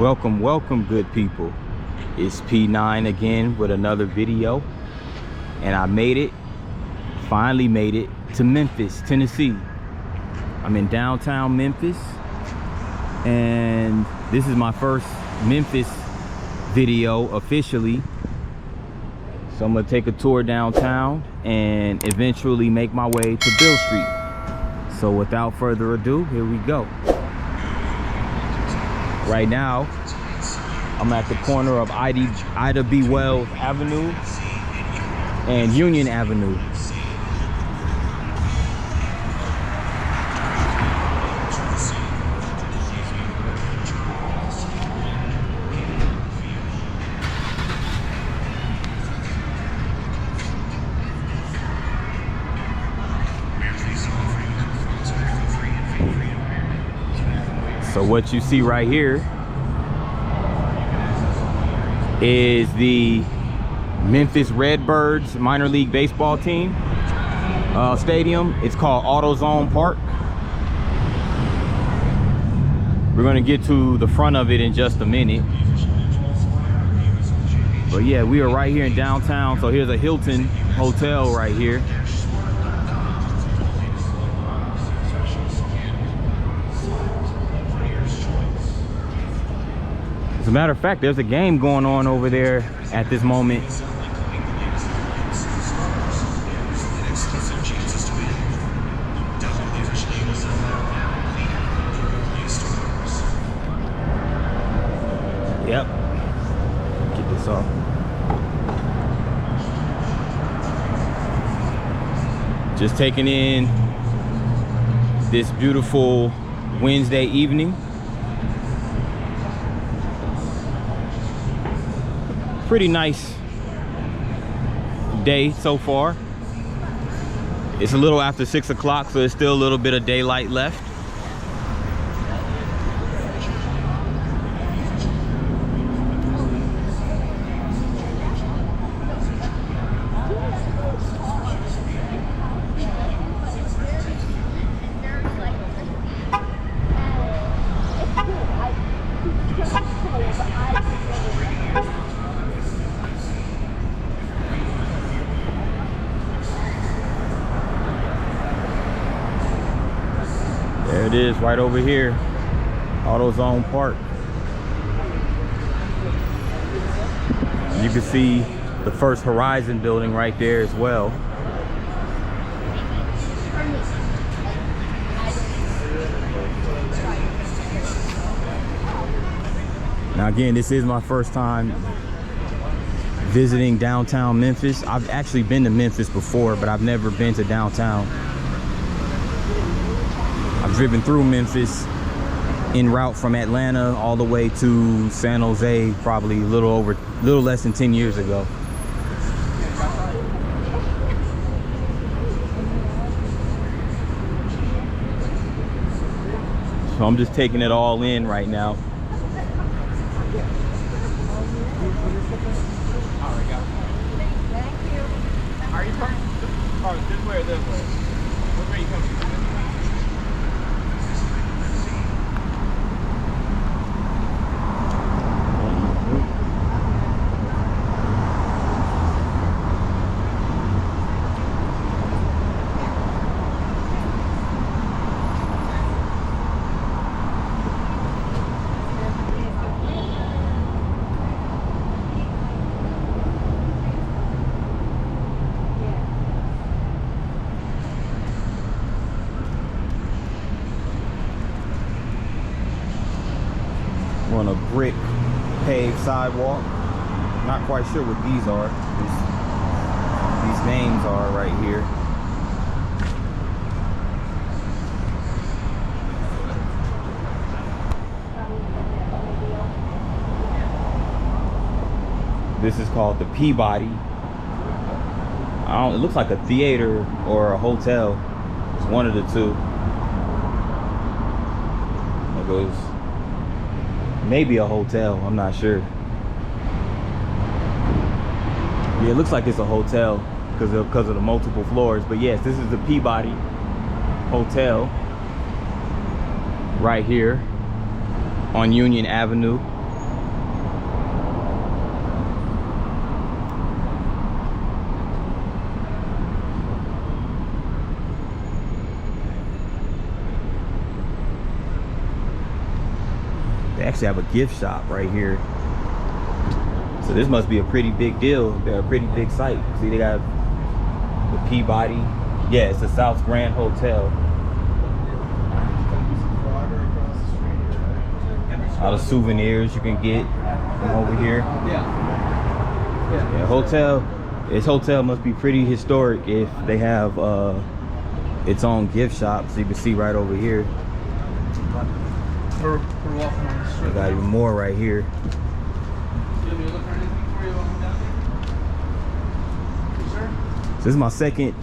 Welcome good people. It's P9 again with another video, and I finally made it to Memphis, Tennessee. I'm in downtown Memphis, and this is my first Memphis video officially. So I'm gonna take a tour downtown and eventually make my way to Beale Street. So without further ado, here we go. Right now, I'm at the corner of Ida B. Wells Avenue and Union Avenue. So what you see right here is the Memphis Redbirds minor league baseball team stadium. It's called Overton Park. We're gonna get to the front of it in just a minute. But yeah, we are right here in downtown. So here's a Hilton hotel right here. As a matter of fact, there's a game going on over there at this moment. Yep. Get this off. Just taking in this beautiful Wednesday evening. Pretty nice day so far. It's a little after 6 o'clock, so there's still a little bit of daylight left. There it is, right over here, Overton Park. You can see the First Horizon building right there as well. Now again, this is my first time visiting downtown Memphis. I've actually been to Memphis before, but I've never been to downtown. I've driven through Memphis en route from Atlanta all the way to San Jose probably a little less than 10 years ago. So I'm just taking it all in right now. Thank you. Are you from? Oh, this way or this way? Which way are you coming from? We're on a brick paved sidewalk. Not quite sure what these are. These names are right here. This is called the Peabody. It looks like a theater or a hotel. It's one of the two. It goes. Maybe a hotel, I'm not sure. Yeah, it looks like it's a hotel because of the multiple floors. But yes, this is the Peabody Hotel right here on Union Avenue. They actually have a gift shop right here. So this must be a pretty big deal. They're a pretty big site. See, they got the Peabody. Yeah, it's the South Grand Hotel. All the souvenirs you can get from over here. Yeah, hotel. This hotel must be pretty historic if they have its own gift shop. So you can see right over here. We're walking on the We street. got even more right here. So this is my second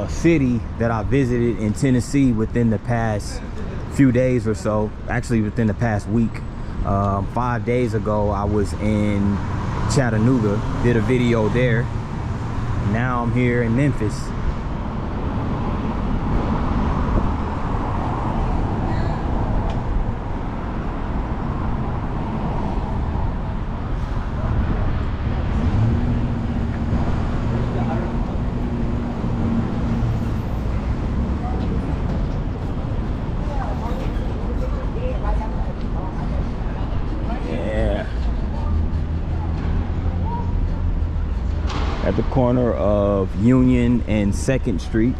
city that I visited in Tennessee within the past few days or so. Actually, within the past week. 5 days ago, I was in Chattanooga, did a video there. Now I'm here in Memphis. At the corner of Union and 2nd Street.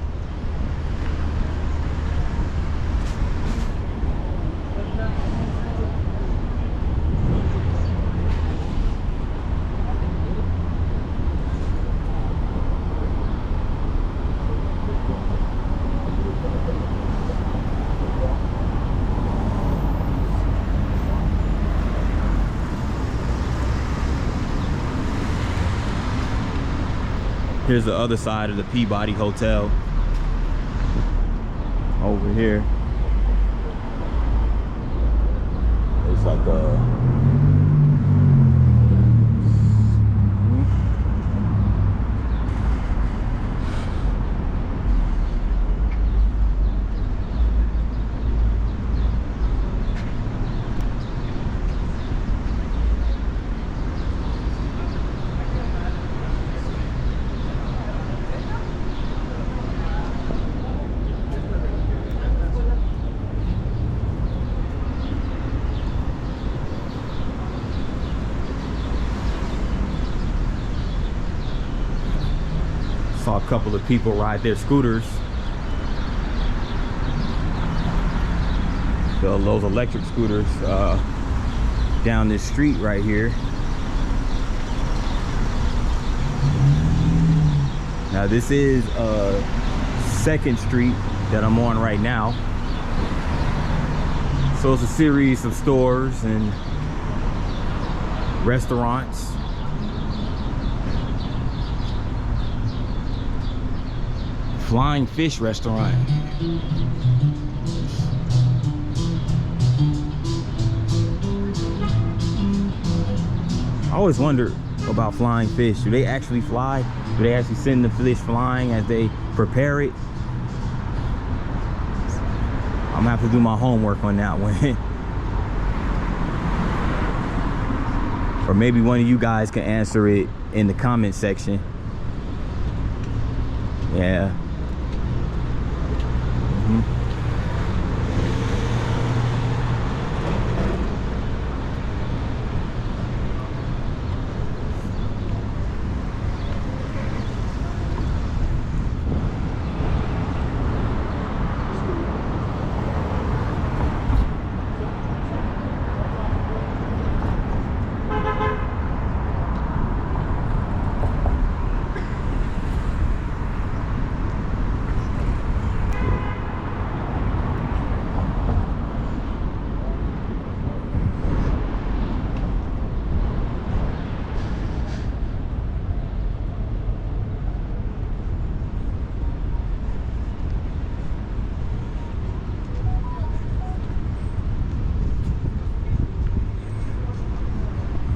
Here's the other side of the Peabody Hotel. Over here. It's like a... Saw a couple of people ride their scooters. Those electric scooters down this street right here. Now this is 2nd Street that I'm on right now. So it's a series of stores and restaurants. Flying Fish Restaurant. I always wonder about flying fish. Do they actually fly? Do they actually send the fish flying as they prepare it? I'm gonna have to do my homework on that one. Or maybe one of you guys can answer it in the comment section. Yeah.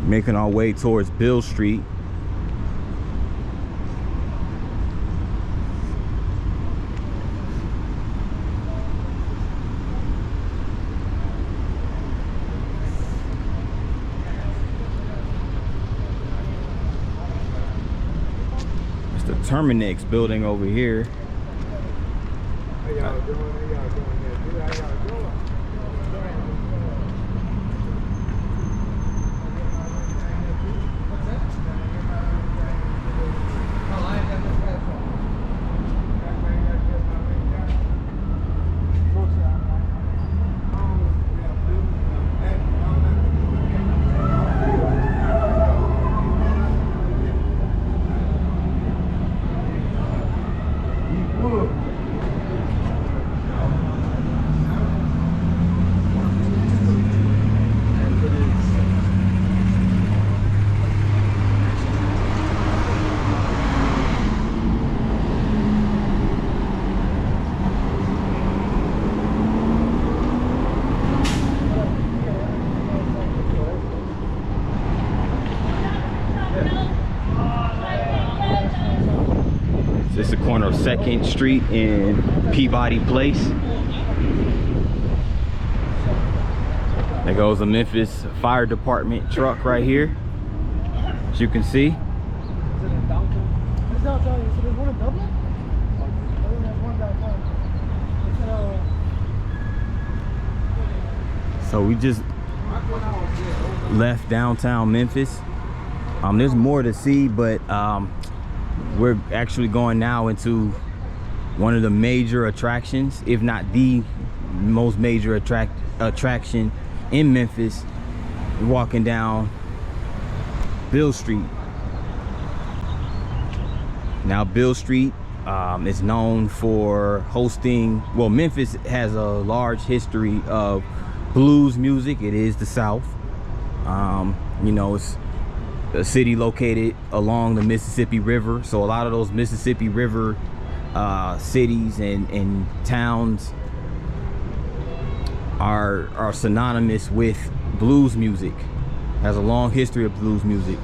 Making our way towards Beale Street. It's the Terminex building over here. How y'all doing? How y'all doing? How y'all doing? corner of 2nd Street and Peabody Place. There goes a Memphis Fire Department truck right here, as you can see. So we just left downtown Memphis. There's more to see, but we're actually going now into one of the major attractions, if not the most major attraction in Memphis. We're walking down Beale Street. Now Beale Street is known for hosting, well, Memphis has a large history of blues music. It is the South. You know, it's a city located along the Mississippi River, so a lot of those Mississippi River cities and towns are synonymous with blues music. Has a long history of blues music,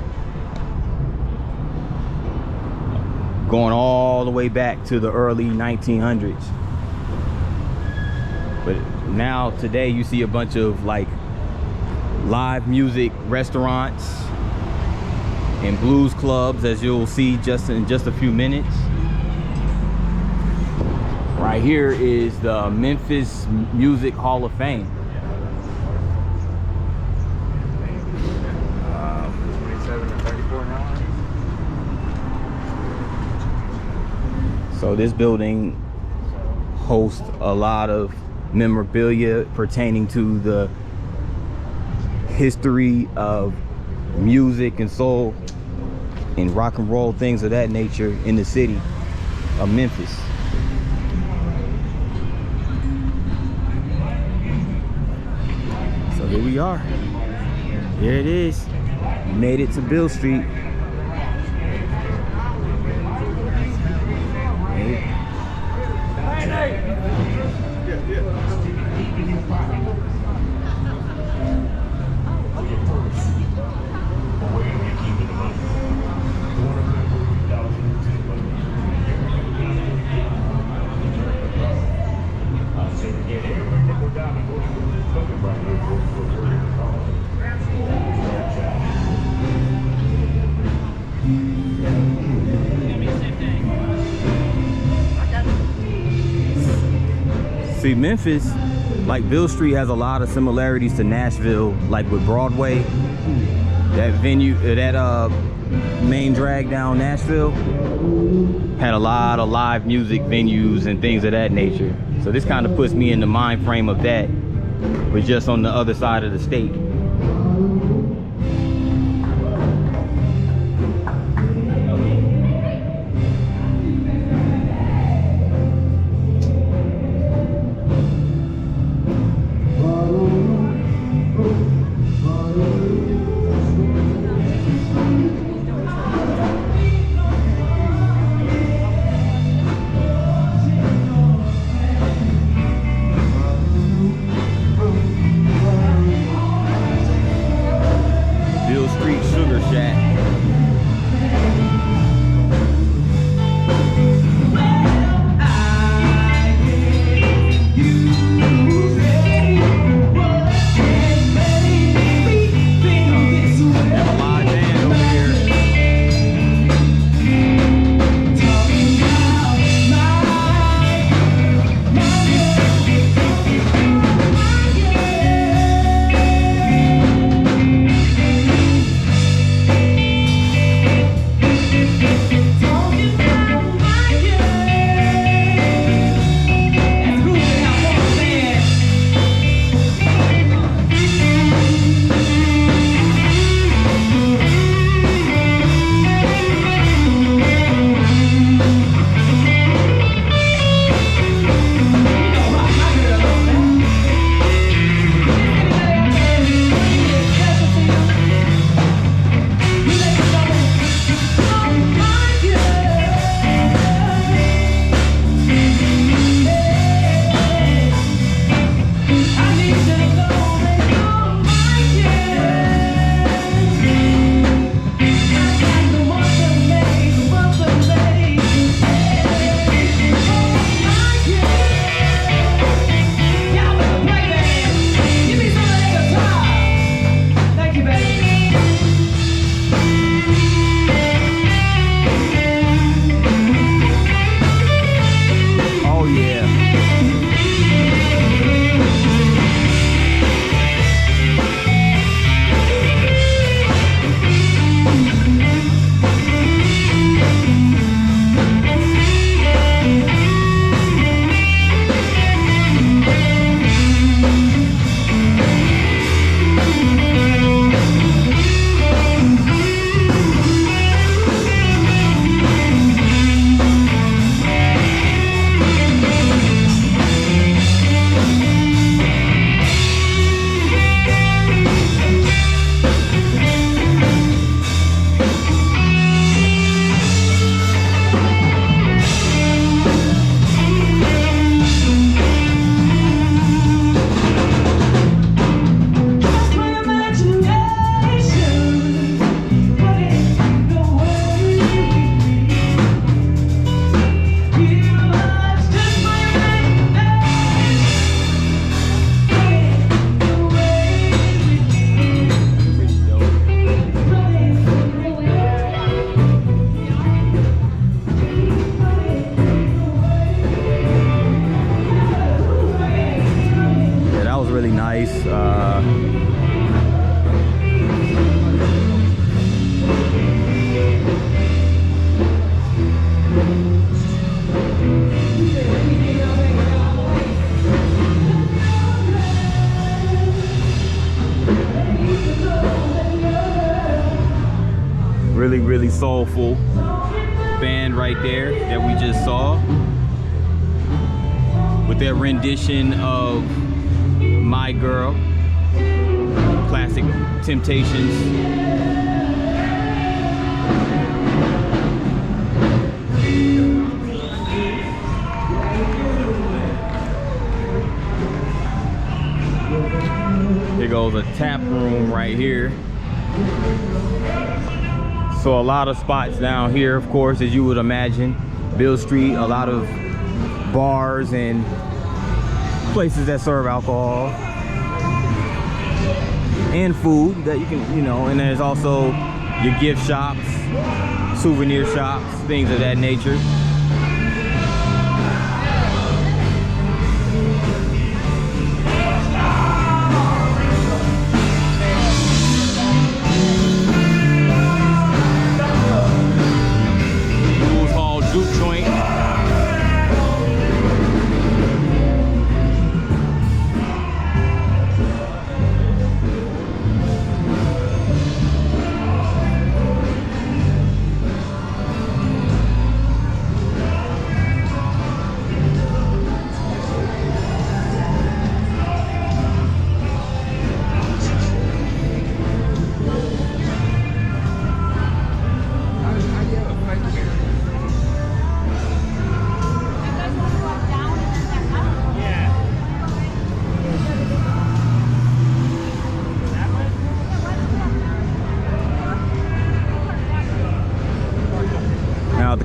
going all the way back to the early 1900s. But now today you see a bunch of like live music restaurants and blues clubs, as you'll see just in just a few minutes. Right here is the Memphis Music Hall of Fame. 27 to 34 now. So this building hosts a lot of memorabilia pertaining to the history of music and soul and rock and roll, things of that nature in the city of Memphis. So here we are. Here it is. We made it to Beale Street. See, Memphis, like Beale Street, has a lot of similarities to Nashville, like with Broadway. That venue, that main drag down Nashville, had a lot of live music venues and things of that nature. So this kind of puts me in the mind frame of that, but just on the other side of the state. Really, really soulful band right there that we just saw. With their rendition of My Girl, classic Temptations. Here goes a tap room right here. So a lot of spots down here, of course, as you would imagine. Beale Street, a lot of bars and places that serve alcohol and food that you can, you know, and there's also your gift shops, souvenir shops, things of that nature.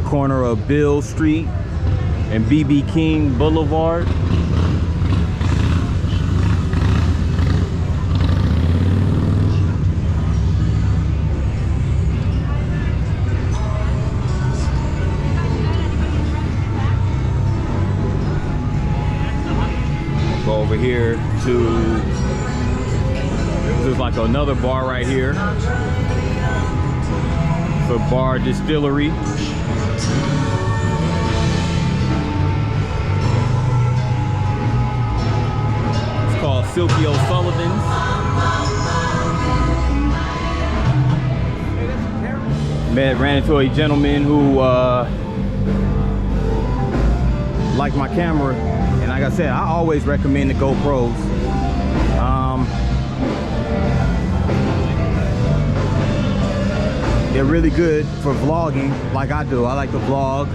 Corner of Beale Street and BB King Boulevard. Go over here to, there's like another bar right here. It's a bar distillery. Silky O'Sullivan's. Ran into a gentleman who liked my camera, and like I said, I always recommend the GoPros. They're really good for vlogging, like I do. I like to vlog.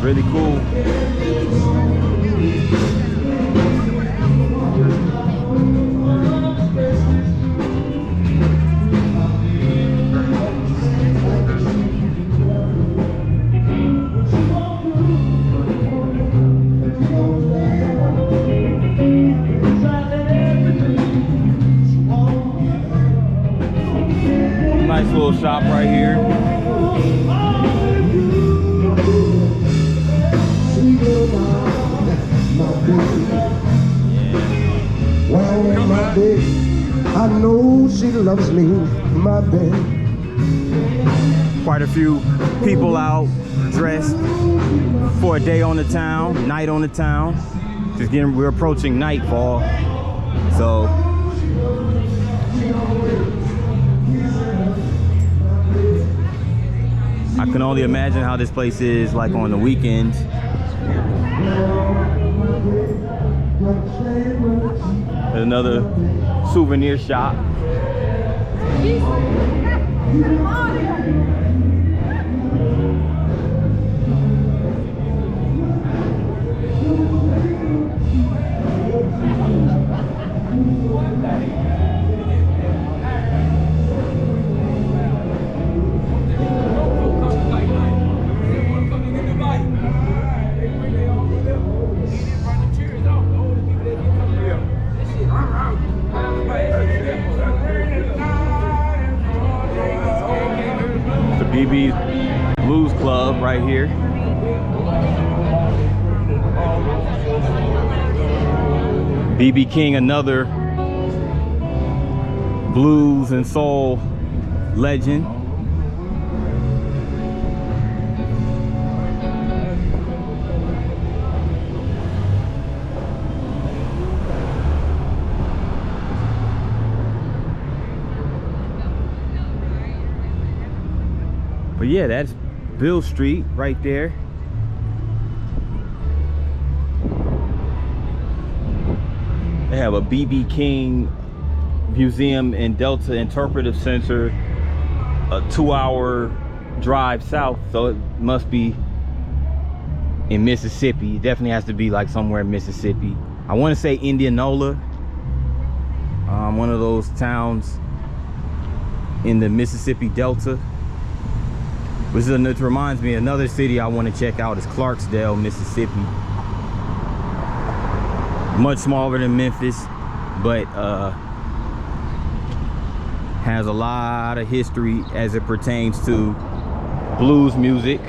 Really cool. Nice little shop right here. I know she loves me, my baby. Quite a few people out dressed for a day on the town, night on the town. Just getting, we're approaching nightfall, so I can only imagine how this place is like on the weekends. There's another souvenir shop. Blues Club right here. B.B. King, another blues and soul legend. But yeah, that's Beale Street right there. They have a B.B. King Museum and Delta Interpretive Center, a 2-hour drive south, so it must be in Mississippi. It definitely has to be like somewhere in Mississippi. I want to say Indianola, one of those towns in the Mississippi Delta. Which reminds me, another city I want to check out is Clarksdale, Mississippi. Much smaller than Memphis, but has a lot of history as it pertains to blues music.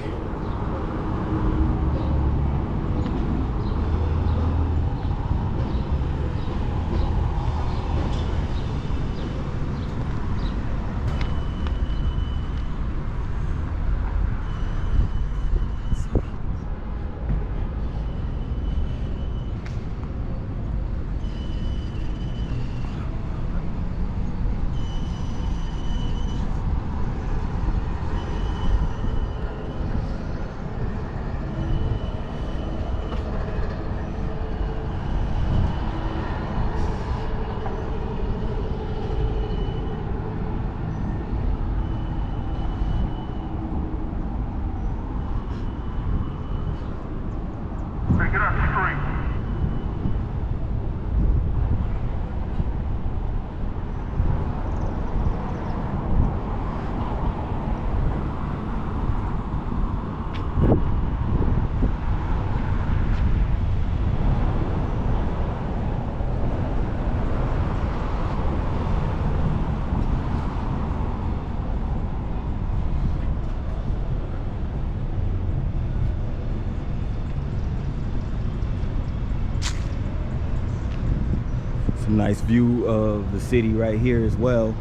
Nice view of the city right here as well.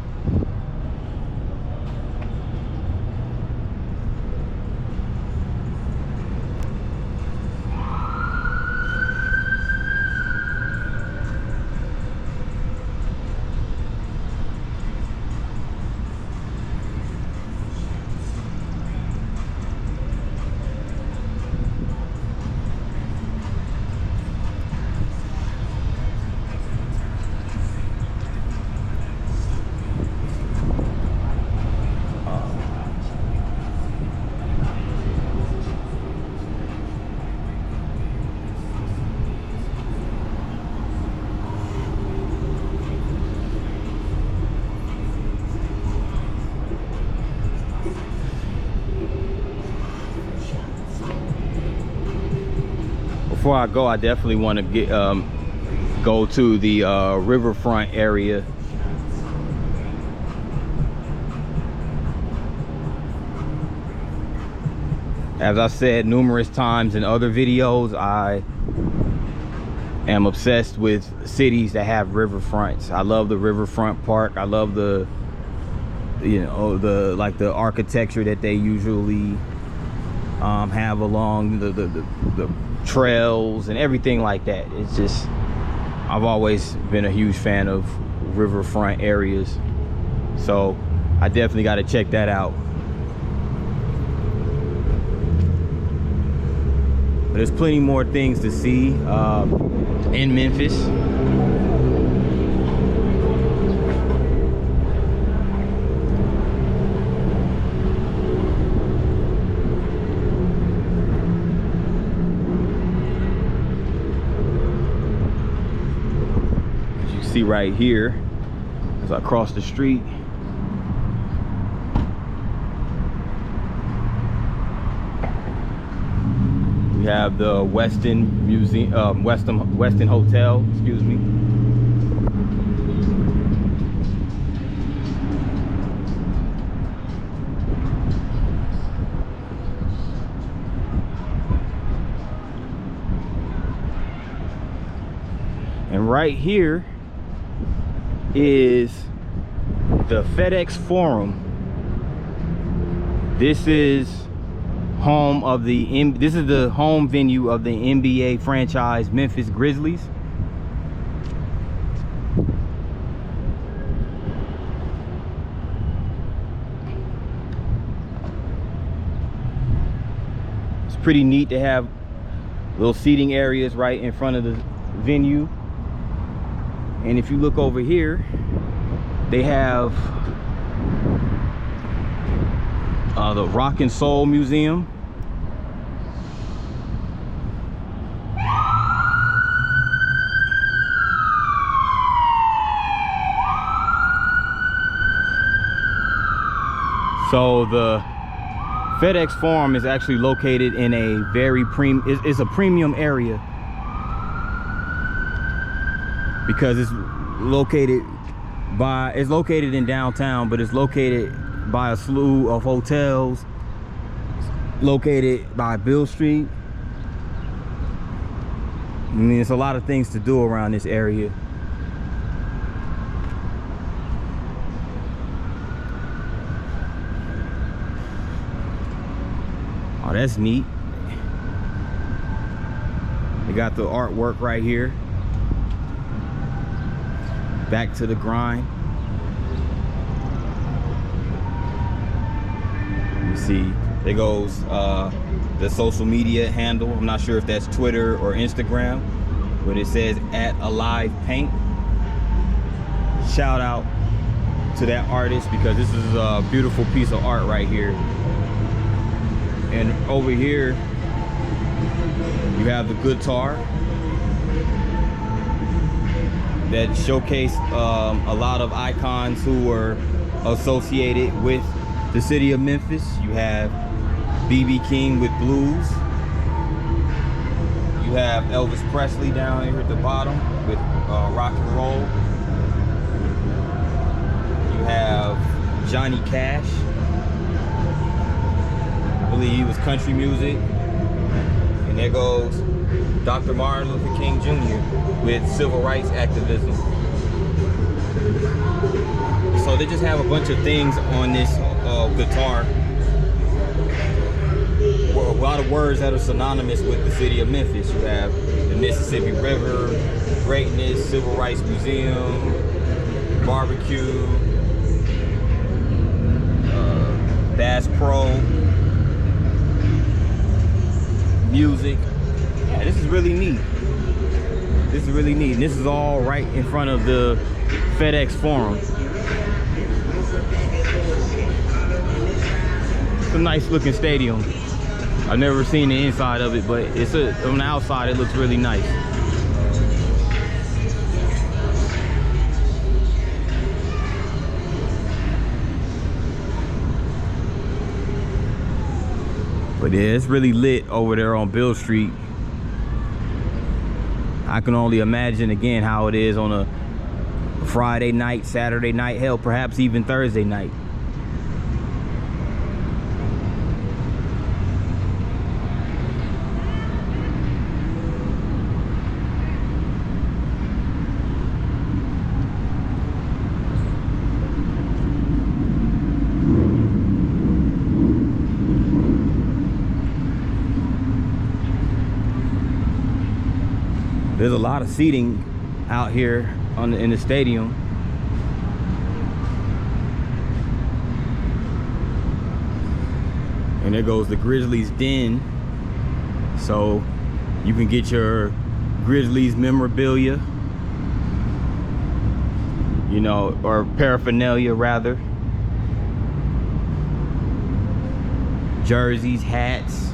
Before I go, I definitely want to get go to the Riverfront area. As I said numerous times in other videos, I am obsessed with cities that have riverfronts. I love the Riverfront Park. I love the, you know, the architecture that they usually have along the trails and everything like that. It's just, I've always been a huge fan of riverfront areas, so I definitely got to check that out. But there's plenty more things to see in Memphis. See right here as I cross the street, we have the Westin Museum, Westin Hotel, excuse me. right here is the FedEx Forum. This is home of this is the home venue of the NBA franchise Memphis Grizzlies. It's pretty neat to have little seating areas right in front of the venue. And if you look over here, they have the Rock and Soul Museum. So the FedEx Forum is actually located in a very it's a premium area because it's located in downtown, but it's located by a slew of hotels, located by Beale Street. I mean, there's a lot of things to do around this area. Oh, that's neat. They got the artwork right here. Back to the grind. You see, there goes the social media handle. I'm not sure if that's Twitter or Instagram, but it says @AlivePaint. Shout out to that artist because this is a beautiful piece of art right here. And over here, you have the guitar that showcase a lot of icons who were associated with the city of Memphis. You have B.B. King with blues. You have Elvis Presley down here at the bottom with rock and roll. You have Johnny Cash. I believe he was country music. And there goes Dr. Martin Luther King Jr. with civil rights activism. So they just have a bunch of things on this guitar. A lot of words that are synonymous with the city of Memphis. You have the Mississippi River, Greatness, Civil Rights Museum, barbecue, Bass Pro, music. Yeah, this is really neat. This is really neat. And this is all right in front of the FedEx Forum. It's a nice looking stadium. I've never seen the inside of it, but on the outside it looks really nice. But yeah, it's really lit over there on Beale Street. I can only imagine again how it is on a Friday night, Saturday night, hell, perhaps even Thursday night. There's a lot of seating out here in the stadium. And there goes the Grizzlies Den. So you can get your Grizzlies memorabilia, you know, or paraphernalia rather. Jerseys, hats.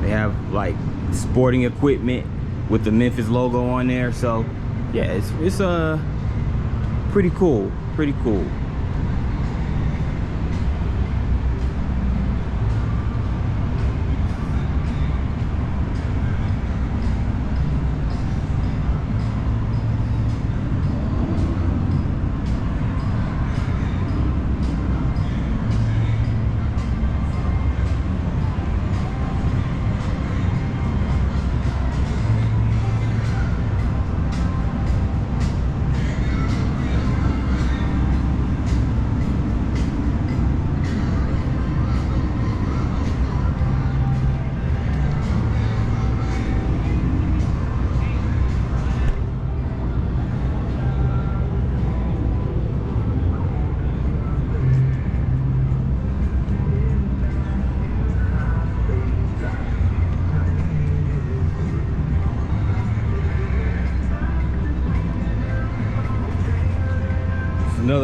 They have like sporting equipment with the Memphis logo on there. So yeah, it's pretty cool, pretty cool.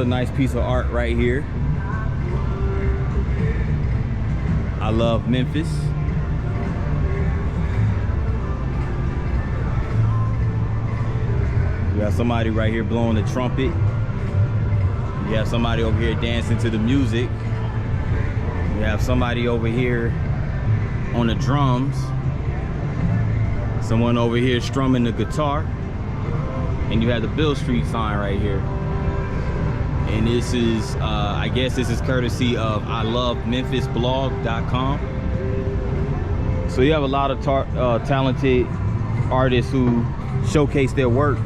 Another nice piece of art right here. I love Memphis. We got somebody right here blowing the trumpet. You have somebody over here dancing to the music. We have somebody over here on the drums. Someone over here strumming the guitar. And you have the Beale Street sign right here. And this is, I guess this is courtesy of ilovememphisblog.com. So you have a lot of talented artists who showcase their work.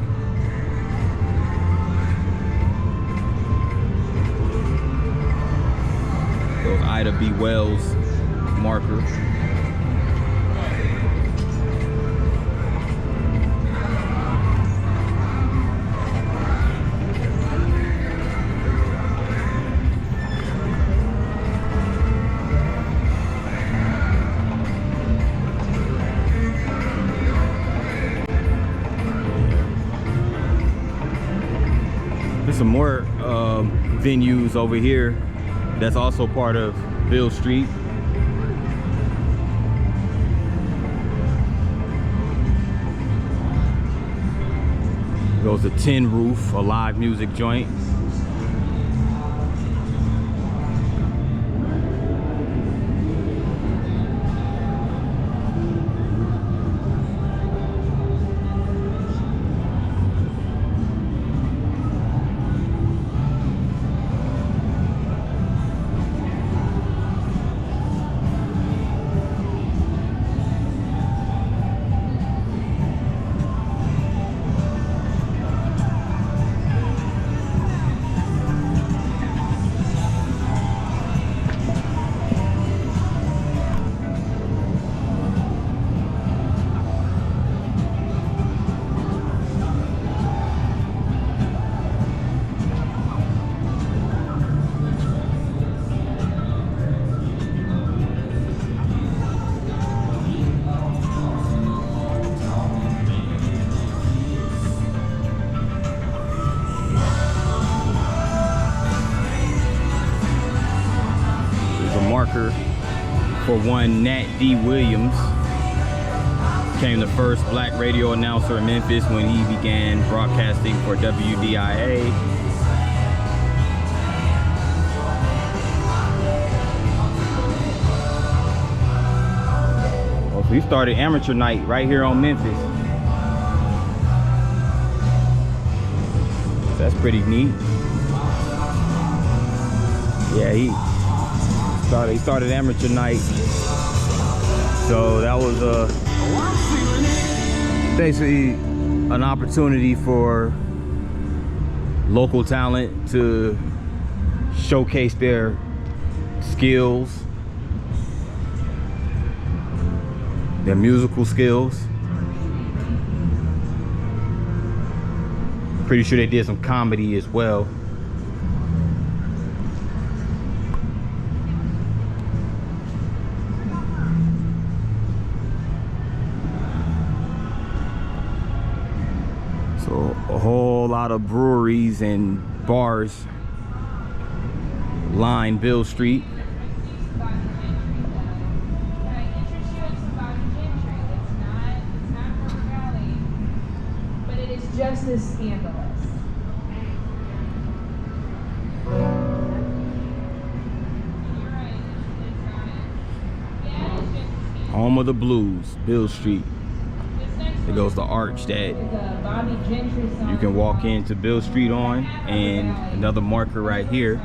Those Ida B. Wells markers. There's some more venues over here that's also part of Beale Street. Goes to Tin Roof, a live music joint. For one, Nat D. Williams became the first black radio announcer in Memphis when he began broadcasting for WDIA. Oh, so he started amateur night right here on Memphis. That's pretty neat. Yeah, he started amateur night, so that was basically an opportunity for local talent to showcase their skills, their musical skills. Pretty sure they did some comedy as well. So a whole lot of breweries and bars line Beale Street. But it is just as scandalous. Home of the blues, Beale Street. It goes the arch that you can walk into Beale Street on, and another marker right here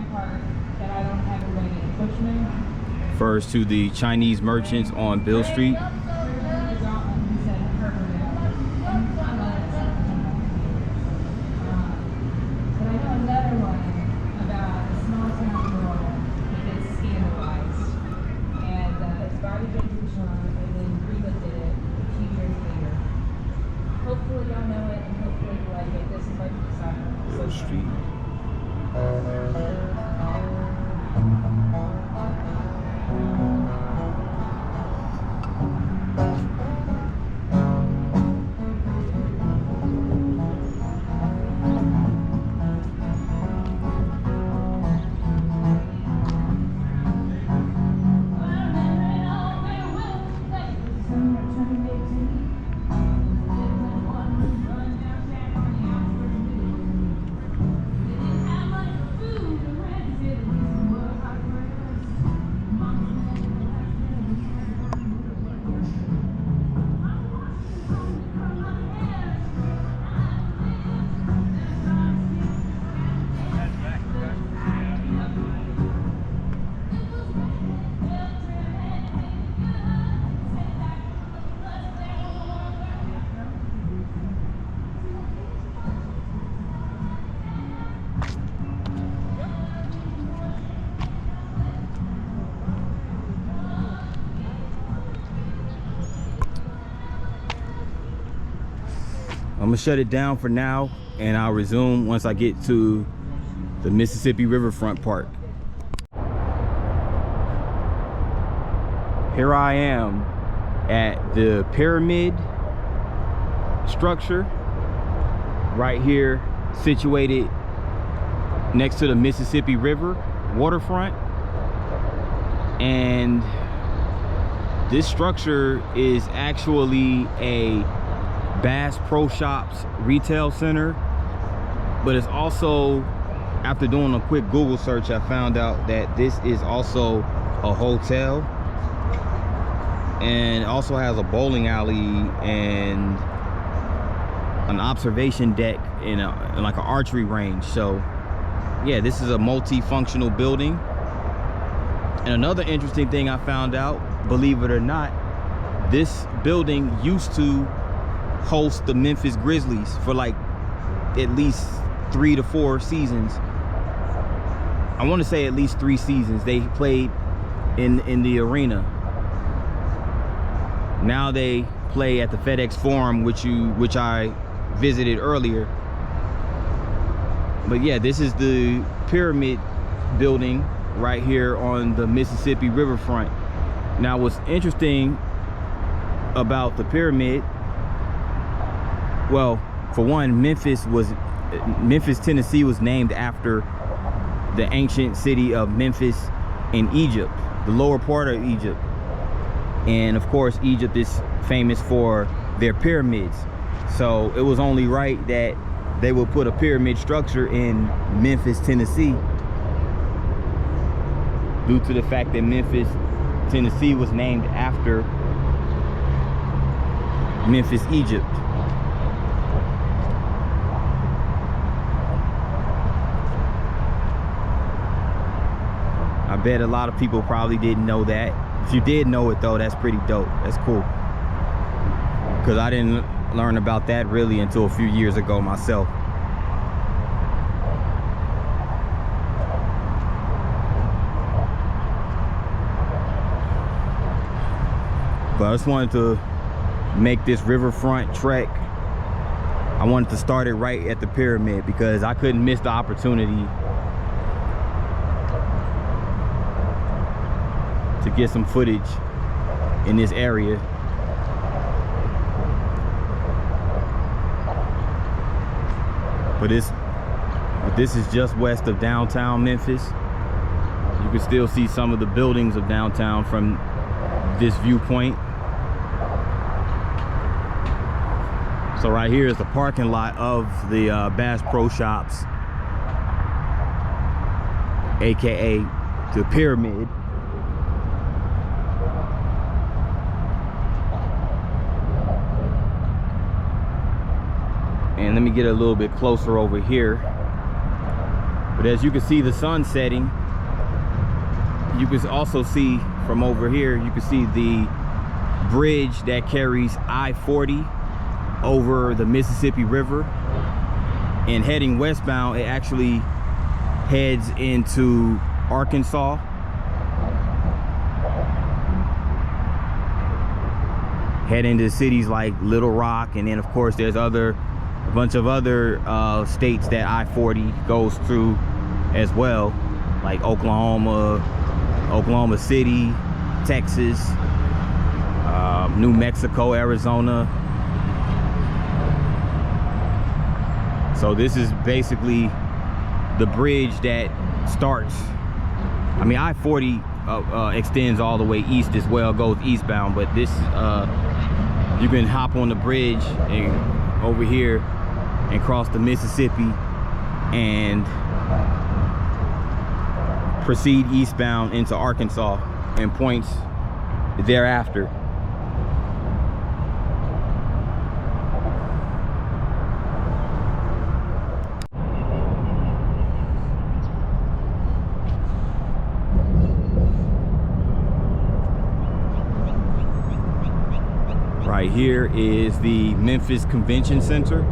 refers to the Chinese merchants on Beale Street. Street. I'm gonna shut it down for now, and I'll resume once I get to the Mississippi Riverfront Park. Here I am at the pyramid structure, right here, situated next to the Mississippi River waterfront. And this structure is actually a Bass Pro Shops retail center, but it's also, after doing a quick Google search, I found out that this is also a hotel, and also has a bowling alley and an observation deck and like an archery range. So yeah, this is a multifunctional building. And another interesting thing I found out, believe it or not, this building used to host the Memphis Grizzlies for like at least 3 to 4 seasons. I want to say at least 3 seasons they played in the arena. Now they play at the FedEx Forum, which I visited earlier. But yeah, this is the pyramid building right here on the Mississippi Riverfront. Now, what's interesting about the pyramid, well, for one, Memphis, Tennessee was named after the ancient city of Memphis in Egypt, the lower part of Egypt. And of course, Egypt is famous for their pyramids. So it was only right that they would put a pyramid structure in Memphis, Tennessee, due to the fact that Memphis, Tennessee was named after Memphis, Egypt. I bet a lot of people probably didn't know that. If you did know it though, that's pretty dope. That's cool. Because I didn't learn about that really until a few years ago myself. But I just wanted to make this riverfront trek. I wanted to start it right at the pyramid because I couldn't miss the opportunity to get some footage in this area. But this is just west of downtown Memphis. You can still see some of the buildings of downtown from this viewpoint. So right here is the parking lot of the Bass Pro Shops, aka the pyramid. And let me get a little bit closer over here. But as you can see the sun setting, you can also see from over here, you can see the bridge that carries I-40 over the Mississippi River. And heading westbound, it actually heads into Arkansas. Heading to cities like Little Rock, and then of course there's a bunch of other states that I-40 goes through as well, like Oklahoma City, Texas, New Mexico, Arizona. So this is basically the bridge that starts, I mean, I-40 extends all the way east as well, goes eastbound, but this you can hop on the bridge and over here and cross the Mississippi and proceed eastbound into Arkansas and points thereafter. Right here is the Memphis Convention Center.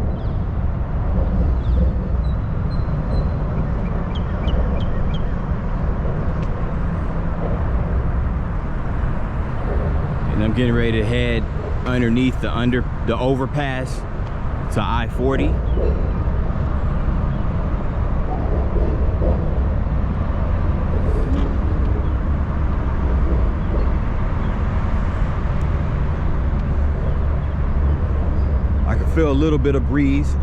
And I'm getting ready to head underneath the overpass to I-40. I can feel a little bit of breeze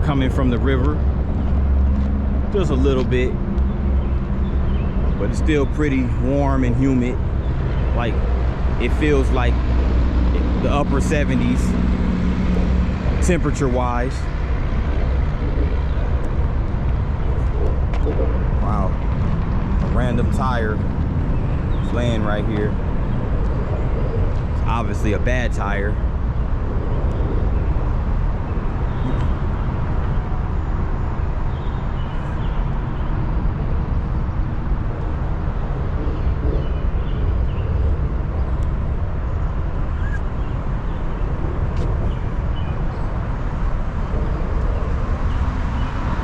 coming from the river. Just a little bit, but it's still pretty warm and humid. Like, it feels like the upper 70s temperature wise. Wow, a random tire is laying right here. It's obviously a bad tire.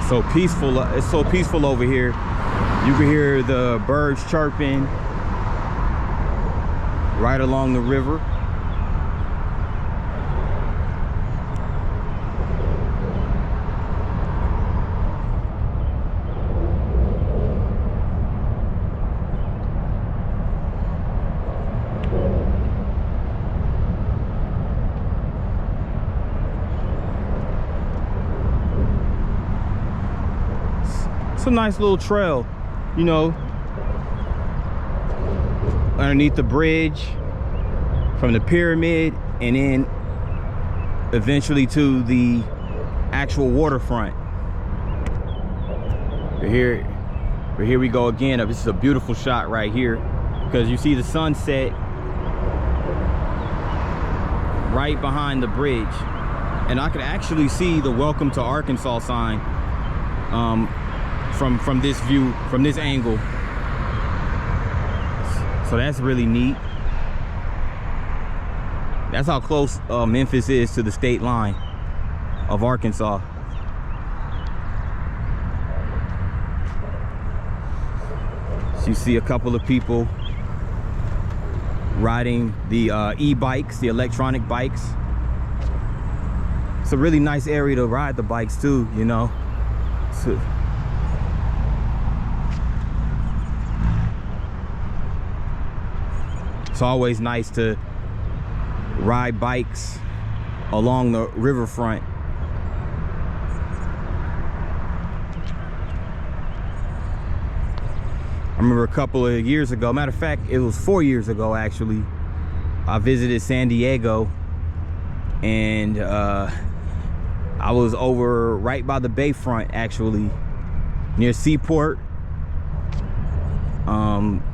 So peaceful. It's so peaceful over here. You can hear the birds chirping right along the river. It's a nice little trail, you know, underneath the bridge from the pyramid, and then eventually to the actual waterfront. But here we go again. This is a beautiful shot right here, because you see the sunset right behind the bridge, and I could actually see the "Welcome to Arkansas" sign from this view, from this angle. So that's really neat. That's how close Memphis is to the state line of Arkansas. So you see a couple of people riding the e-bikes, the electronic bikes. It's a really nice area to ride the bikes too, you know. It's always nice to ride bikes along the riverfront. I remember a couple of years ago, matter of fact, it was 4 years ago actually, I visited San Diego, and I was over right by the bayfront actually, near Seaport.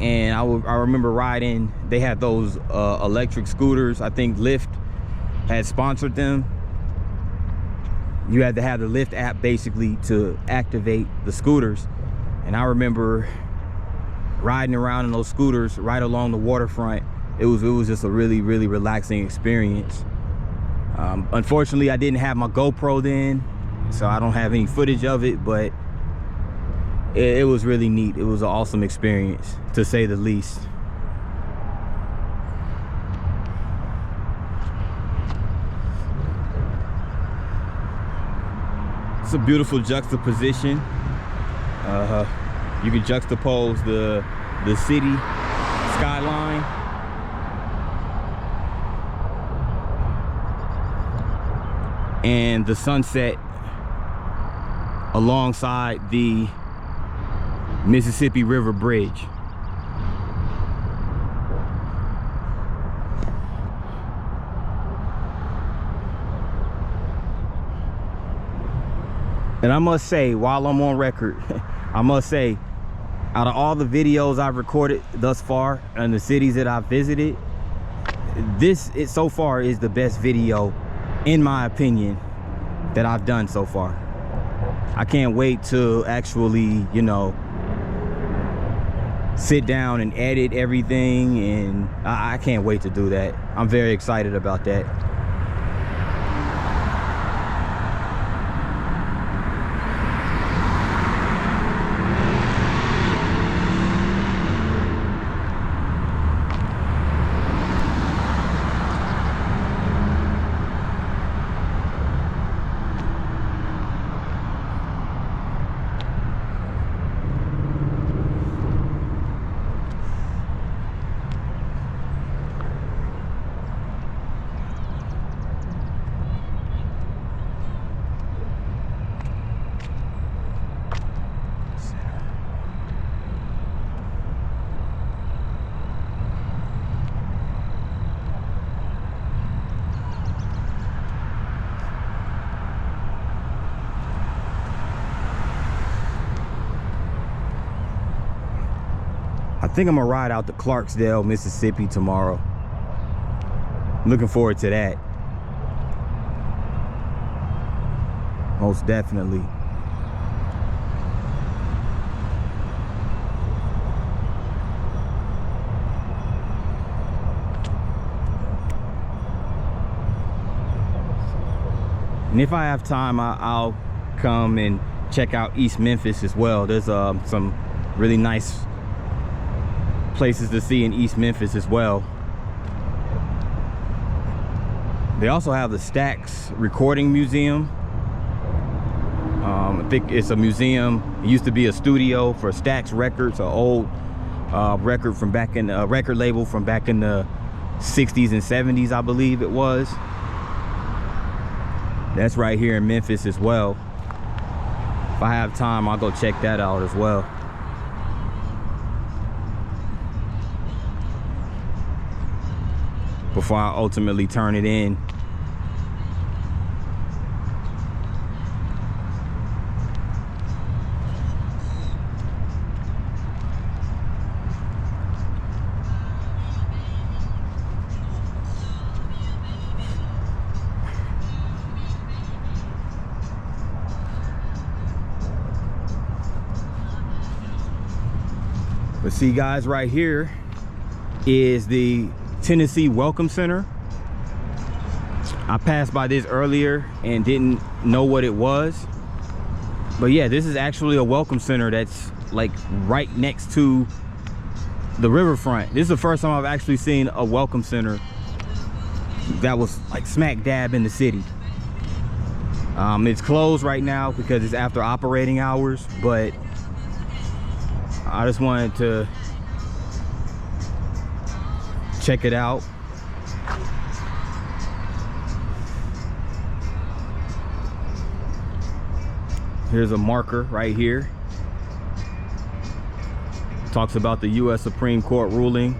And I remember riding, they had those electric scooters. I think Lyft had sponsored them. You had to have the Lyft app basically to activate the scooters. And I remember riding around in those scooters right along the waterfront. It was just a really, really relaxing experience. Unfortunately, I didn't have my GoPro then, so I don't have any footage of it, but it was really neat. It was an awesome experience, to say the least. It's a beautiful juxtaposition. You can juxtapose the city skyline and the sunset alongside the Mississippi River Bridge. And I must say, while I'm on record, I must say, out of all the videos I've recorded thus far and the cities that I've visited, this so far is the best video, in my opinion, that I've done so far. I can't wait to actually, you know, sit down and edit everything, and I can't wait to do that. I'm very excited about that. I think I'm gonna ride out to Clarksdale, Mississippi tomorrow. Looking forward to that. Most definitely. And if I have time, I'll come and check out East Memphis as well. There's some really nice places to see in East Memphis as well. They also have the Stax Recording Museum. I think it's a museum. It used to be a studio for Stax Records, an old record from back in record label from back in the 60s and 70s, I believe it was. That's right here in Memphis as well. If I have time, I'll go check that out as well. Before I ultimately turn it in. But see, guys, right here is the Tennessee Welcome Center. I passed by this earlier and didn't know what it was. But yeah, this is actually a welcome center that's like right next to the riverfront. This is the first time I've actually seen a welcome center that was like smack dab in the city. It's closed right now because it's after operating hours, but I just wanted to check it out. Here's a marker right here. Talks about the U.S. Supreme Court ruling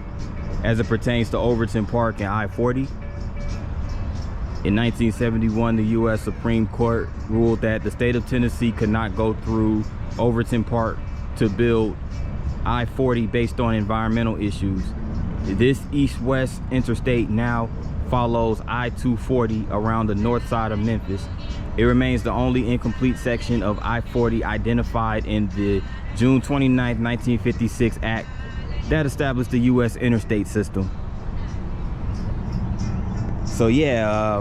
as it pertains to Overton Park and I-40. In 1971, the U.S. Supreme Court ruled that the state of Tennessee could not go through Overton Park to build I-40 based on environmental issues. This east-west interstate now follows I-240 around the north side of Memphis. It remains the only incomplete section of I-40 identified in the June 29, 1956 Act that established the U.S. interstate system. So yeah,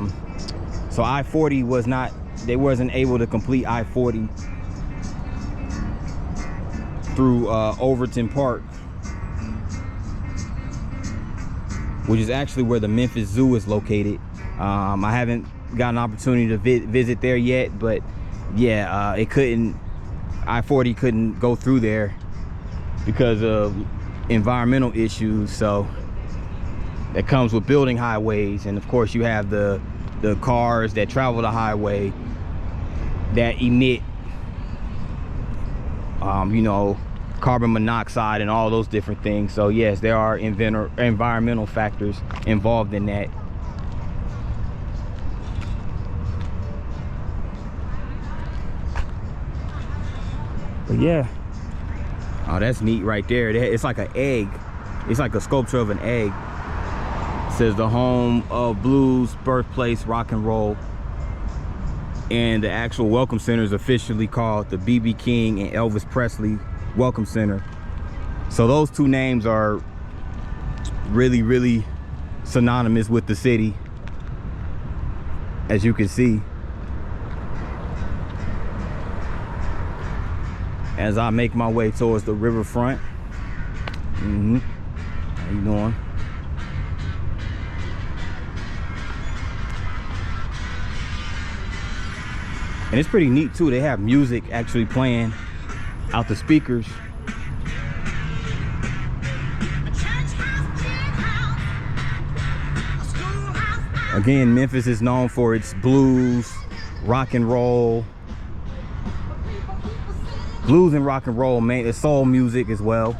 so I-40 was not, they wasn't able to complete I-40 through Overton Park, which is actually where the Memphis Zoo is located. I haven't got an opportunity to visit there yet, but yeah, I-40 couldn't go through there because of environmental issues. So that comes with building highways, and of course you have the cars that travel the highway that emit you know, carbon monoxide and all those different things. So yes, there are environmental factors involved in that. But yeah, oh, that's neat right there. It's like an egg. It's like a sculpture of an egg. It says the home of blues, birthplace, rock and roll. And the actual welcome center is officially called the B.B. King and Elvis Presley Welcome Center. So those two names are really, really synonymous with the city, as you can see. As I make my way towards the riverfront. How you doing? And it's pretty neat too. They have music actually playing out the speakers. Again, Memphis is known for its blues, rock and roll. Blues and rock and roll, man. It's soul music as well.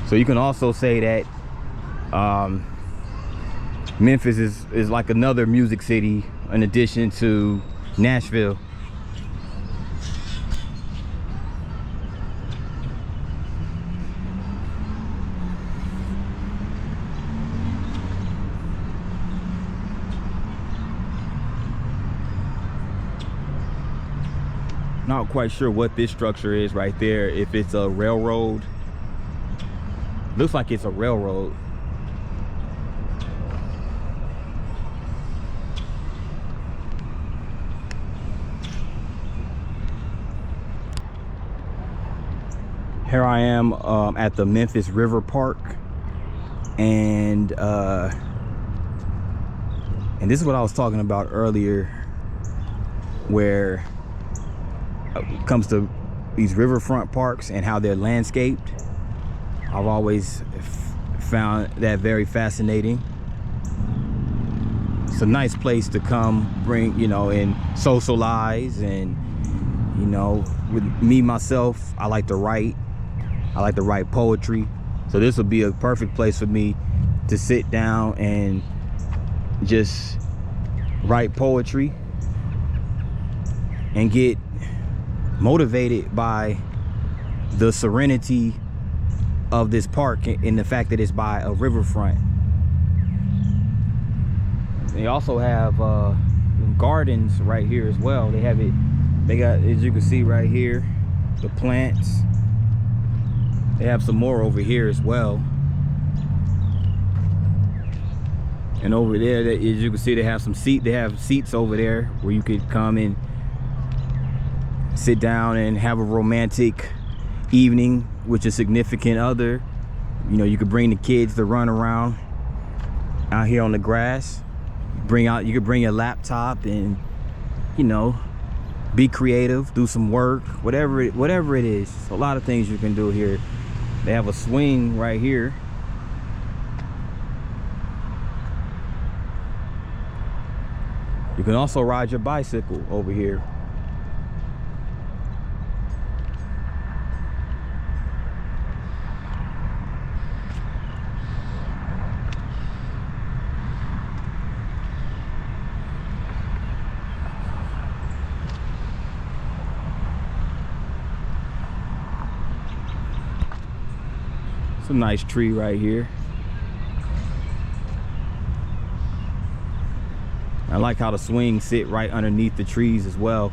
So you can also say that Memphis is like another music city in addition to Nashville. Not quite sure what this structure is right there. If it's a railroad. Looks like it's a railroad. Here I am at the Memphis River Park, and this is what I was talking about earlier, where it comes to these riverfront parks and how they're landscaped. I've always found that very fascinating. It's a nice place to come, bring, you know, and socialize. And, you know, with me myself, I like to write. I like to write poetry. So this will be a perfect place for me to sit down and just write poetry and get motivated by the serenity of this park and the fact that it's by a riverfront. They also have gardens right here as well. They have it, they got, as you can see right here, the plants. They have some more over here as well. And over there, as you can see, they have some seats over there where you could come and sit down and have a romantic evening with your significant other. You know, you could bring the kids to run around out here on the grass. You could bring your laptop and, you know, be creative, do some work, whatever it is. A lot of things you can do here. They have a swing right here. You can also ride your bicycle over here. It's a nice tree right here. I like how the swings sit right underneath the trees as well.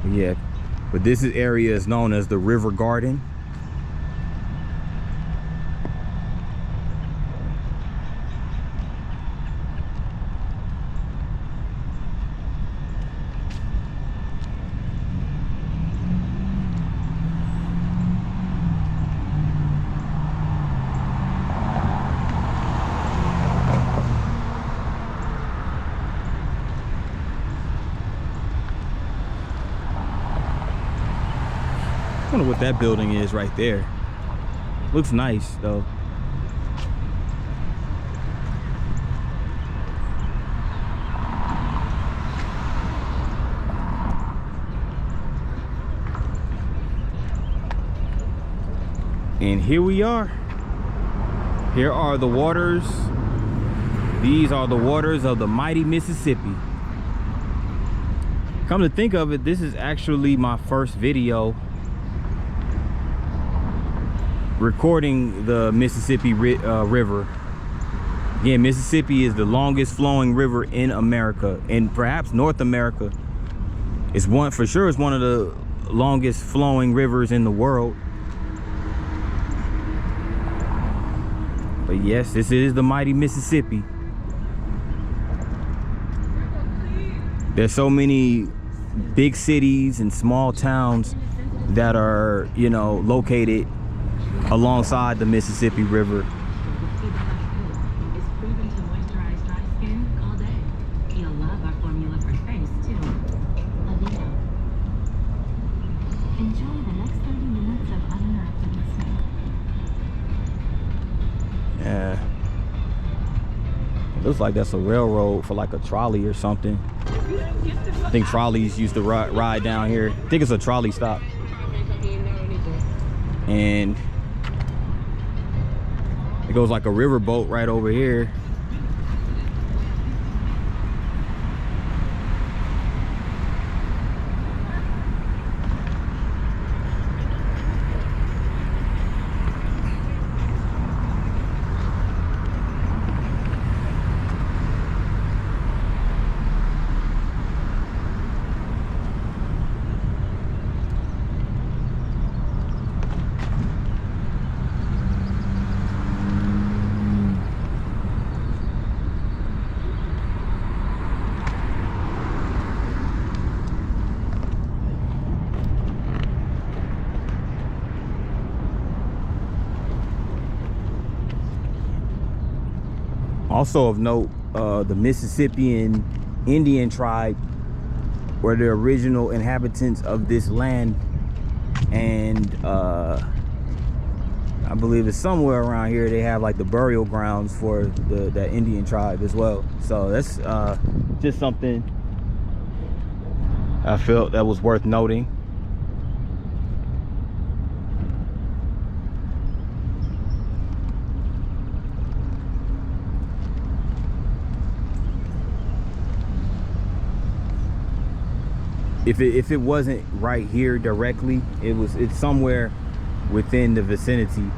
Yeah, but this area is known as the River Garden. I wonder what that building is right there. Looks nice though. And here we are. Here are the waters. These are the waters of the mighty Mississippi. Come to think of it, this is actually my first video recording the Mississippi River. Again, Mississippi is the longest flowing river in America, and perhaps North America. It's one, for sure, it's one of the longest flowing rivers in the world. But yes, this is the mighty Mississippi. There's so many big cities and small towns that are, you know, located alongside the Mississippi River. Yeah, it looks like that's a railroad for like a trolley or something. I think trolleys used to ride down here. I think it's a trolley stop. And it goes like a river boat right over here. Also of note, the Mississippian Indian tribe were the original inhabitants of this land, and I believe it's somewhere around here they have like the burial grounds for that Indian tribe as well. So that's just something I felt that was worth noting. If it wasn't right here directly, it's somewhere within the vicinity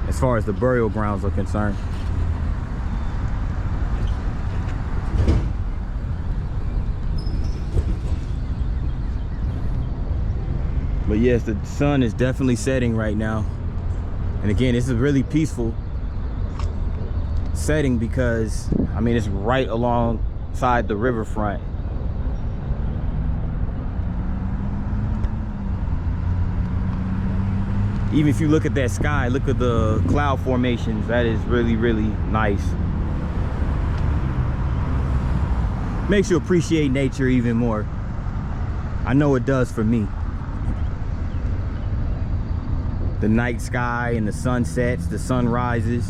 as far as the burial grounds are concerned. But yes, the sun is definitely setting right now. And again, this is a really peaceful setting because, I mean, it's right alongside the riverfront. Even if you look at that sky, look at the cloud formations, that is really, really nice. Makes you appreciate nature even more. I know it does for me. The night sky and the sunsets, the sunrises.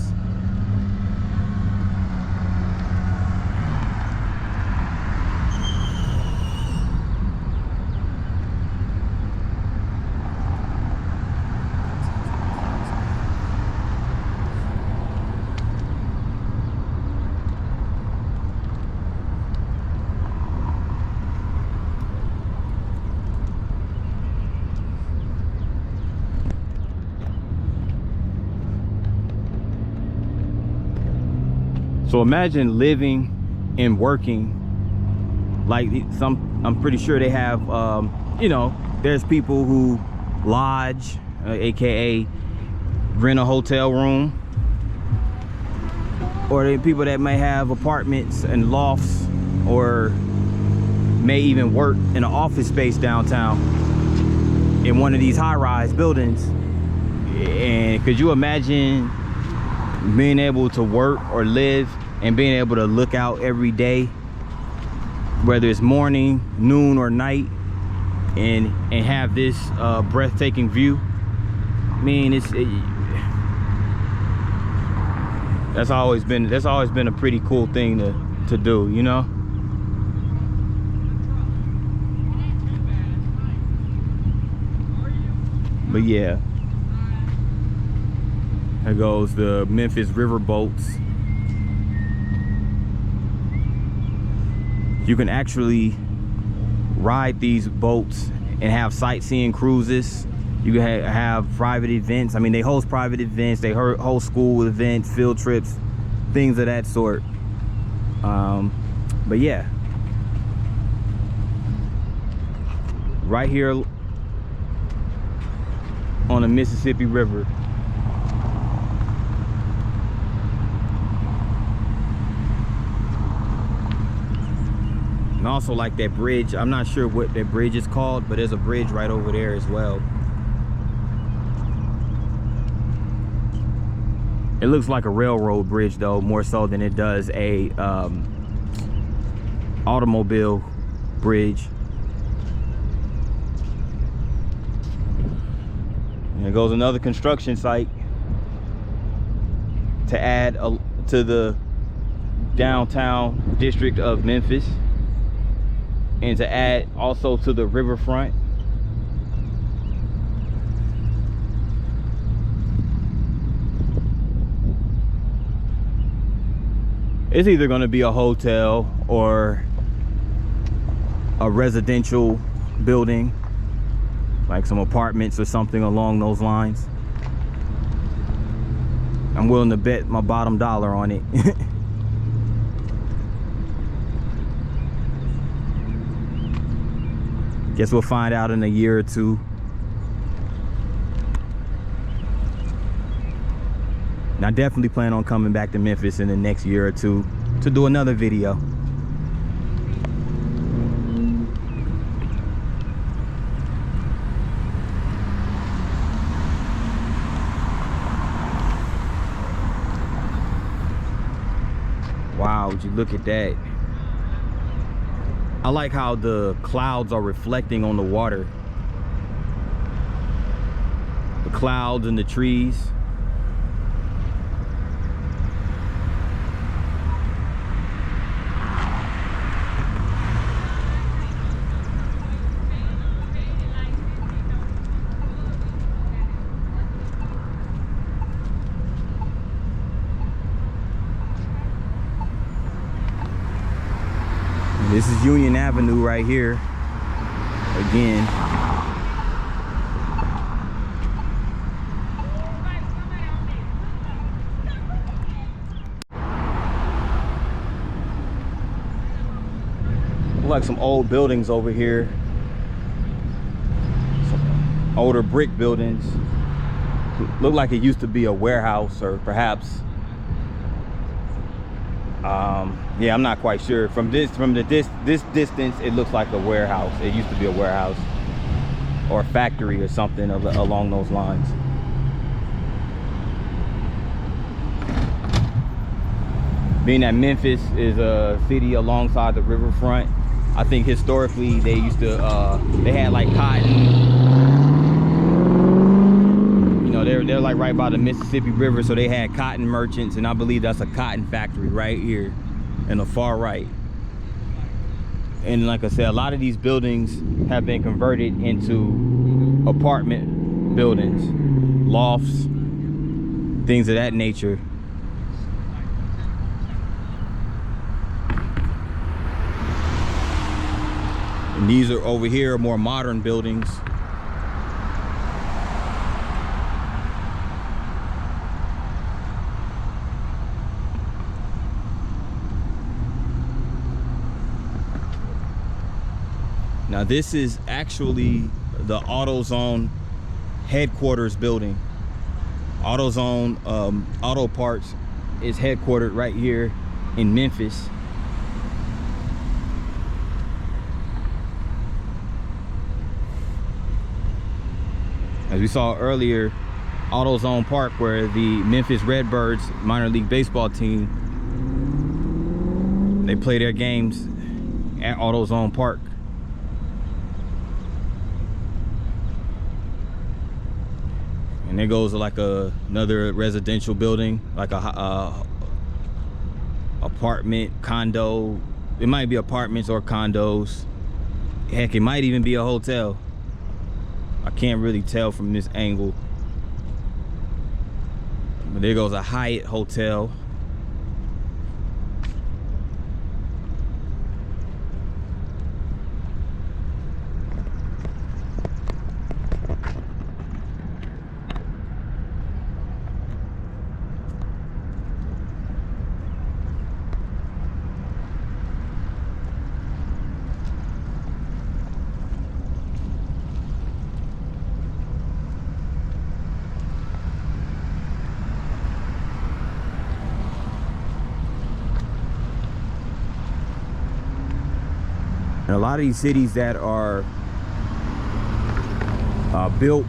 So imagine living and working like I'm pretty sure they have, you know, there's people who lodge, AKA rent a hotel room, or there are people that may have apartments and lofts, or may even work in an office space downtown in one of these high-rise buildings. And could you imagine being able to work or live and being able to look out every day, whether it's morning, noon, or night, and have this breathtaking view? I mean, that's always been a pretty cool thing to do, you know. But yeah, there goes the Memphis river boats. You can actually ride these boats and have sightseeing cruises. You can have private events. I mean, they host private events, they host school events, field trips, things of that sort. But yeah, right here on the Mississippi River. And also like that bridge, I'm not sure what that bridge is called, but there's a bridge right over there as well. It looks like a railroad bridge though, more so than it does a automobile bridge. And there goes another construction site to add to the downtown district of Memphis, and to add also to the riverfront. It's either going to be a hotel or a residential building, like some apartments or something along those lines. I'm willing to bet my bottom dollar on it. Guess we'll find out in a year or two. And I definitely plan on coming back to Memphis in the next year or two to do another video. Wow, would you look at that? I like how the clouds are reflecting on the water. The clouds and the trees. This is Union Avenue right here. Again. Like some old buildings over here. Some older brick buildings. Look like it used to be a warehouse, or perhaps yeah, I'm not quite sure. From this distance, it looks like a warehouse. It used to be a warehouse or a factory or something along those lines. Being that Memphis is a city alongside the riverfront, I think historically they used to they had like cotton. You know, they're like right by the Mississippi River, so they had cotton merchants, and I believe that's a cotton factory right here in the far right. And like I said, a lot of these buildings have been converted into apartment buildings, lofts, things of that nature. And these are over here more modern buildings. Now this is actually the AutoZone headquarters building. AutoZone Auto Parts is headquartered right here in Memphis. As we saw earlier, AutoZone Park, where the Memphis Redbirds minor league baseball team, they play their games at AutoZone Park. And there goes like another residential building, like a apartment, condo. It might be apartments or condos. Heck, it might even be a hotel. I can't really tell from this angle. But there goes a Hyatt hotel. And a lot of these cities that are built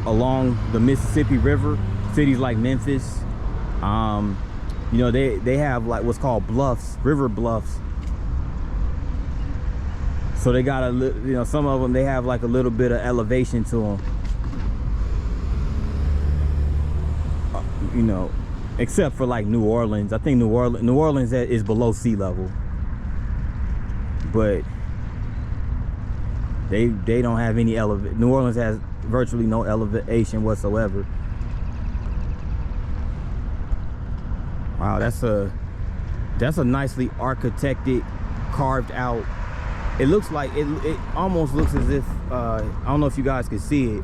along the Mississippi River, cities like Memphis, you know, they have like what's called bluffs, river bluffs. So they got you know, some of them, they have like a little bit of elevation to them. You know, except for like New Orleans. I think New Orleans is below sea level. But they don't have any elevation. New Orleans has virtually no elevation whatsoever. Wow, that's a nicely architected, carved out. It looks like it almost looks as if I don't know if you guys can see it,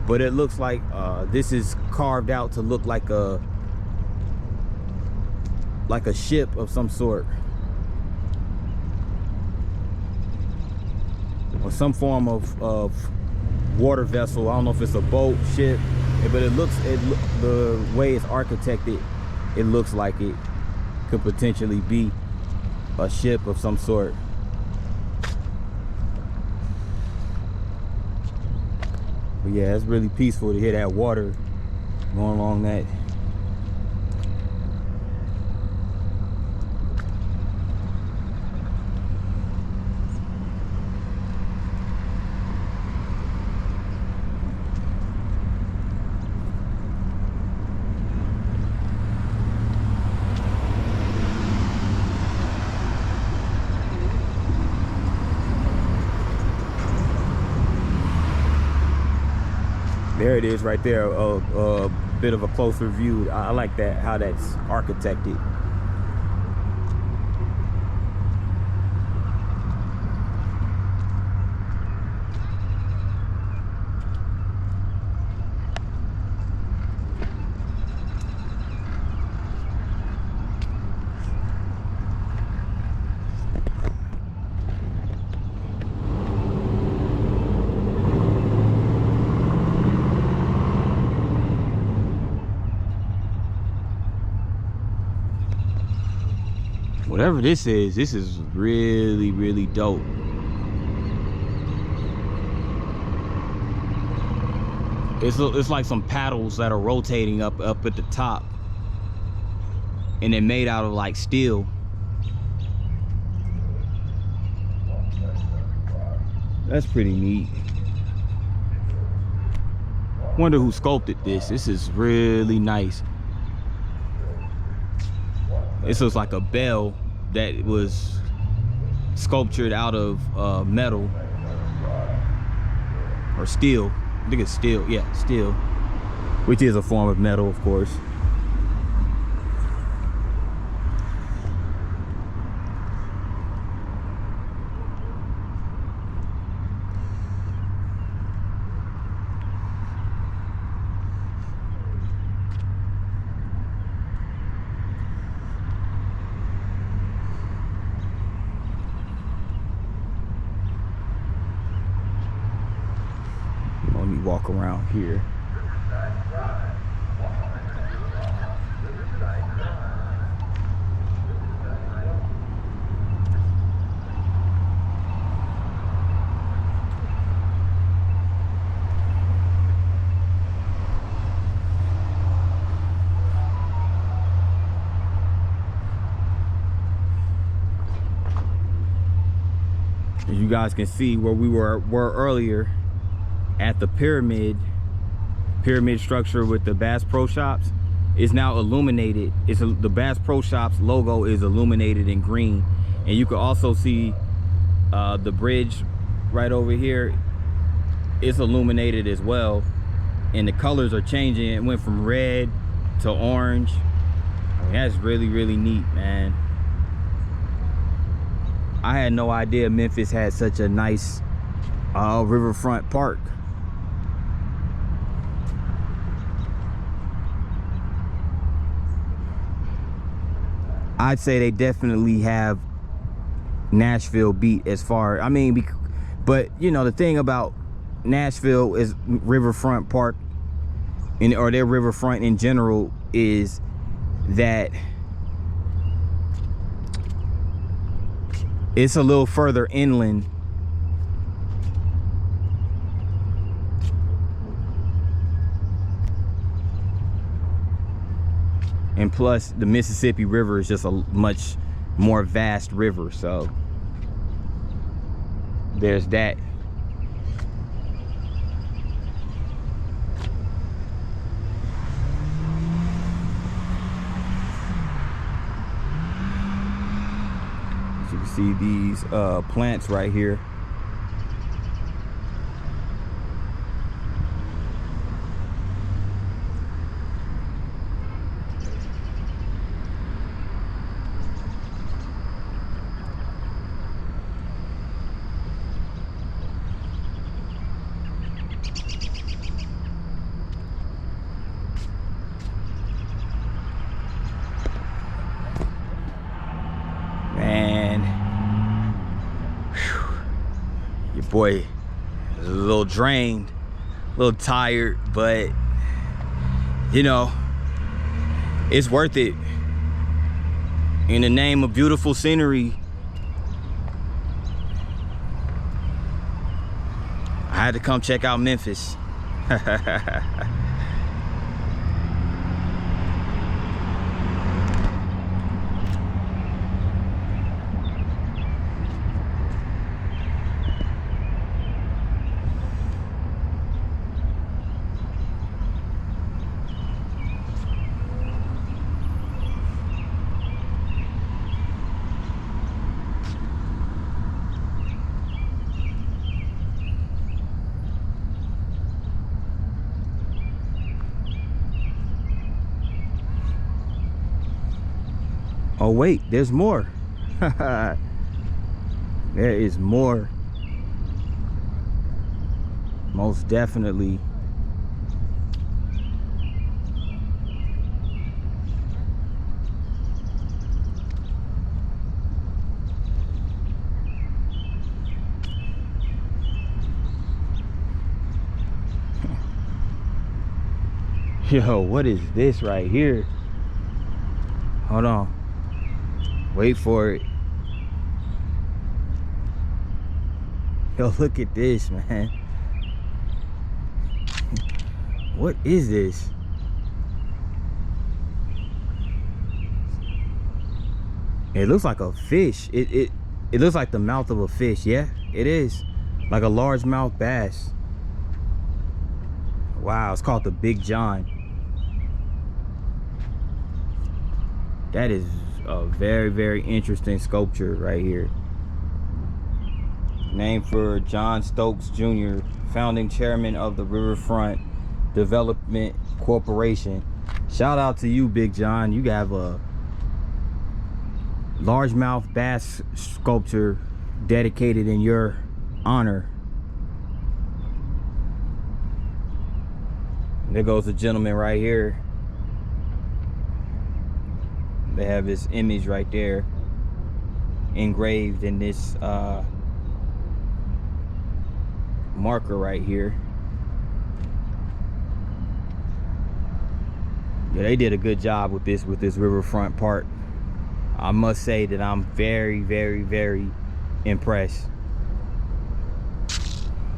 but it looks like this is carved out to look like a ship of some sort, or some form of water vessel. I don't know if it's a boat, ship, but the way it's architected, it looks like it could potentially be a ship of some sort. But yeah, it's really peaceful to hear that water going along that. There it is right there, a bit of a closer view. I like that, how that's architected. Whatever this is really, really dope. It's like some paddles that are rotating up at the top, and they're made out of like steel. That's pretty neat. Wonder who sculpted this. This is really nice. This looks like a bell that was sculptured out of metal or steel. I think it's steel. Yeah, steel, which is a form of metal, of course. Let me walk around here. As you guys can see, where we were earlier at the pyramid structure with the Bass Pro Shops is now illuminated. The Bass Pro Shops logo is illuminated in green, and you can also see the bridge right over here. It's illuminated as well, and the colors are changing. It went from red to orange. I mean, that's really, really neat, man. I had no idea Memphis had such a nice riverfront park. I'd say they definitely have Nashville beat as far, I mean, but you know, the thing about Nashville is riverfront park, or their riverfront in general, is that it's a little further inland. And plus, the Mississippi River is just a much more vast river, so there's that. As you can see these plants right here. Boy, a little drained, a little tired, but you know, it's worth it. In the name of beautiful scenery, I had to come check out Memphis. Oh wait, there's more. There is more. Most definitely. Yo, what is this right here? Hold on. Wait for it. Yo, look at this, man. What is this? It looks like a fish. It looks like the mouth of a fish. Yeah, it is. Like a largemouth bass. Wow, it's called the Big John. That is a very, very interesting sculpture right here. Named for John Stokes Jr., founding chairman of the Riverfront Development Corporation. Shout out to you, Big John. You have a largemouth bass sculpture dedicated in your honor. There goes a gentleman right here. They have his image right there engraved in this marker right here. Yeah, they did a good job with this Riverfront Park. I must say that I'm very, very, very impressed.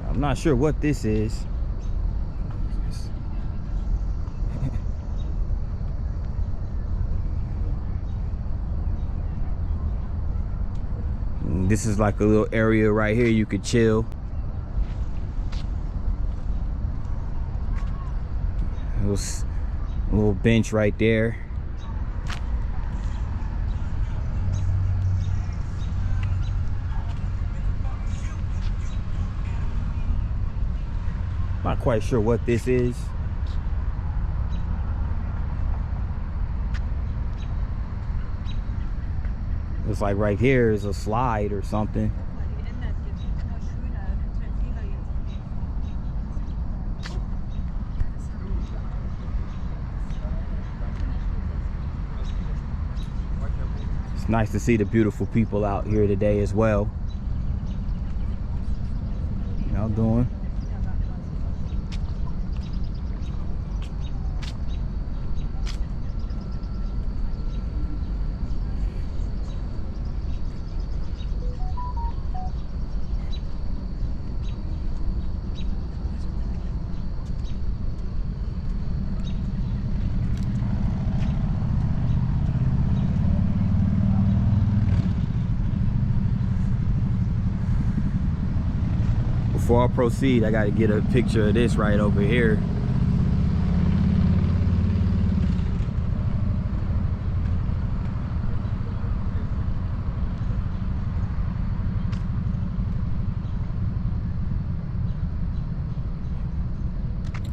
I'm not sure what this is. This is like a little area right here you could chill. A little bench right there. Not quite sure what this is. Looks like right here is a slide or something. It's nice to see the beautiful people out here today as well. How y'all doing? Before I proceed, I gotta get a picture of this right over here.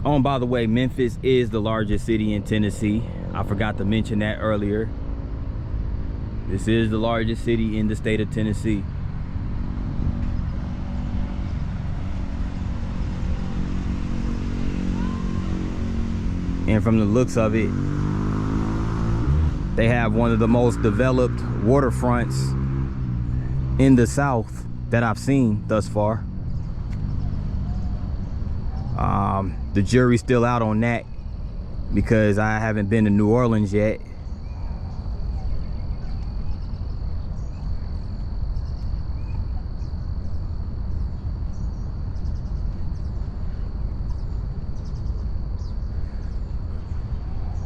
Oh, and by the way, Memphis is the largest city in Tennessee. I forgot to mention that earlier. This is the largest city in the state of Tennessee. And from the looks of it, they have one of the most developed waterfronts in the South that I've seen thus far. The jury's still out on that because I haven't been to New Orleans yet.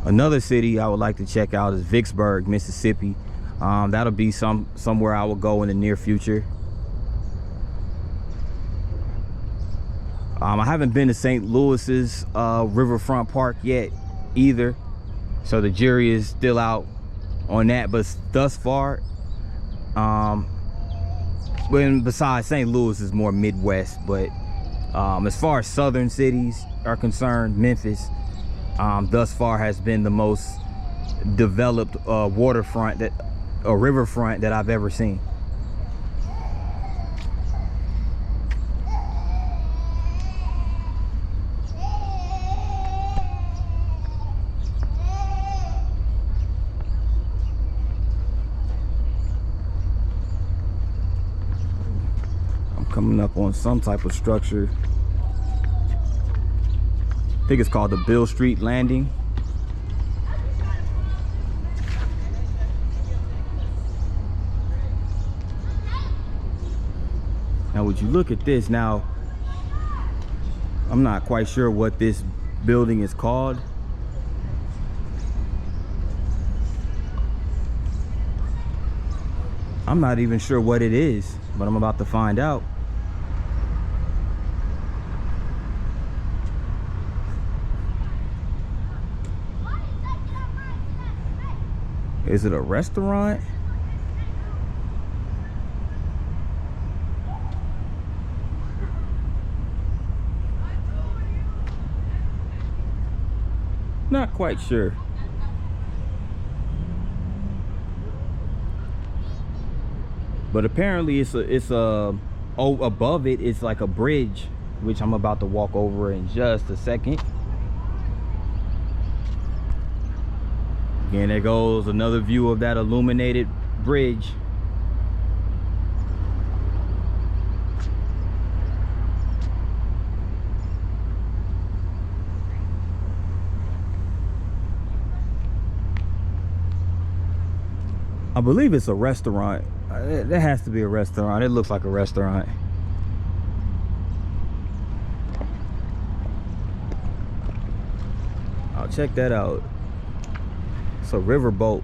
Another city I would like to check out is Vicksburg, Mississippi. That'll be somewhere I will go in the near future. I haven't been to St. Louis's Riverfront Park yet either, so the jury is still out on that. But thus far, when besides St. Louis is more Midwest, but as far as southern cities are concerned, Memphis thus far has been the most developed waterfront that a riverfront that I've ever seen. I'm coming up on some type of structure. I think it's called the Beale Street Landing. Now would you look at this? Now I'm not quite sure what this building is called. I'm not even sure what it is, but I'm about to find out. Is it a restaurant? Not quite sure. But apparently it's above it it's like a bridge, which I'm about to walk over in just a second. Again, there goes another view of that illuminated bridge. I believe it's a restaurant. There has to be a restaurant. It looks like a restaurant. I'll check that out. It's a riverboat.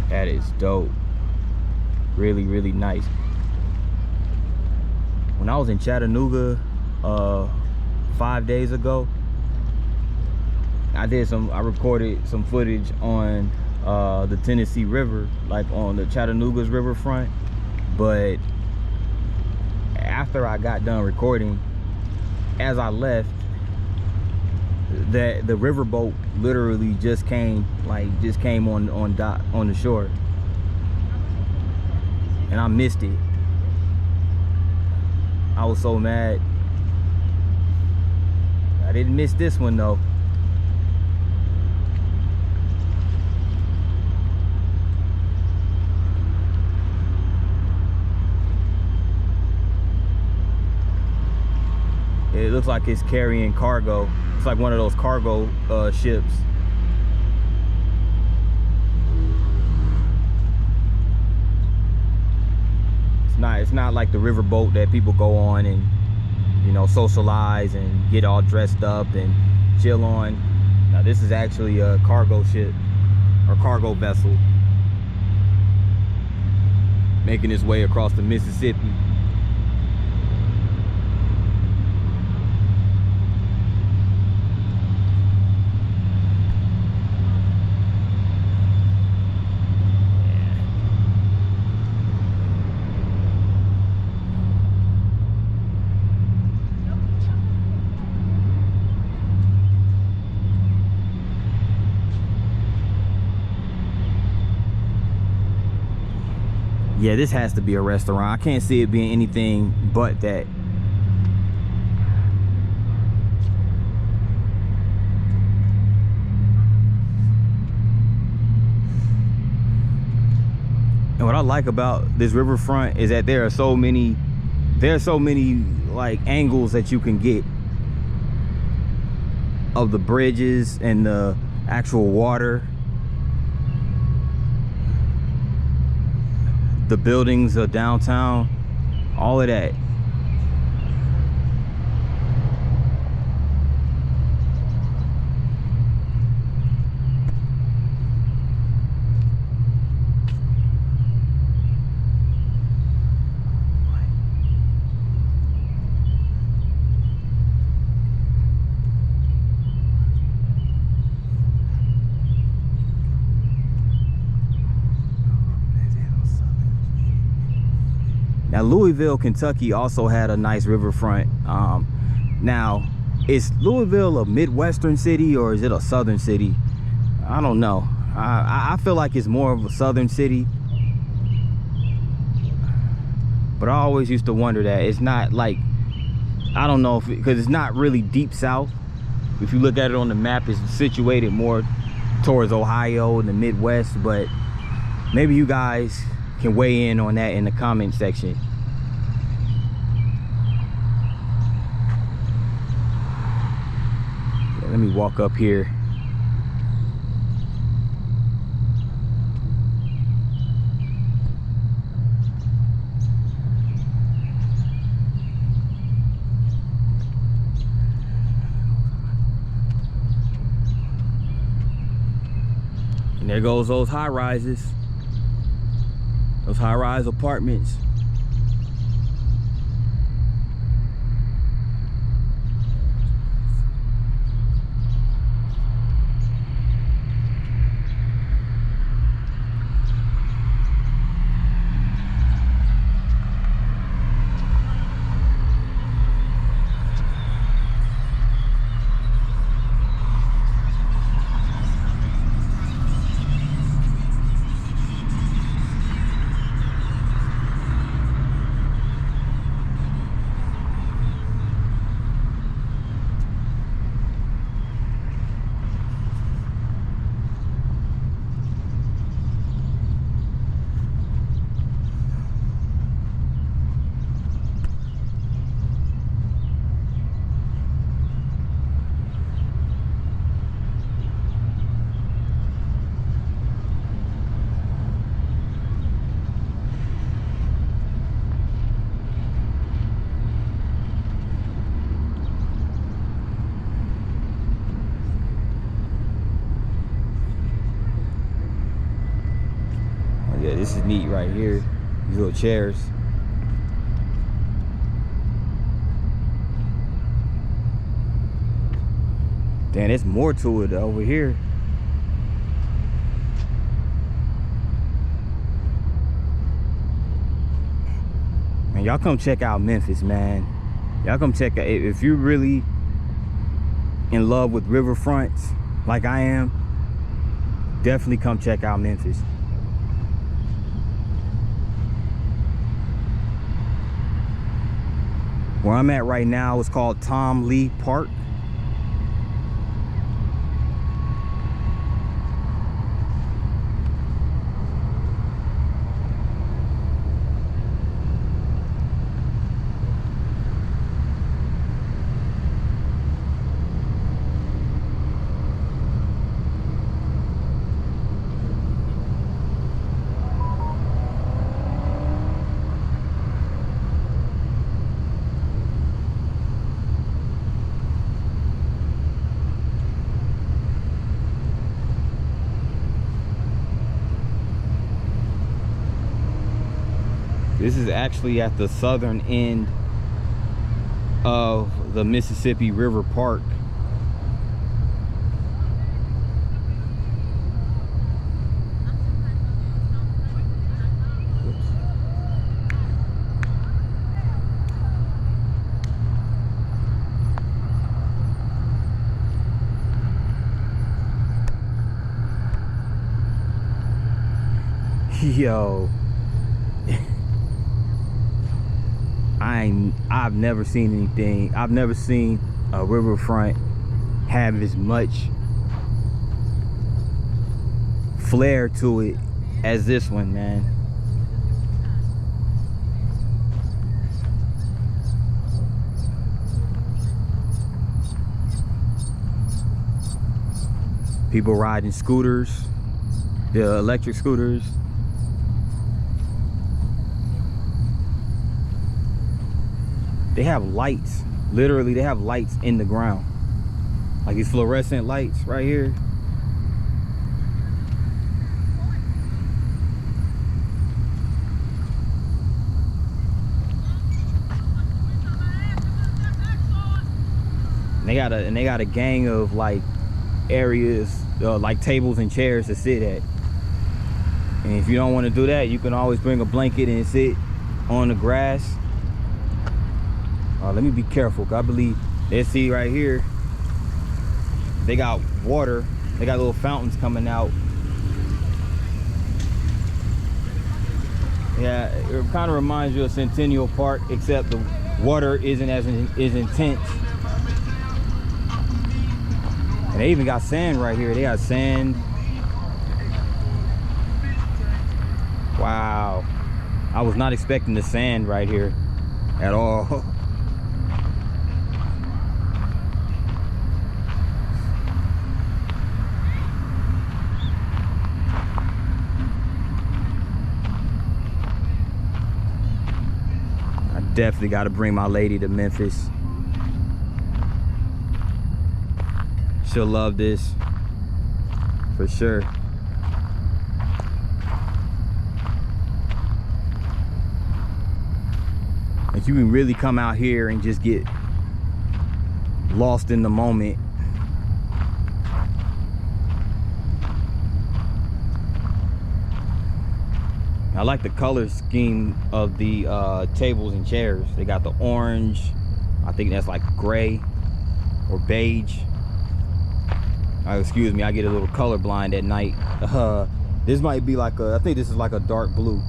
That is dope. Really, really nice. When I was in Chattanooga 5 days ago, I recorded some footage on the Tennessee River, like on the Chattanooga's riverfront. But after I got done recording, as I left, the riverboat literally just came on the shore, and I missed it. I was so mad. I didn't miss this one though. It looks like it's carrying cargo. It's like one of those cargo ships. It's not like the riverboat that people go on and, you know, socialize and get all dressed up and chill on. Now this is actually a cargo ship or cargo vessel making its way across the Mississippi. Yeah, this has to be a restaurant. I can't see it being anything but that. And what I like about this riverfront is that there are so many like angles that you can get of the bridges and the actual water. The buildings of downtown, all of that. Now Louisville, Kentucky also had a nice riverfront. Now, is Louisville a Midwestern city or is it a southern city? I don't know. I feel like it's more of a southern city. But I always used to wonder that. It's not like, I don't know if, because it's not really deep south. If you look at it on the map, it's situated more towards Ohio and the Midwest, but maybe you guys can weigh in on that in the comment section. Let me walk up here. And there goes those high rises, those high rise apartments. Yeah, this is neat right here. These little chairs. Damn, there's more to it over here. Man, y'all come check out Memphis, man. Y'all come check out, if you're really in love with riverfronts like I am, definitely come check out Memphis. Where I'm at right now is called Tom Lee Park. This is actually at the southern end of the Mississippi River Park. Yo. I've never seen anything. I've never seen a riverfront have as much flair to it as this one, man. People riding scooters, the electric scooters. They have lights, literally they have lights in the ground. Like these fluorescent lights right here. And they got a gang of like areas, like tables and chairs to sit at. And if you don't want to do that, you can always bring a blanket and sit on the grass. Let me be careful, 'cause I believe, let's see right here, they got water. They got little fountains coming out. Yeah, it kind of reminds you of Centennial Park, except the water isn't as intense. And they even got sand right here. They got sand. Wow. I was not expecting the sand right here at all. I definitely got to bring my lady to Memphis. She'll love this for sure. Like, you can really come out here and just get lost in the moment. I like the color scheme of the tables and chairs. They got the orange, I think that's like gray or beige. Excuse me, I get a little colorblind at night. This might be like I think this is like a dark blue,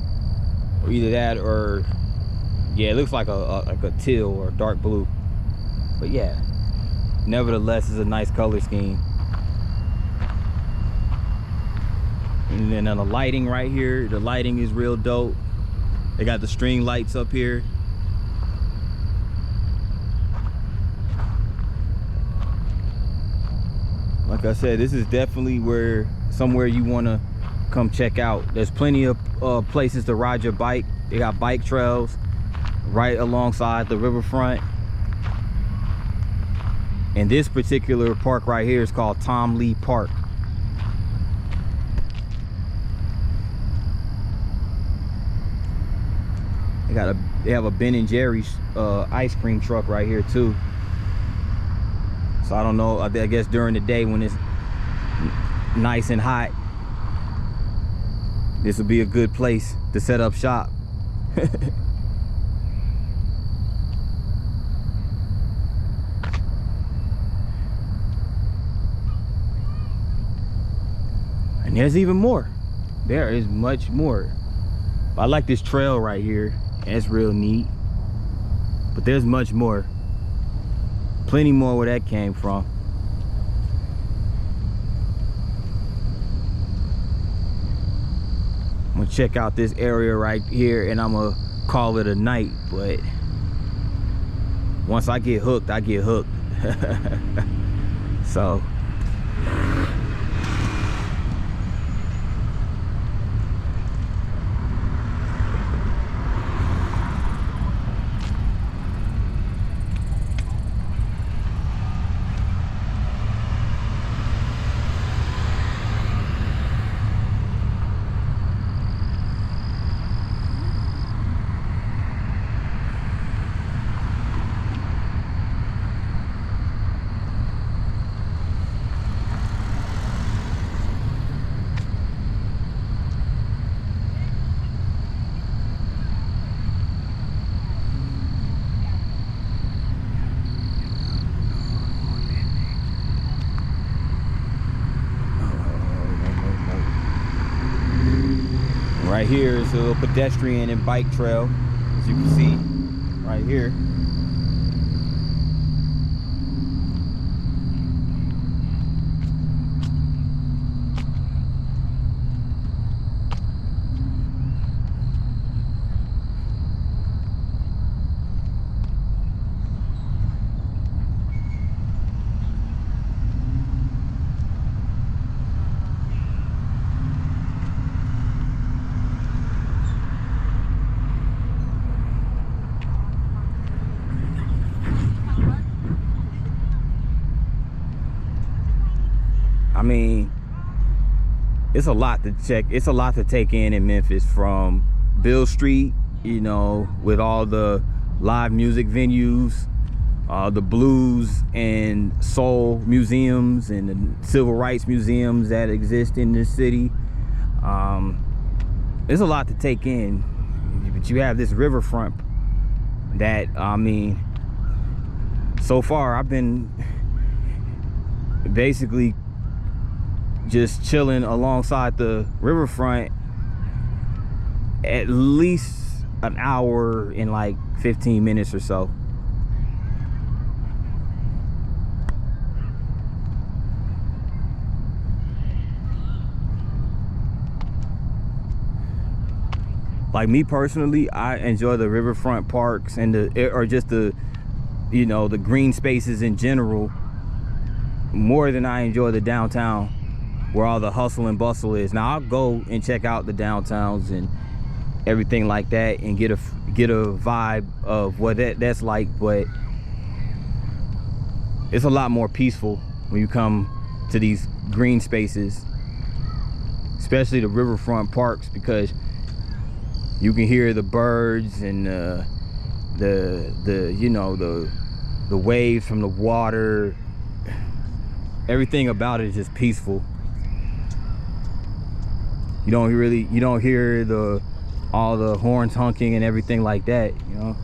or either that or, yeah, it looks like a teal or dark blue. But yeah, nevertheless, it's a nice color scheme. And then on the lighting right here, the lighting is real dope. They got the string lights up here. Like I said, this is definitely somewhere you want to come check out. There's plenty of places to ride your bike. They got bike trails right alongside the riverfront. And this particular park right here is called Tom Lee Park. They have a Ben & Jerry's ice cream truck right here too. So I don't know, I guess during the day when it's nice and hot, this would be a good place to set up shop. And there's even more. There is much more. I like this trail right here. That's real neat. But there's much more. Plenty more where that came from. I'm gonna check out this area right here and I'm gonna call it a night. But once I get hooked, I get hooked. So right here is a little pedestrian and bike trail, as you can see right here. I mean, it's a lot to check. It's a lot to take in Memphis, from Beale Street, you know, with all the live music venues, the blues and soul museums and the civil rights museums that exist in this city. There's a lot to take in. But you have this riverfront that, I mean, so far I've been basically just chilling alongside the riverfront at least an hour in like 15 minutes or so. Like me personally, I enjoy the riverfront parks and the green spaces in general more than I enjoy the downtown, where all the hustle and bustle is. Now I'll go and check out the downtowns and everything like that and get a vibe of what that's like, but it's a lot more peaceful when you come to these green spaces, especially the riverfront parks, because you can hear the birds and the waves from the water. Everything about it is just peaceful. You don't hear all the horns honking and everything like that, you know.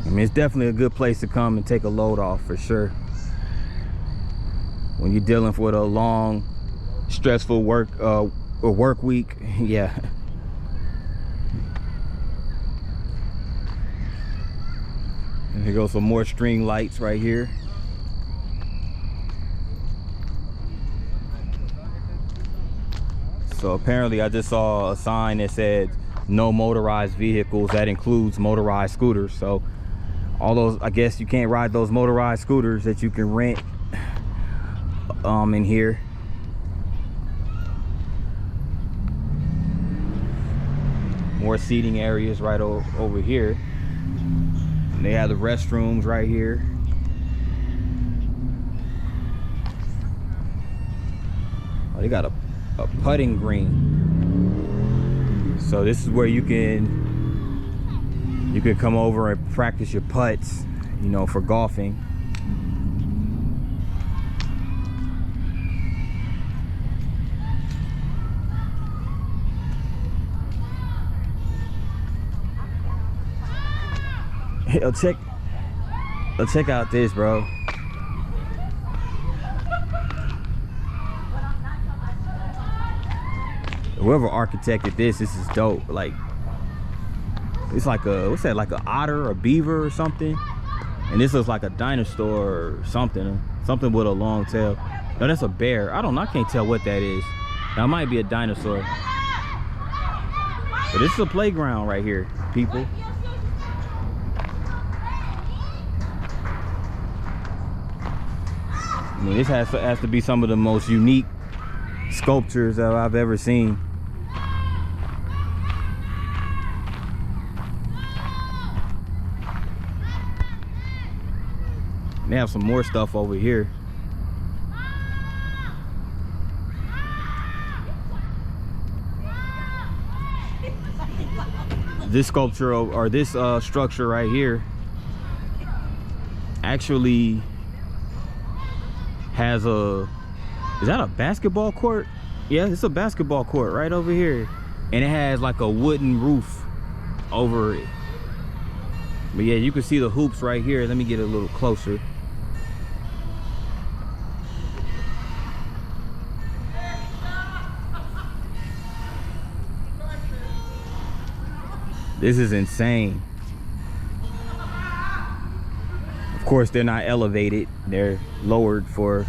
I mean, it's definitely a good place to come and take a load off for sure. When you're dealing with a long, stressful work week, yeah. And here goes some more string lights right here. So apparently I just saw a sign that said no motorized vehicles. That includes motorized scooters. So all those, I guess you can't ride those motorized scooters that you can rent in here. More seating areas right over here. And they have the restrooms right here. Oh, they got a putting green. So this is where you can come over and practice your putts, you know, for golfing. Yo, check out this, bro. Whoever architected this is dope. Like, it's like what's that, like an otter or beaver or something? And this looks like a dinosaur or something with a long tail. No, that's a bear. I can't tell what that is. That might be a dinosaur. But this is a playground right here, people. I mean, this has to be some of the most unique sculptures that I've ever seen. They have some more stuff over here. This sculpture or this structure right here actually has is that a basketball court? Yeah, it's a basketball court right over here. And it has like a wooden roof over it. But yeah, you can see the hoops right here. Let me get a little closer. This is insane. Of course, they're not elevated. They're lowered for,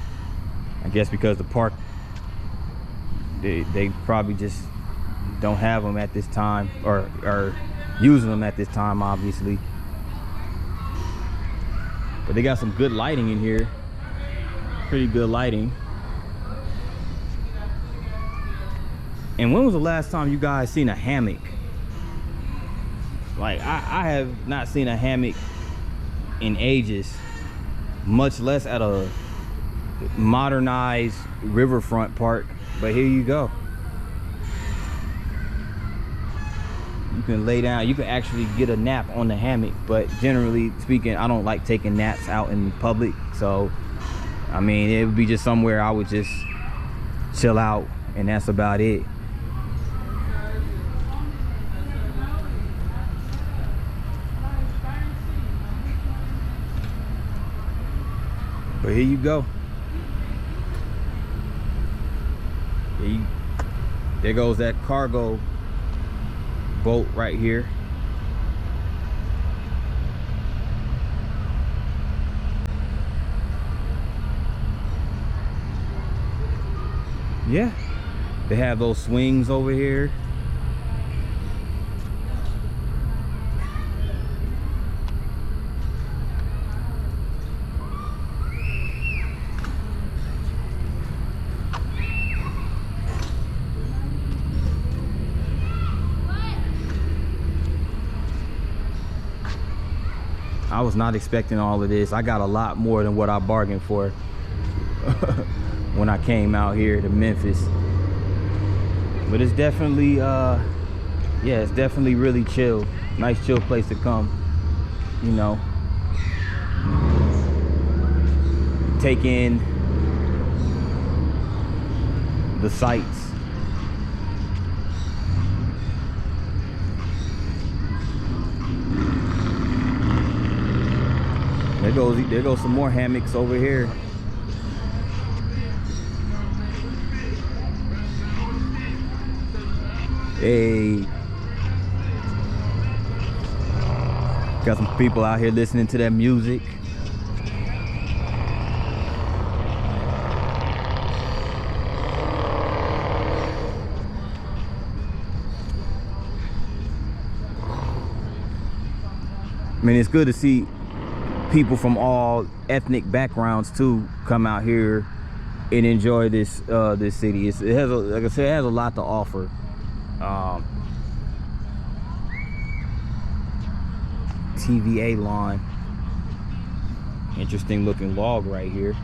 I guess, because the park, they probably just don't have them at this time, or are using them at this time, obviously. But they got some good lighting in here. Pretty good lighting. And when was the last time you guys seen a hammock? Like, I have not seen a hammock in ages, much less at a modernized riverfront park. But here you go. can lay down. You can actually get a nap on the hammock, but generally speaking, I don't like taking naps out in public. So I mean, it would be just somewhere I would just chill out, and that's about it. But here you go. There goes that cargo boat right here. Yeah, they have those swings over here. I was not expecting all of this. I got a lot more than what I bargained for when I came out here to Memphis. But it's definitely, yeah, it's definitely really chill. Nice chill place to come, you know. Take in the sights. There goes some more hammocks over here. Hey, got some people out here listening to that music. I mean, it's good to see people from all ethnic backgrounds too come out here and enjoy this this city. It has, like I said, it has a lot to offer. TVA lawn, interesting looking log right here.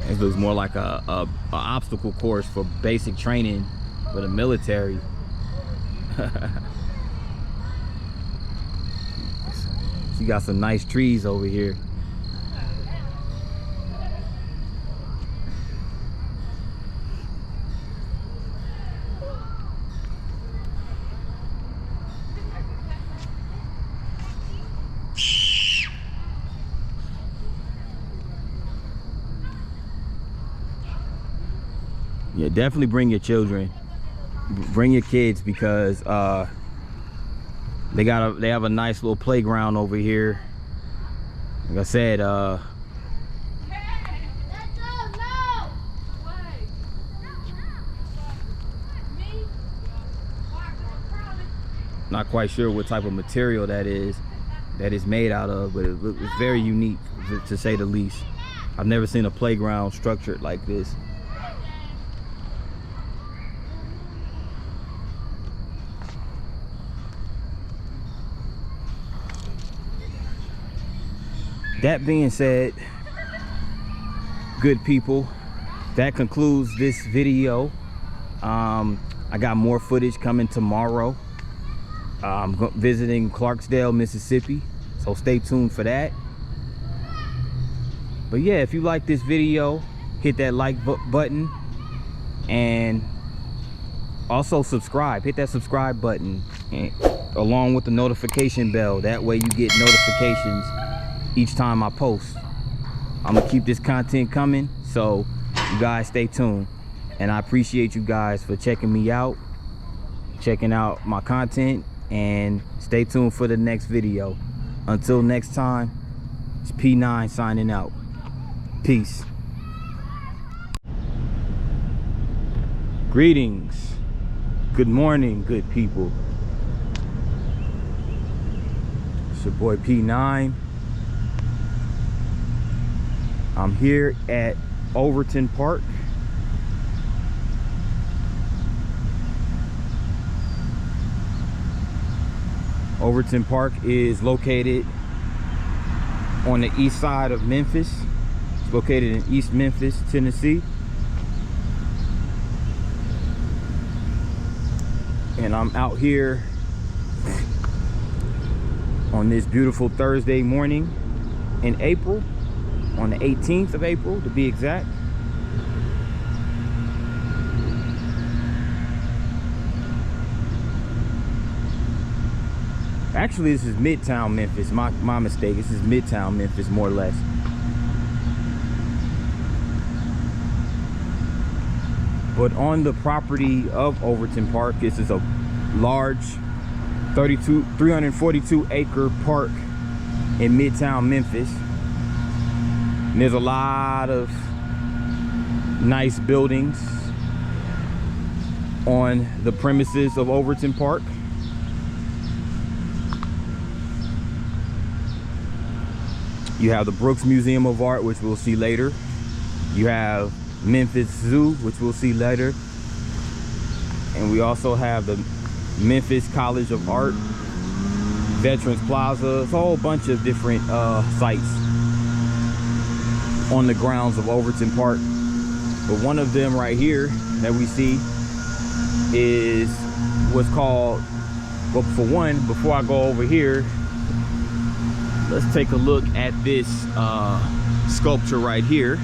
This looks more like a obstacle course for basic training for the military. You got some nice trees over here. Yeah, definitely bring your children, bring your kids, because they have a nice little playground over here. Like I said, not quite sure what type of material that is made out of, but it's very unique, to say the least. I've never seen a playground structured like this. That being said, good people, that concludes this video. I got more footage coming tomorrow. I'm visiting Clarksdale, Mississippi, so stay tuned for that. But yeah, if you like this video, hit that like button, and also subscribe. Hit that subscribe button, and along with the notification bell. That way you get notifications each time I post. I'm gonna keep this content coming, so you guys stay tuned. And I appreciate you guys for checking me out, checking out my content, and stay tuned for the next video. Until next time, it's P9 signing out. Peace. Greetings. Good morning, good people. It's your boy P9. I'm here at Overton Park. Overton Park is located on the east side of Memphis. It's located in East Memphis, Tennessee. And I'm out here on this beautiful Thursday morning in April, on the 18th of April to be exact. Actually, this is Midtown Memphis. My mistake. This is Midtown Memphis, more or less. But on the property of Overton Park, this is a large 342 acre park in Midtown Memphis. And there's a lot of nice buildings on the premises of Overton Park. You have the Brooks Museum of Art, which we'll see later. You have Memphis Zoo, which we'll see later. And we also have the Memphis College of Art, Veterans Plaza. It's a whole bunch of different sites on the grounds of Overton Park. But one of them right here that we see is what's called, well, for one, before I go over here, let's take a look at this sculpture right here.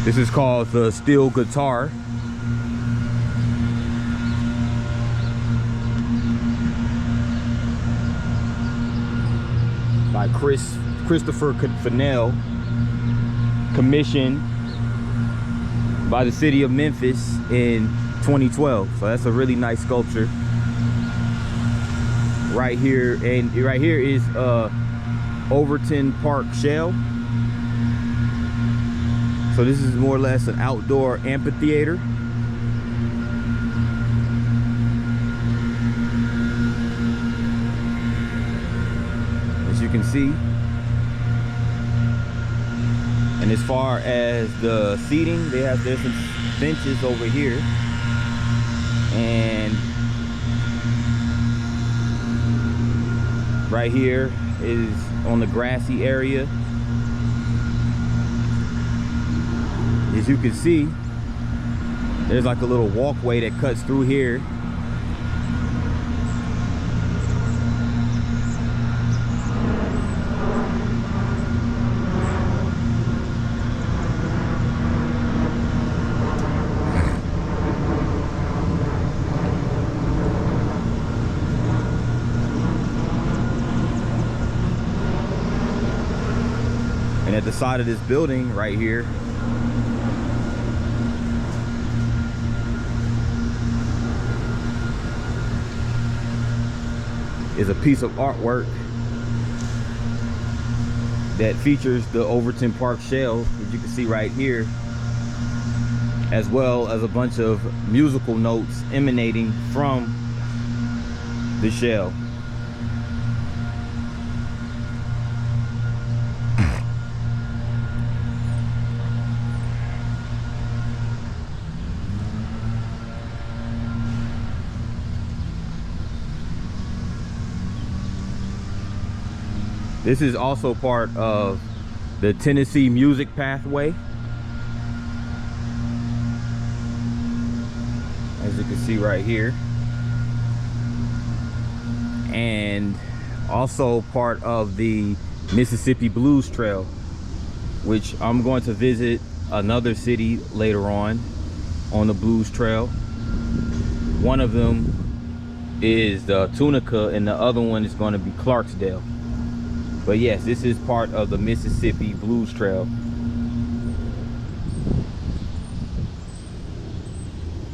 This is called the Steel Guitar. By Christopher Fennell, commissioned by the city of Memphis in 2012. So that's a really nice sculpture right here. And right here is Overton Park shell. So this is more or less an outdoor amphitheater. As you can see. And as far as the seating, there's some benches over here. And right here is on the grassy area. As you can see, there's like a little walkway that cuts through here. And at the side of this building right here is a piece of artwork that features the Overton Park shell, as you can see right here, as well as a bunch of musical notes emanating from the shell. This is also part of the Tennessee Music Pathway. As you can see right here. And also part of the Mississippi Blues Trail, which I'm going to visit another city later on the Blues Trail. One of them is the Tunica and the other one is going to be Clarksdale. But yes, this is part of the Mississippi Blues Trail.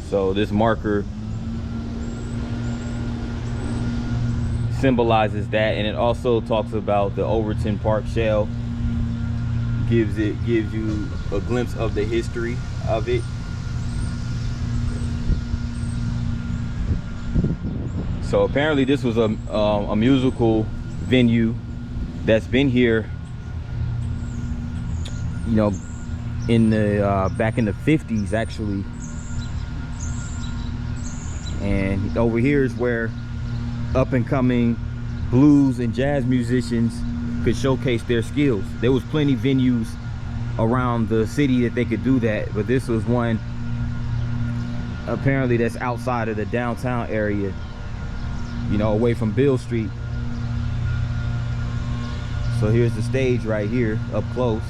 So this marker symbolizes that, and it also talks about the Overton Park shell. Gives you a glimpse of the history of it. So apparently this was a musical venue that's been here, you know, in the back in the 50s actually. And over here is where up and coming blues and jazz musicians could showcase their skills. There was plenty venues around the city that they could do that, but this was one apparently that's outside of the downtown area, you know, away from Beale Street. So here's the stage right here up close.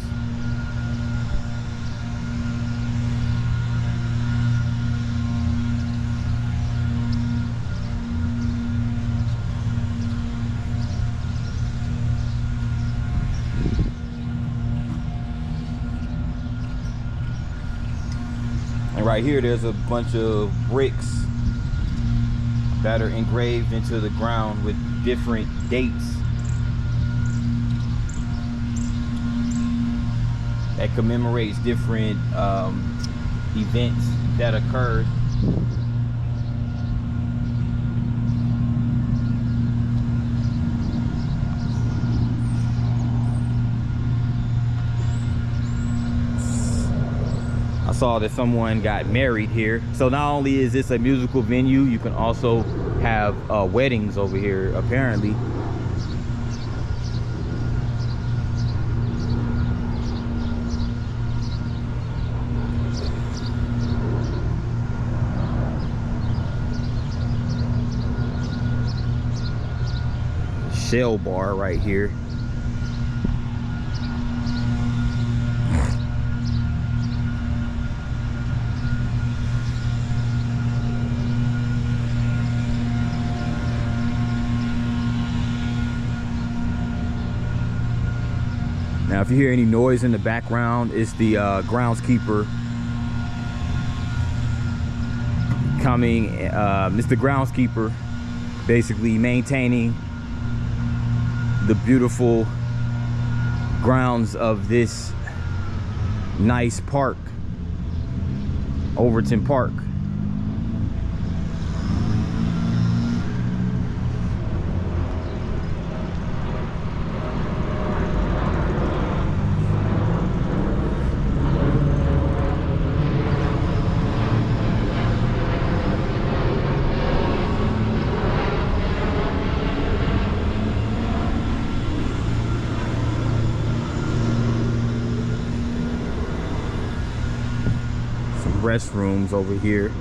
And right here, there's a bunch of bricks that are engraved into the ground with different dates that commemorates different events that occurred. I saw that someone got married here. So not only is this a musical venue, you can also have weddings over here, apparently. Shell bar right here. Now, if you hear any noise in the background, it's the groundskeeper coming. It's the groundskeeper basically maintaining the beautiful grounds of this nice park, Overton Park. Restrooms over here.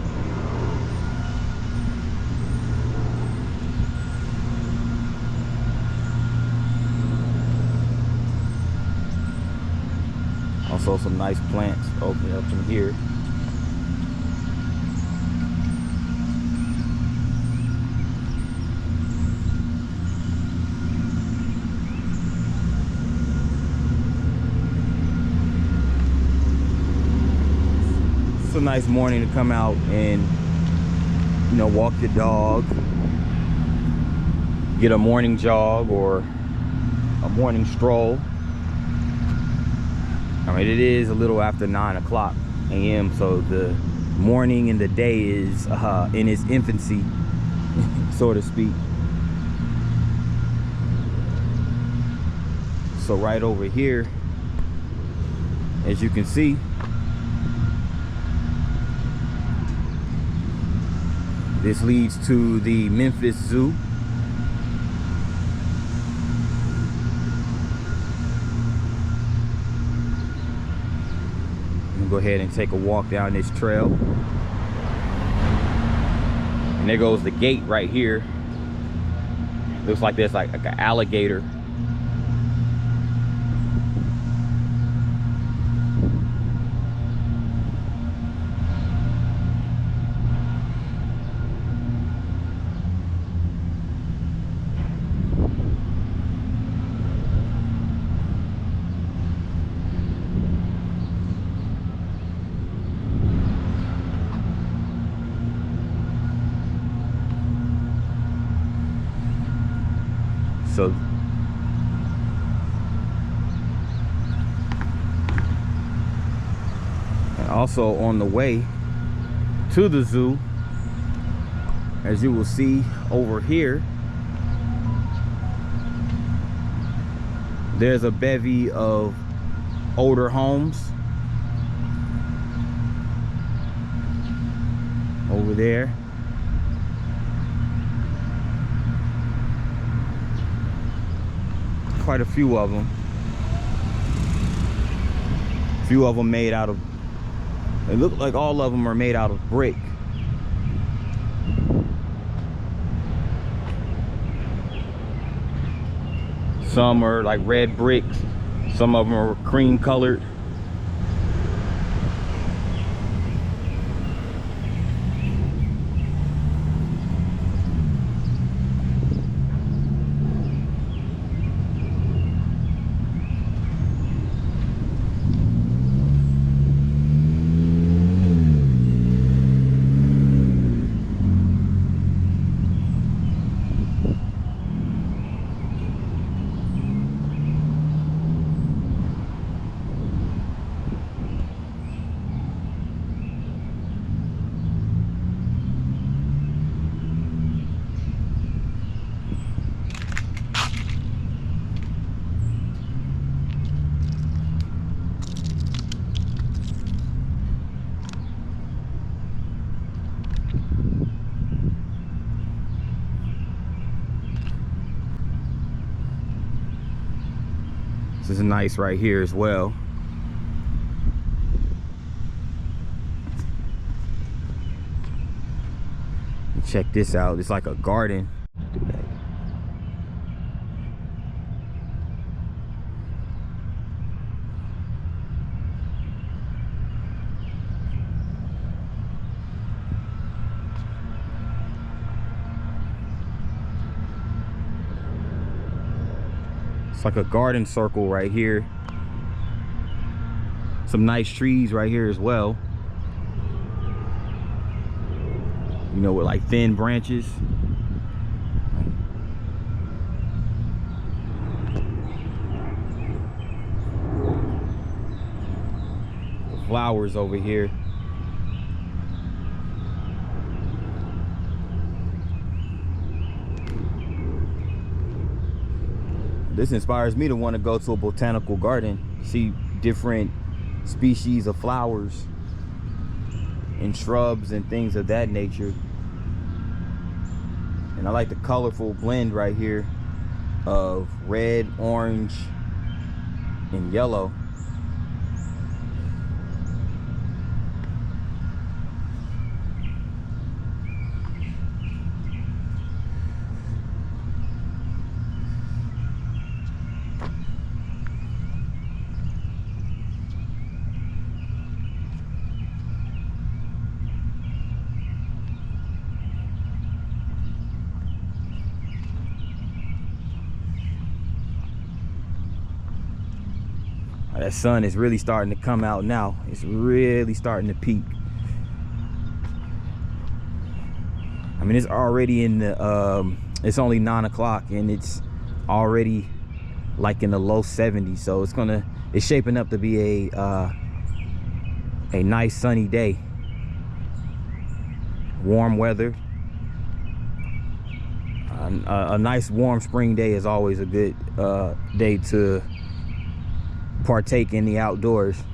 Also some nice plants opening up in here. It's a nice morning to come out and, you know, walk your dog, get a morning jog or a morning stroll. I mean, it is a little after 9 o'clock a.m. so the morning and the day is in its infancy, so to speak. So right over here, as you can see, this leads to the Memphis Zoo. I'm gonna go ahead and take a walk down this trail. And there goes the gate right here. Looks like there's like an alligator. So and also on the way to the zoo, as you will see over here, There's a bevy of older homes over there. Quite a few of them. A few of them made out of, they look like all of them are made out of brick. Some are like red bricks, some of them are cream colored. This is nice right here as well. Check this out. It's like a garden. It's like a garden circle right here. Some nice trees right here as well. You know, with like thin branches. The flowers over here. This inspires me to want to go to a botanical garden, see different species of flowers and shrubs and things of that nature. And I like the colorful blend right here of red, orange, and yellow. That sun is really starting to come out now. It's really starting to peak. I mean, it's already in the, it's only 9 o'clock and it's already like in the low 70s. So it's shaping up to be a nice sunny day. Warm weather. A nice warm spring day is always a good day to partake in the outdoors.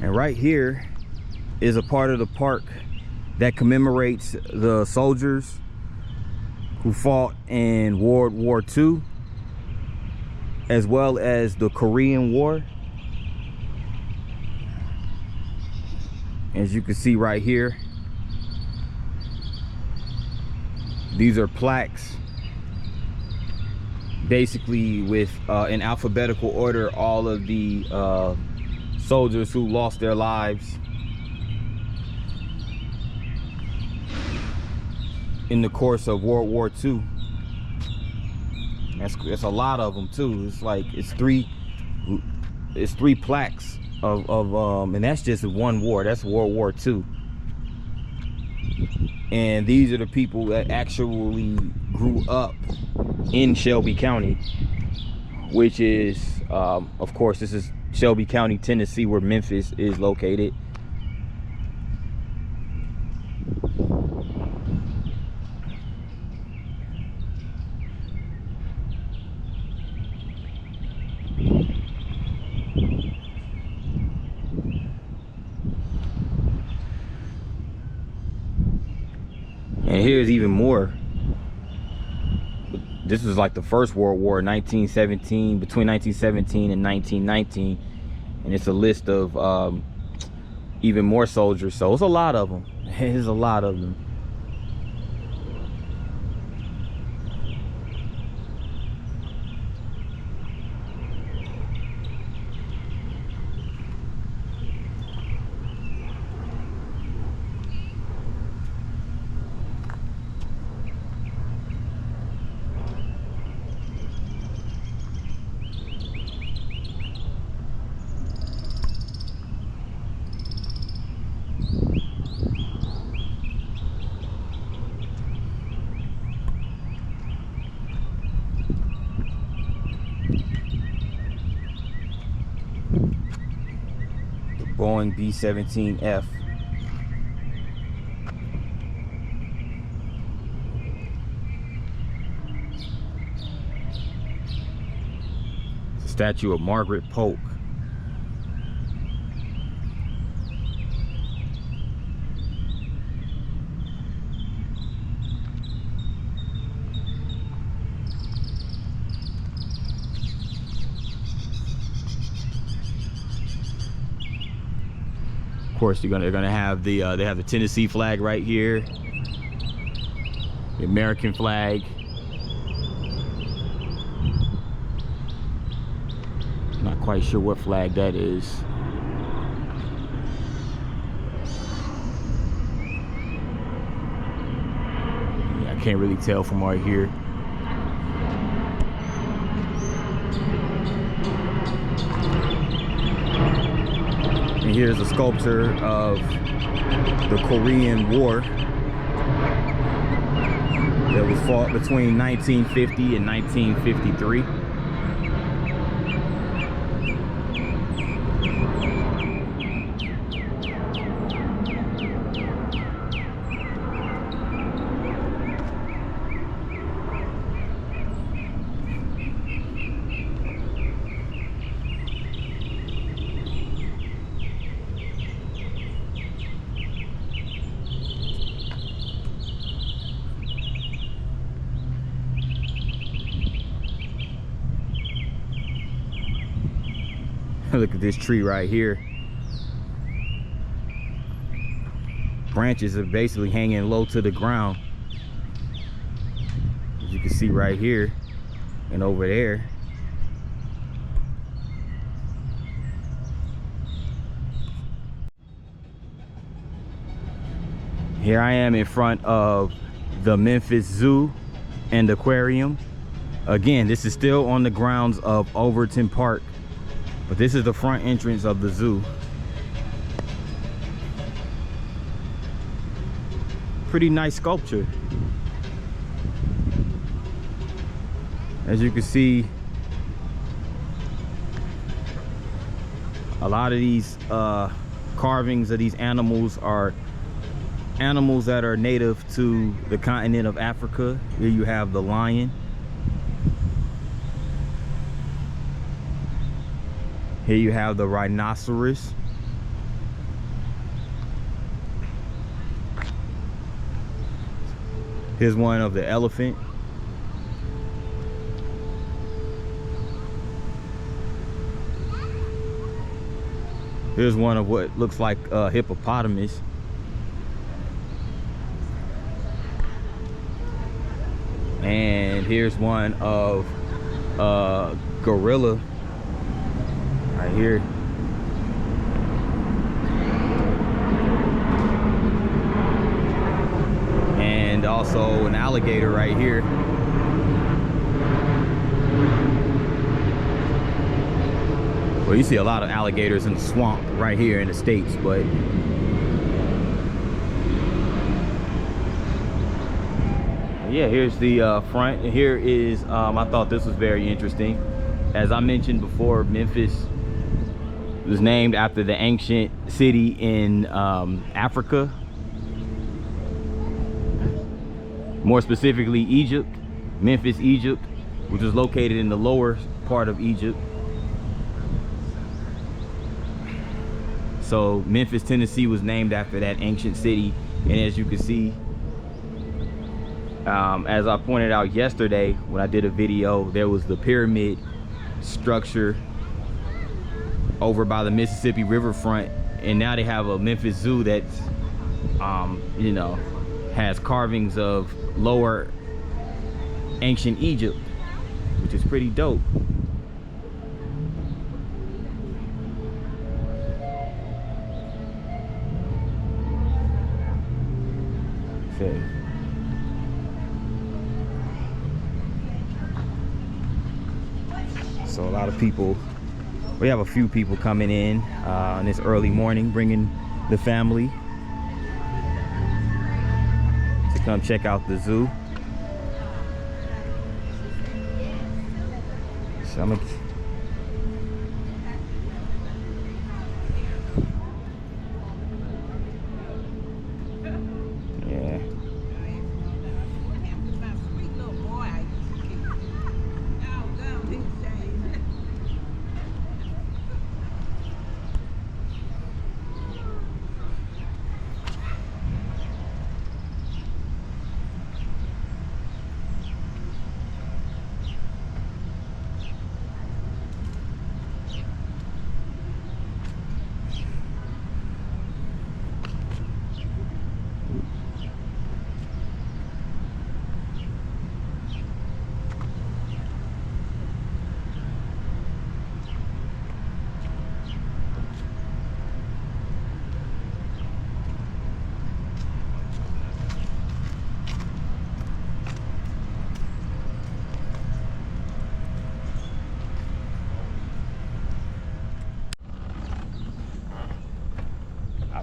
And right here is a part of the park that commemorates the soldiers who fought in World War II, as well as the Korean War. As you can see right here, these are plaques, basically with in alphabetical order, all of the soldiers who lost their lives in the course of World War II. That's a lot of them too. It's like it's three plaques of and that's just one war. That's World War II. And these are the people that actually grew up in Shelby County, which is of course, this is Shelby County, Tennessee, where Memphis is located. And here's even more. This is like the First World War, 1917, between 1917 and 1919. And it's a list of even more soldiers. So it's a lot of them. There's a lot of them. Boeing B-17F. It's a statue of Margaret Polk. Of course, they're gonna have the they have the Tennessee flag right here, the American flag. Not quite sure what flag that is. Yeah, I can't really tell from right here. And here's a sculpture of the Korean War that was fought between 1950 and 1953. Look at this tree right here. Branches are basically hanging low to the ground, as you can see right here and over there. Here I am in front of the Memphis Zoo and Aquarium. Again, this is still on the grounds of Overton Park, but this is the front entrance of the zoo. Pretty nice sculpture. As you can see, a lot of these carvings of these animals are animals that are native to the continent of Africa. Here you have the lion. Here you have the rhinoceros. Here's one of the elephant. Here's one of what looks like a hippopotamus. And here's one of gorilla right here. And also an alligator right here. Well, you see a lot of alligators in the swamp right here in the States, but yeah, here's the front. Here is, I thought this was very interesting. As I mentioned before, Memphis was named after the ancient city in Africa. More specifically, Egypt, Memphis, Egypt, which is located in the lower part of Egypt. So Memphis, Tennessee was named after that ancient city. And as you can see, as I pointed out yesterday when I did a video, there was the pyramid structure over by the Mississippi Riverfront, and now they have a Memphis Zoo that's you know, has carvings of lower ancient Egypt, which is pretty dope. Okay. So a lot of people, we have a few people coming in on this early morning, bringing the family to come check out the zoo. So I'm gonna, yeah.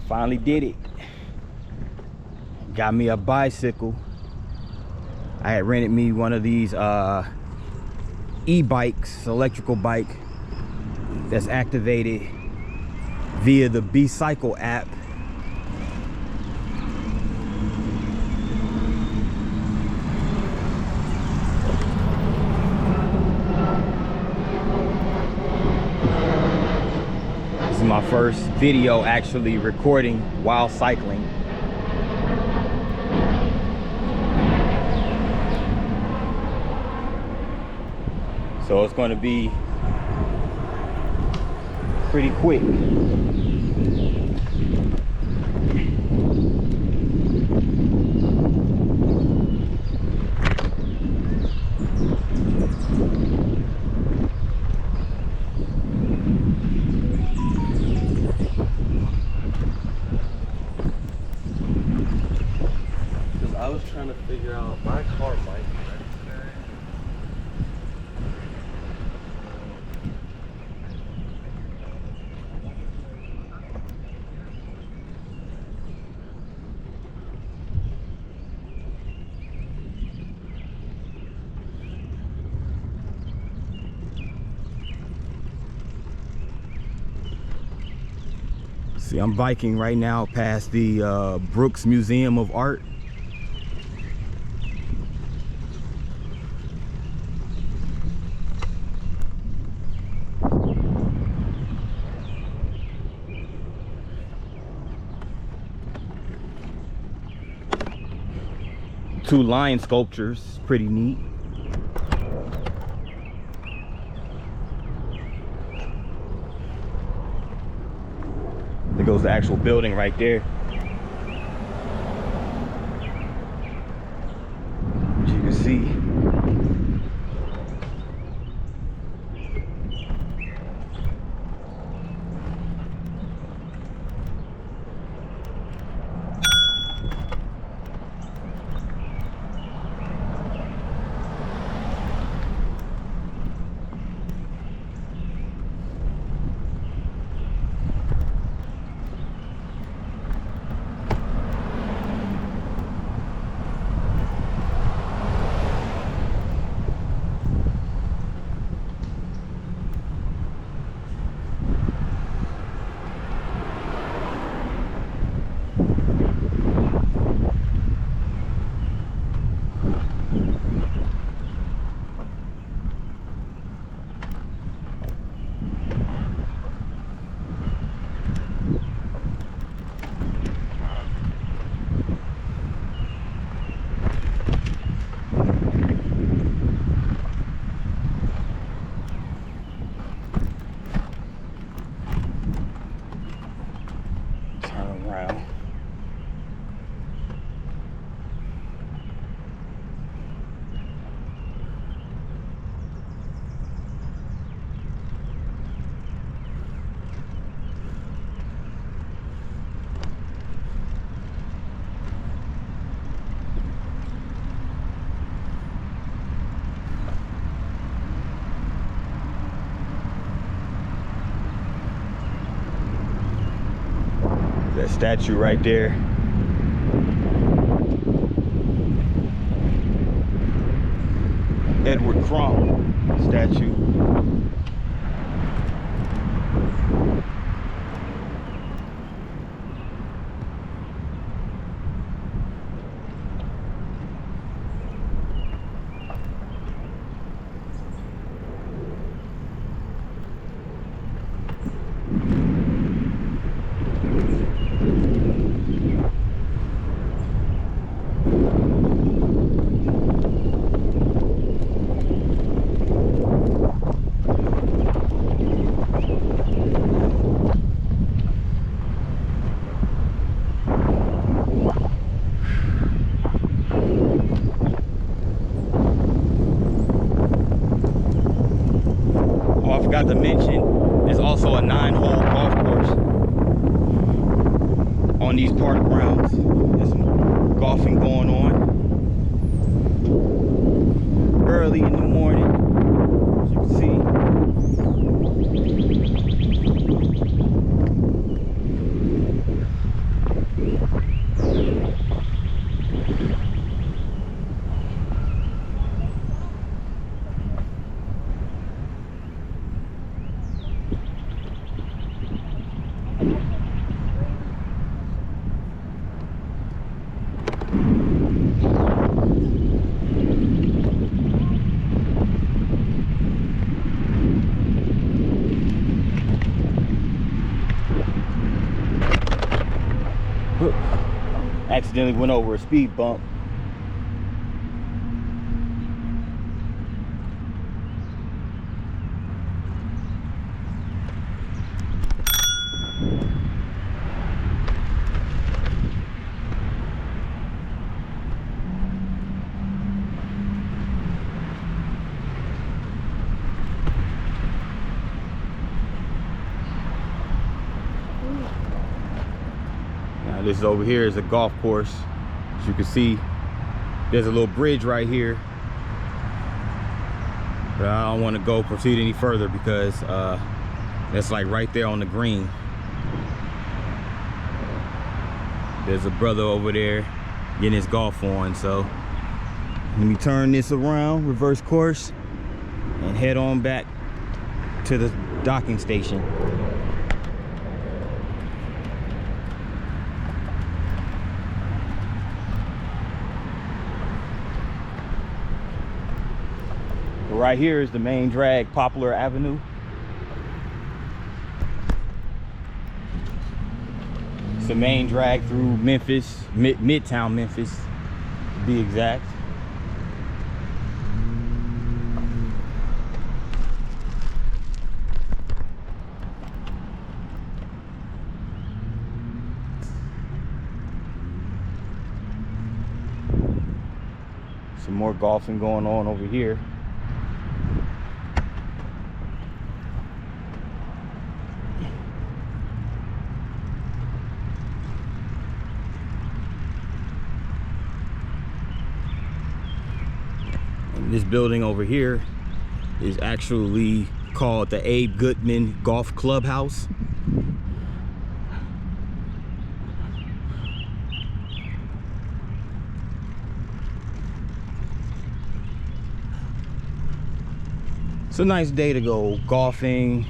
Finally did it. Got me a bicycle. I had rented me one of these e-bikes, electrical bike that's activated via the B-Cycle app. This is my first video actually recording while cycling. So it's going to be pretty quick. I was trying to figure out my car might be ready today. See, I'm biking right now past the Brooks Museum of Art. 2 lion sculptures, pretty neat. There goes the actual building right there. As you can see. That statue right there. Edward Crump statue. Forgot to mention, there's also a 9-hole golf course on these park grounds. There's some golfing going on early in the morning, as you can see. Accidentally went over a speed bump. This over here is a golf course. As you can see, there's a little bridge right here, but I don't want to proceed any further because that's like right there on the green. There's a brother over there getting his golf on, so let me turn this around, reverse course, and head on back to the docking station. Right here is the main drag, Poplar Avenue. It's the main drag through Memphis, Midtown Memphis. be exact. Some more golfing going on over here. And this building over here is actually called the Abe Goodman Golf Clubhouse. It's a nice day to go golfing,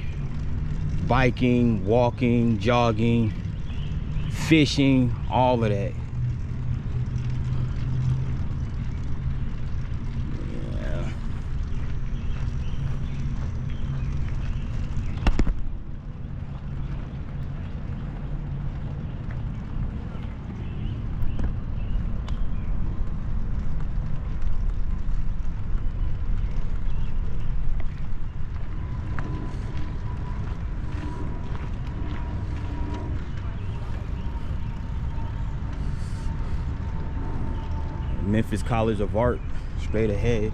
biking, walking, jogging, fishing, all of that. Yeah. Memphis College of Art, straight ahead.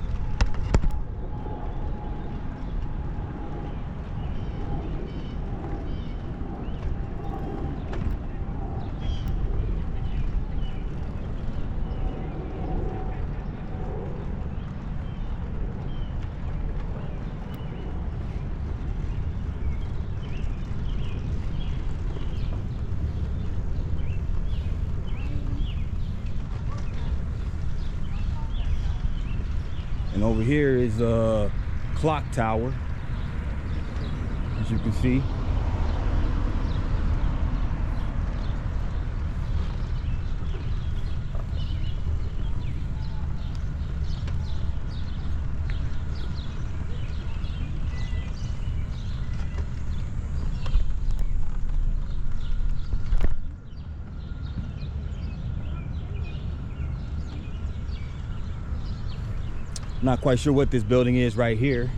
And over here is a clock tower, as you can see. Not quite sure what this building is right here.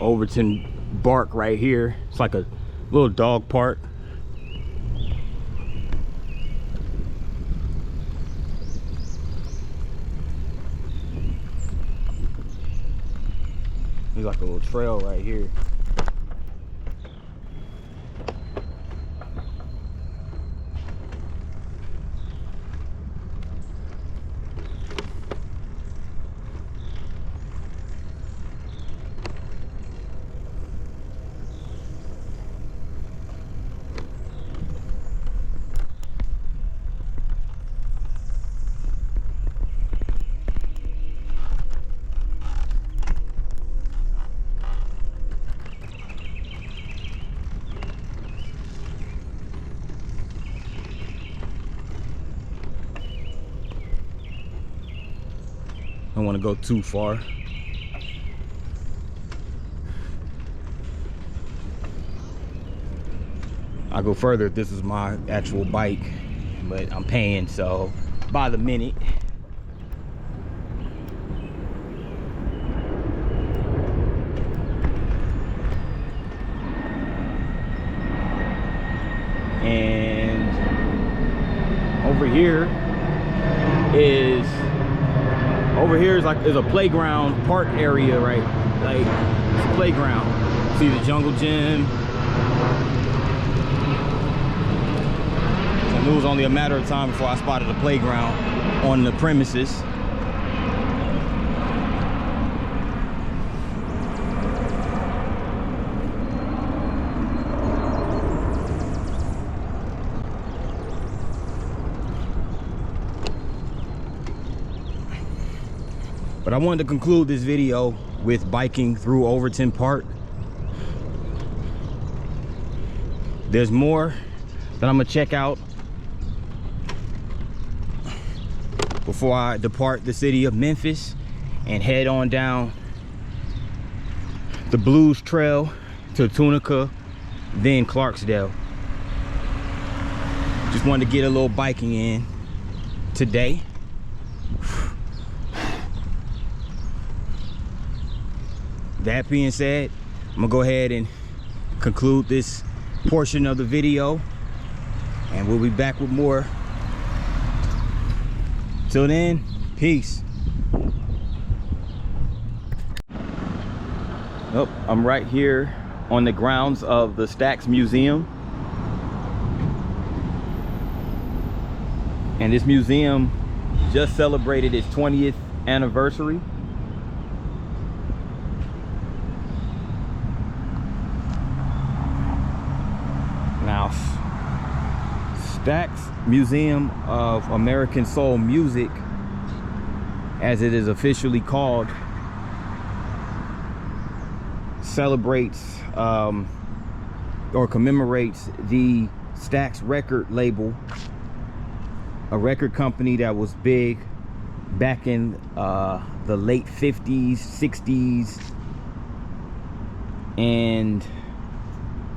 Overton Park right here. It's like a little dog park. There's like a little trail right here. I don't want to go too far. I'll go further if this is my actual bike, but I'm paying, so by the minute. And over here is a playground park area, right? Like it's a playground. See the jungle gym. So it was only a matter of time before I spotted a playground on the premises. But I wanted to conclude this video with biking through Overton Park. There's more that I'm gonna check out before I depart the city of Memphis and head on down the Blues Trail to Tunica, then Clarksdale. Just wanted to get a little biking in today. That being said, I'm gonna go ahead and conclude this portion of the video, and we'll be back with more. Till then, peace. Oh, I'm right here on the grounds of the Stax Museum. And this museum just celebrated its 20th anniversary. Now, Stax Museum of American Soul Music, as it is officially called, celebrates or commemorates the Stax record label, a record company that was big back in the late 50s, 60s, and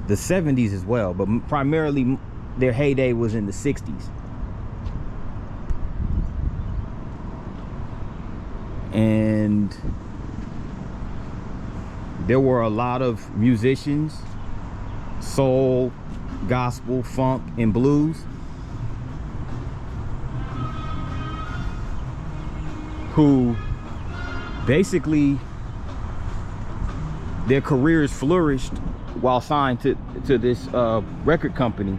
the 70s as well, but primarily their heyday was in the 60s. And there were a lot of musicians, soul, gospel, funk, and blues, who basically their careers flourished while signed to this record company.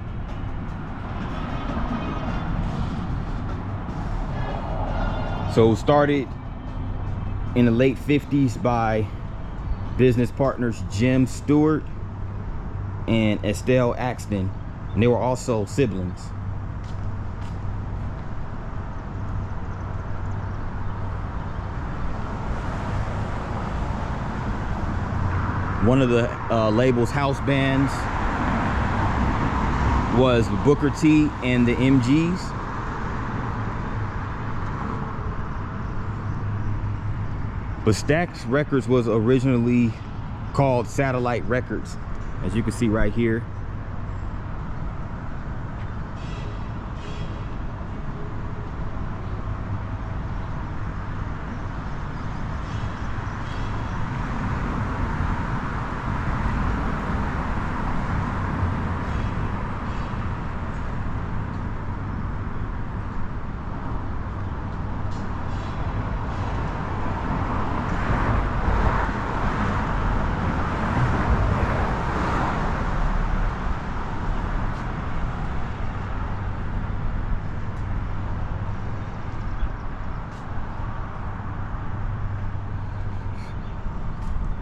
So started in the late 50s by business partners Jim Stewart and Estelle Axton, and they were also siblings. One of the label's house bands was Booker T and the MGs. But Stax Records was originally called Satellite Records, as you can see right here.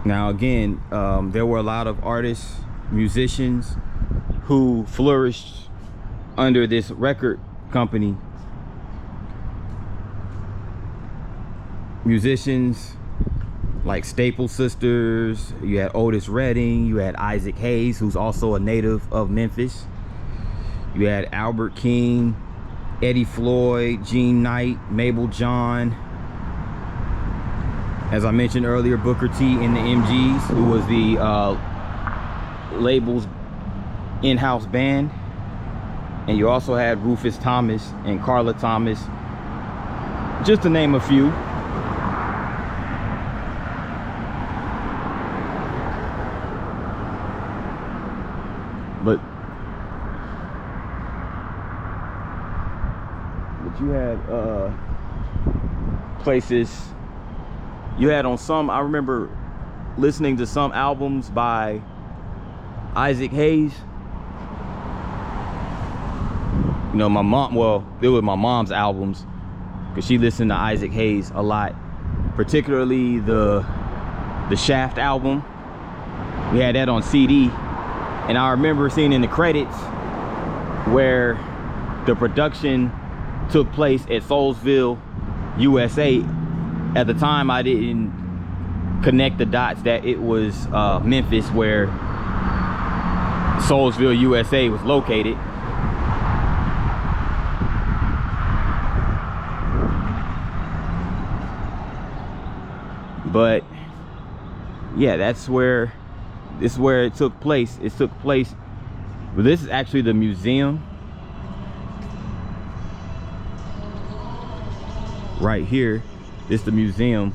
Now again, there were a lot of artists, musicians who flourished under this record company. Musicians like Staple Sisters, you had Otis Redding, you had Isaac Hayes, who's also a native of Memphis. You had Albert King, Eddie Floyd, Gene Knight, Mabel John. As I mentioned earlier, Booker T and the MGs, who was the label's in-house band. And you also had Rufus Thomas and Carla Thomas, just to name a few. But you had places. You had on some, I remember listening to some albums by Isaac Hayes. You know, my mom, well, they were my mom's albums, because she listened to Isaac Hayes a lot, particularly the Shaft album. We had that on CD, and I remember seeing in the credits where the production took place at Soulsville, USA, At the time, I didn't connect the dots that it was Memphis where Soulsville, USA was located. But yeah, this is where it took place. It took place. Well, this is actually the museum right here. This is the museum.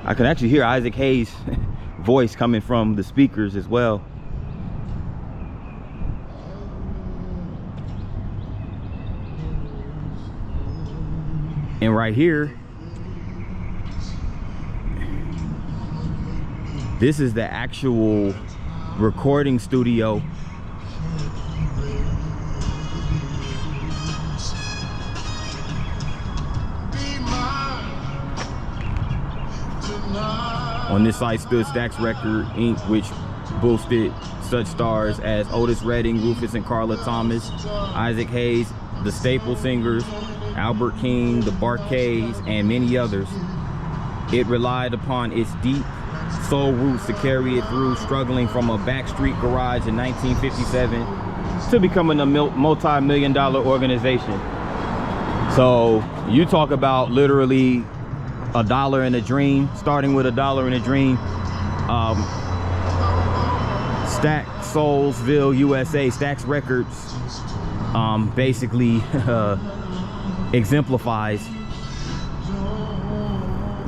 I could actually hear Isaac Hayes' voice coming from the speakers as well. And right here, this is the actual recording studio on this site stood Stax Record Inc., which boasted such stars as Otis Redding, Rufus and Carla Thomas, Isaac Hayes, the Staple Singers, Albert King, the Barkays, and many others. It relied upon its deep soul roots to carry it through, struggling from a backstreet garage in 1957 to becoming a multi-million-dollar organization. So you talk about literally a dollar in a dream, starting with a dollar in a dream. Stax Soulsville, USA, Stax Records basically exemplifies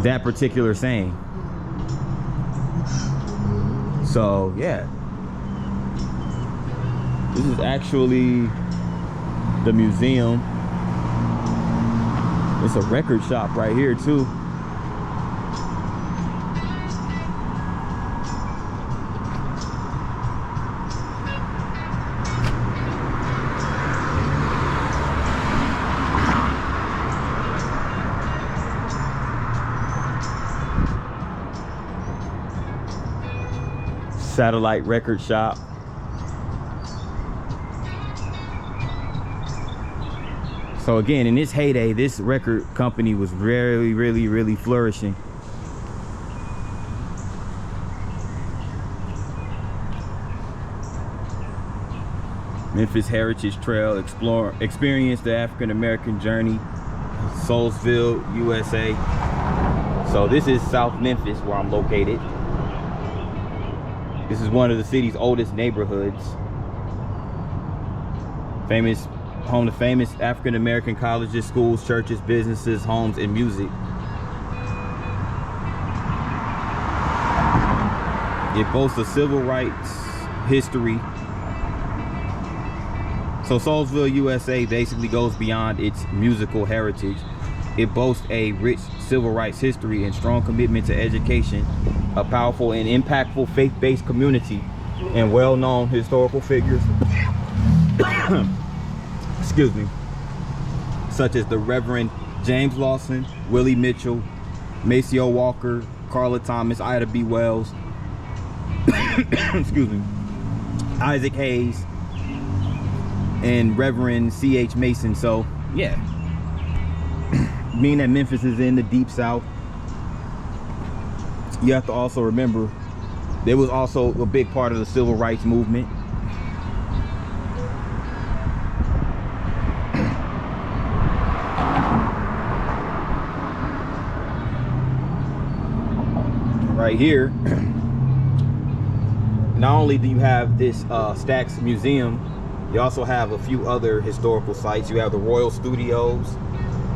that particular saying. So yeah, this is actually the museum. It's a record shop right here too. Satellite record shop. So again, in its heyday, this record company was really flourishing. Memphis Heritage Trail, experience the African American journey, Soulsville, USA. So this is South Memphis where I'm located. This is one of the city's oldest neighborhoods. Home to famous African American colleges, schools, churches, businesses, homes, and music. It boasts a civil rights history. So Soulsville, USA basically goes beyond its musical heritage. It boasts a rich civil rights history and strong commitment to education, a powerful and impactful faith-based community, and well-known historical figures excuse me, such as the Reverend James Lawson, Willie Mitchell, Maceo Walker, Carla Thomas, Ida B. Wells, excuse me, Isaac Hayes, and Reverend C.H. Mason. So yeah, being that Memphis is in the deep South, you have to also remember there was also a big part of the civil rights movement. Right here, not only do you have this Stax Museum, you also have a few other historical sites. You have the Royal Studios,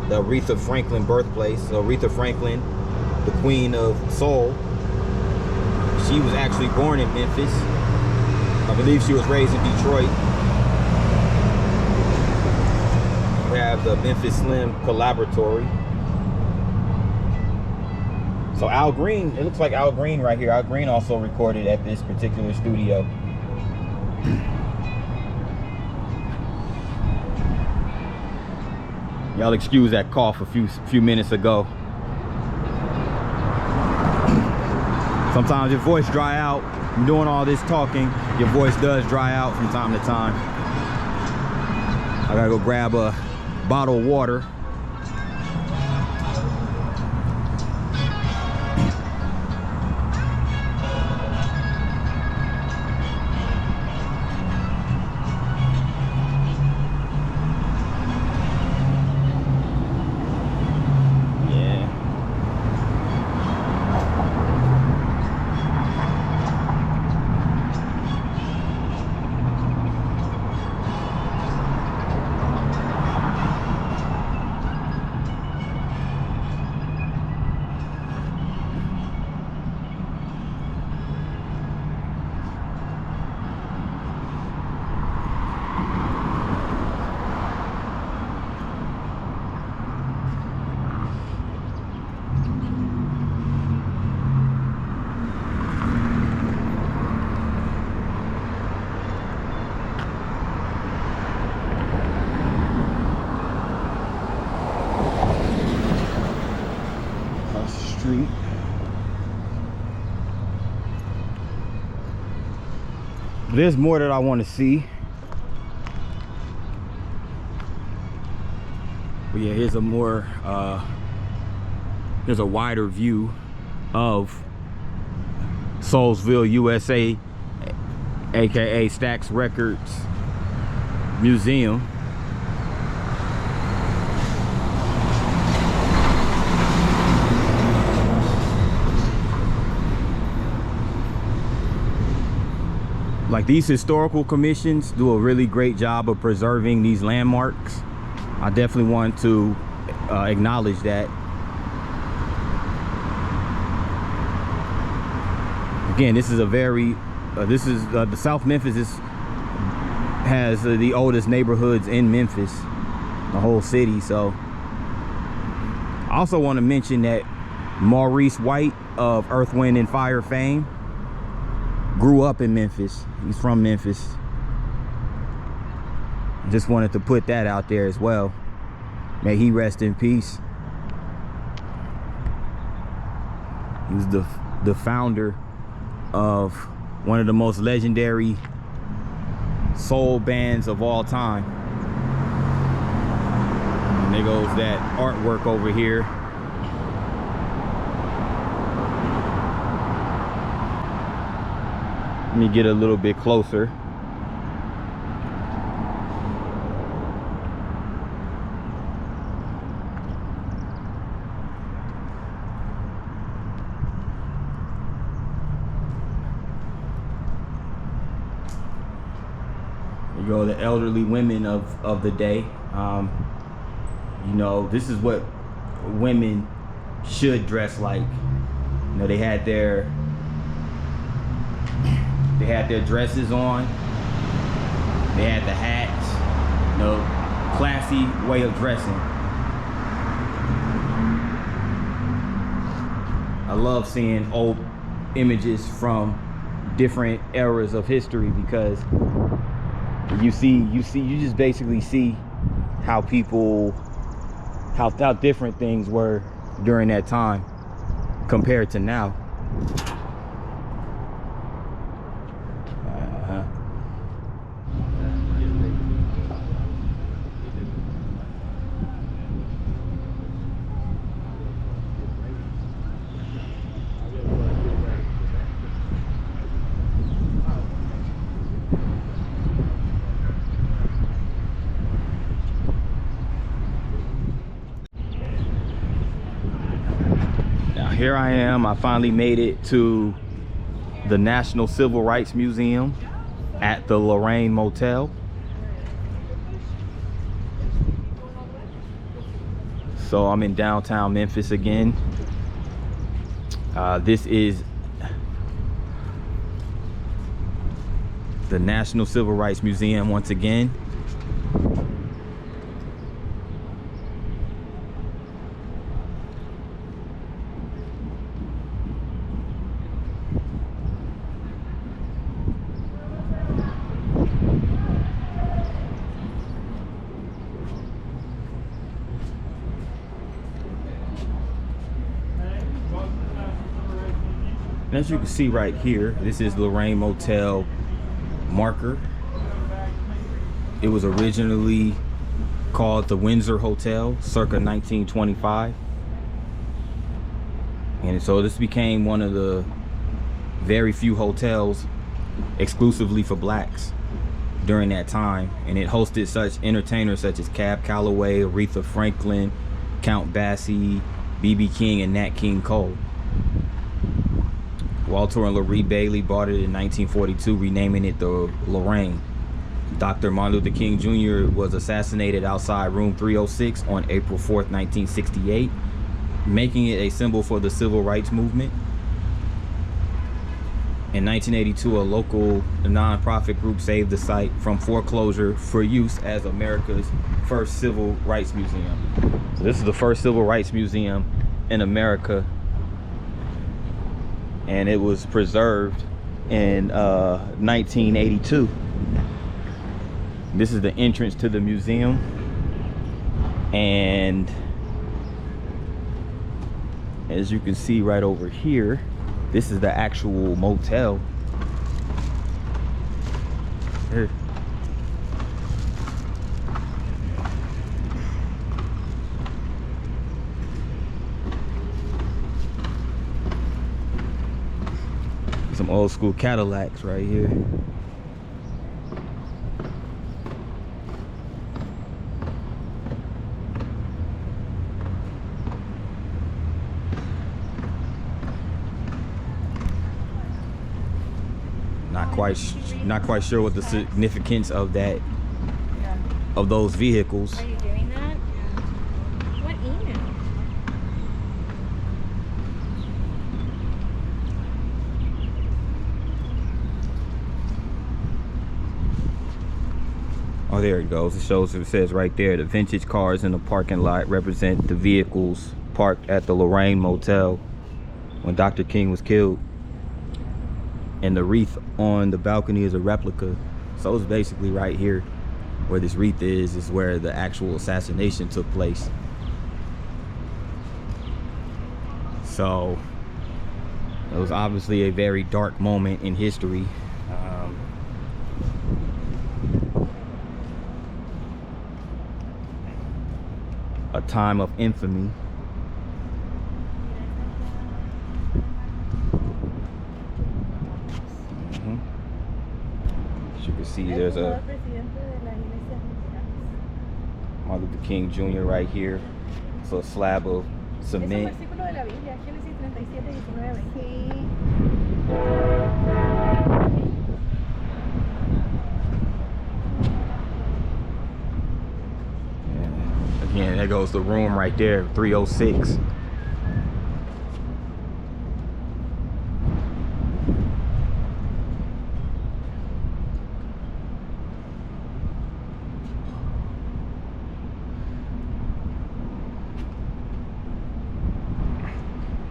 the Aretha Franklin birthplace. So Aretha Franklin, the Queen of Soul, she was actually born in Memphis. I believe she was raised in Detroit. We have the Memphis Slim Collaboratory. So Al Green, it looks like Al Green right here. Al Green also recorded at this particular studio. Y'all excuse that cough a few minutes ago. Sometimes your voice dry out. From doing all this talking, your voice does dry out from time to time. I gotta go grab a bottled water. Street. There's more that I want to see. But yeah, here's a more here's a wider view of Soulsville, USA, aka Stax Records Museum. Like, these historical commissions do a really great job of preserving these landmarks. I definitely want to acknowledge that. Again, this is a very the South Memphis has the oldest neighborhoods in Memphis, the whole city. So I also want to mention that Maurice White of Earth, Wind and Fire fame grew up in Memphis. He's from Memphis. Just wanted to put that out there as well. May he rest in peace. He was the founder of one of the most legendary soul bands of all time. And there goes that artwork over here. Let me get a little bit closer. There you go, the elderly women of the day. You know, this is what women should dress like. You know, they had their dresses on, they had the hats, you know, classy way of dressing. I love seeing old images from different eras of history, because you just basically see how people, how different things were during that time compared to now. Here I am. I finally made it to the National Civil Rights Museum at the Lorraine Motel. So I'm in downtown Memphis again. This is the National Civil Rights Museum once again. As you can see right here, this is Lorraine Motel marker. It was originally called the Windsor Hotel, circa 1925. And so this became one of the very few hotels exclusively for blacks during that time, and it hosted such entertainers such as Cab Calloway, Aretha Franklin, Count Basie, B.B. King, and Nat King Cole. Walter and Lorraine Bailey bought it in 1942, renaming it the Lorraine. Dr. Martin Luther King Jr. was assassinated outside room 306 on April 4th, 1968, making it a symbol for the civil rights movement. In 1982, a local nonprofit group saved the site from foreclosure for use as America's first civil rights museum. So this is the first civil rights museum in America, and it was preserved in 1982. This is the entrance to the museum, and as you can see right over here, this is the actual motel. Here. Some old school Cadillacs right here. Not quite sure what the significance of that, of those vehicles. Are you doing that? Yeah. What email? Oh, there it goes. It shows, it says right there, the vintage cars in the parking lot represent the vehicles parked at the Lorraine Motel when Dr. King was killed. And the wreath on the balcony is a replica. So it's basically right here where this wreath is where the actual assassination took place. So it was obviously a very dark moment in history. A time of infamy. As you can see, there's a Martin Luther King Jr. right here. So a slab of cement. Again, there goes the room right there, 306.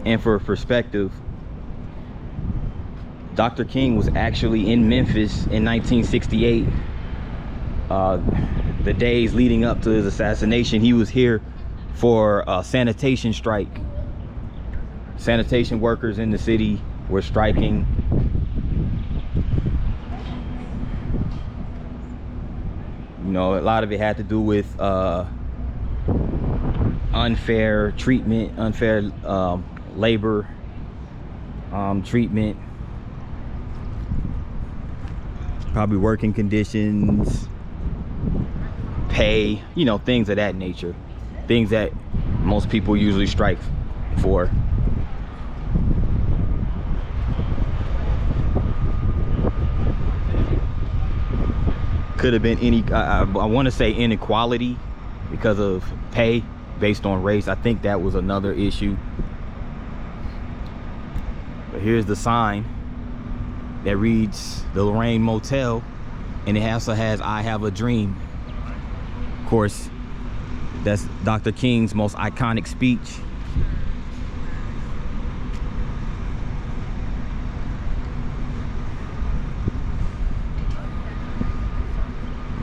And for perspective, Dr. King was actually in Memphis in 1968. The days leading up to his assassination, he was here for a sanitation strike. Sanitation workers in the city were striking. You know, a lot of it had to do with unfair treatment, unfair labor treatment, probably working conditions, pay, you know, things of that nature, things that most people usually strike for. Could have been any, I want to say inequality because of pay based on race. I think that was another issue. But here's the sign that reads the Lorraine Motel, and it also has "I Have a Dream." Of course, that's Dr. King's most iconic speech.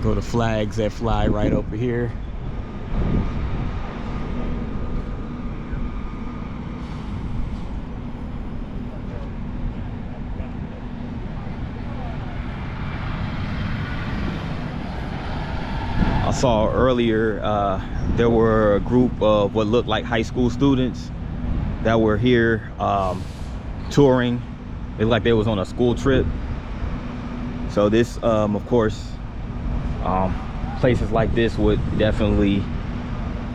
Go to flags that fly right over here. saw earlier there were a group of what looked like high school students that were here touring. It looked like they was on a school trip. So this of course places like this would definitely,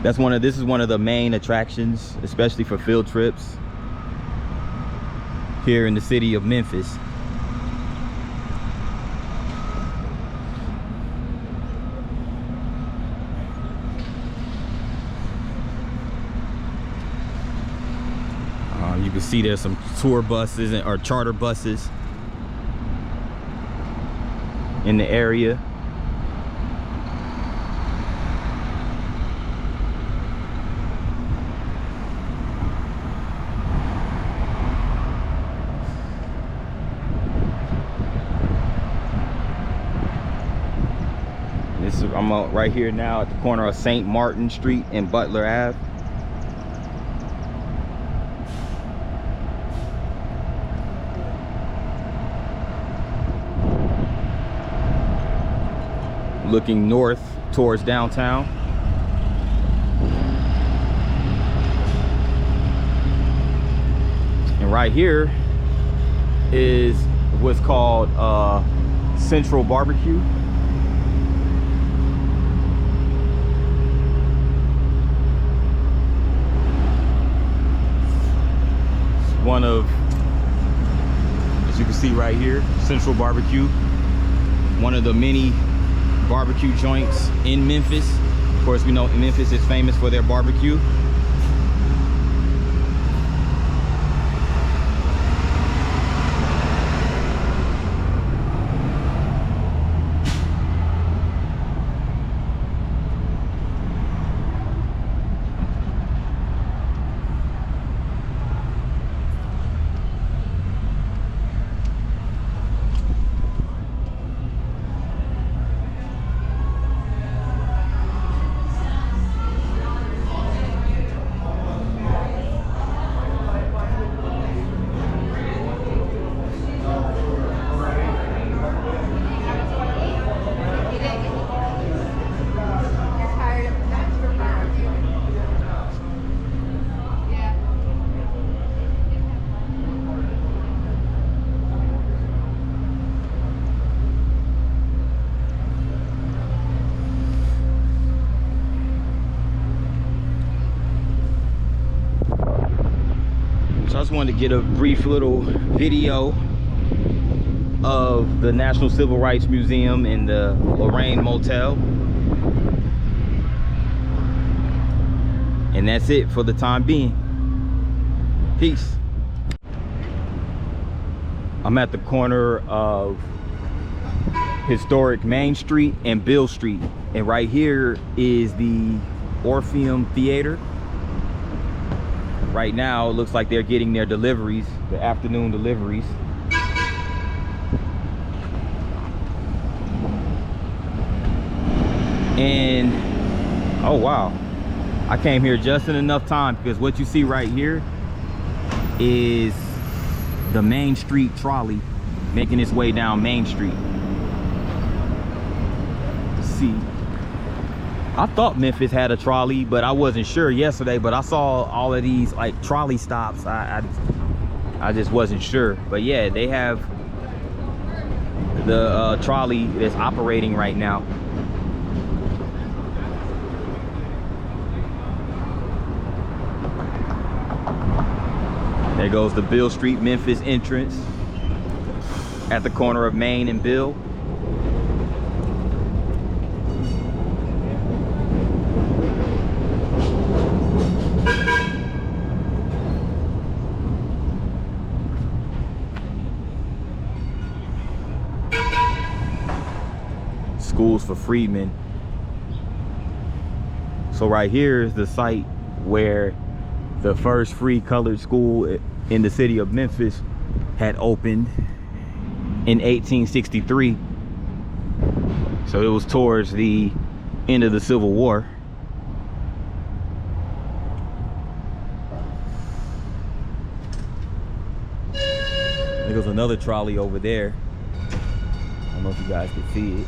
this is one of the main attractions, especially for field trips here in the city of Memphis. You can see there's some tour buses or charter buses in the area. I'm right here now at the corner of St. Martin Street and Butler Ave. Looking north towards downtown. And right here is what's called Central Barbecue. One of, as you can see right here, Central Barbecue, one of the many barbecue joints in Memphis. Of course, we know Memphis is famous for their barbecue. So I just wanted to get a brief little video of the National Civil Rights Museum and the Lorraine Motel. And that's it for the time being. Peace. I'm at the corner of historic Main Street and Beale Street. And right here is the Orpheum Theater. Right now, it looks like they're getting their deliveries, the afternoon deliveries. And, oh wow, I came here just in enough time because what you see right here is the Main Street trolley making its way down Main Street. Let's see. I thought Memphis had a trolley, but I wasn't sure yesterday, but I saw all of these like trolley stops. I just wasn't sure. But yeah, they have the trolley that's operating right now. There goes the Beale Street Memphis entrance at the corner of Main and Beale. Schools for freedmen. So right here is the site where the first free colored school in the city of Memphis had opened in 1863. So it was towards the end of the Civil War. There goes another trolley over there. I don't know if you guys can see it.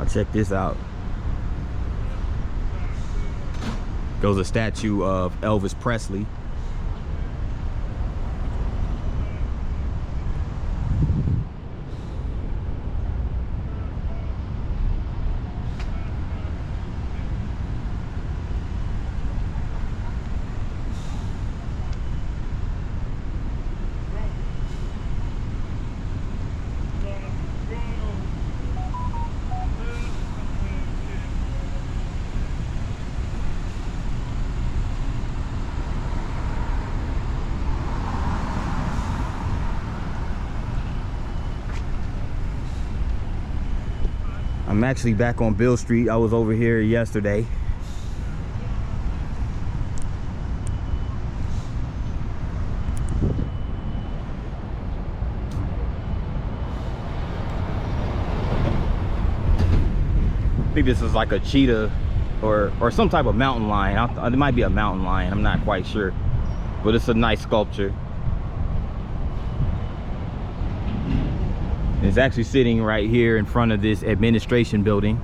I'll check this out. Goes a statue of Elvis Presley. I'm actually back on Beale Street. I was over here yesterday. I think this is like a cheetah or some type of mountain lion. It might be a mountain lion, I'm not quite sure. But it's a nice sculpture. It's actually sitting right here in front of this administration building.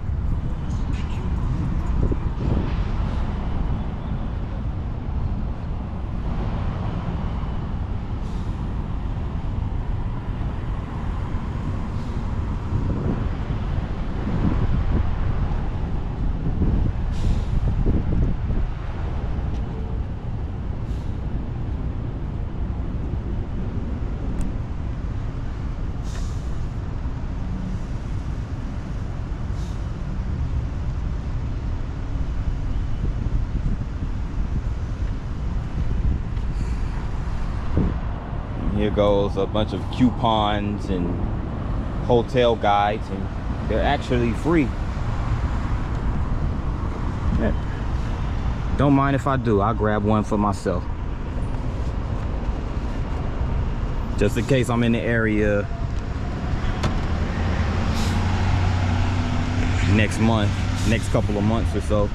Here goes a bunch of coupons and hotel guides, and they're actually free. Don't mind if I do. I'll grab one for myself. Just in case I'm in the area next month, next couple of months or so.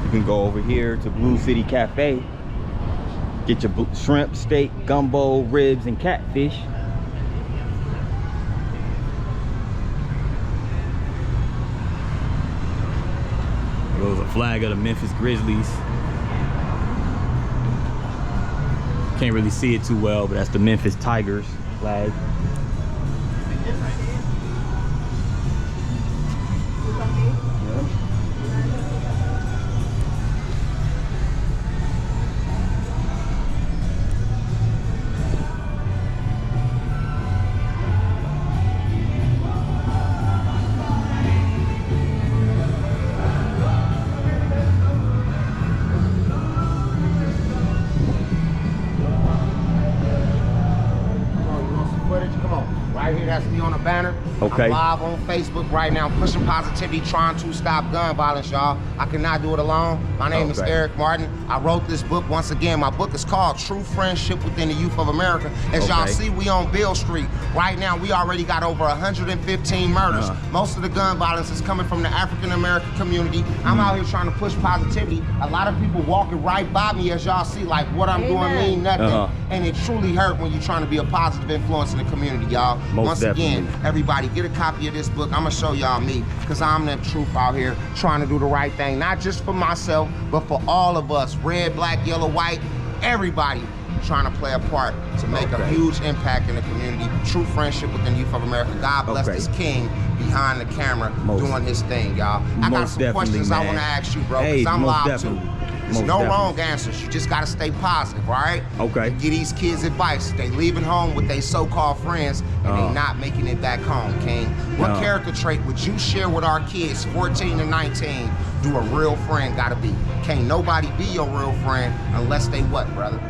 You can go over here to Blue City Cafe, get your shrimp, steak, gumbo, ribs, and catfish. There goes a flag of the Memphis Grizzlies. Can't really see it too well, but that's the Memphis Tigers flag. That's me on a banner. Okay. I'm live on Facebook right now, pushing positivity, trying to stop gun violence, y'all. I cannot do it alone. My name is Eric Martin. I wrote this book. Once again, my book is called True Friendship Within the Youth of America. As y'all see, we on Beale Street. Right now, we already got over 115 murders. Most of the gun violence is coming from the African American community. I'm out here trying to push positivity. A lot of people walking right by me, as y'all see, like what I'm doing mean nothing. And it truly hurt when you're trying to be a positive influence in the community, y'all. Once again, everybody get a copy of this book. I'm gonna show y'all me, because I'm the truth out here trying to do the right thing, not just for myself, but for all of us, red, black, yellow, white, everybody trying to play a part to make a huge impact in the community. True friendship within the youth of America. God bless this king behind the camera doing his thing, y'all. I got some questions I want to ask you, bro, because I'm live too. There's no wrong answers. You just got to stay positive, all right? Okay. And give these kids advice. They leaving home with their so-called friends and they not making it back home, King. What character trait would you share with our kids, 14 to 19, do a real friend got to be? Can't nobody be your real friend unless they what, brother?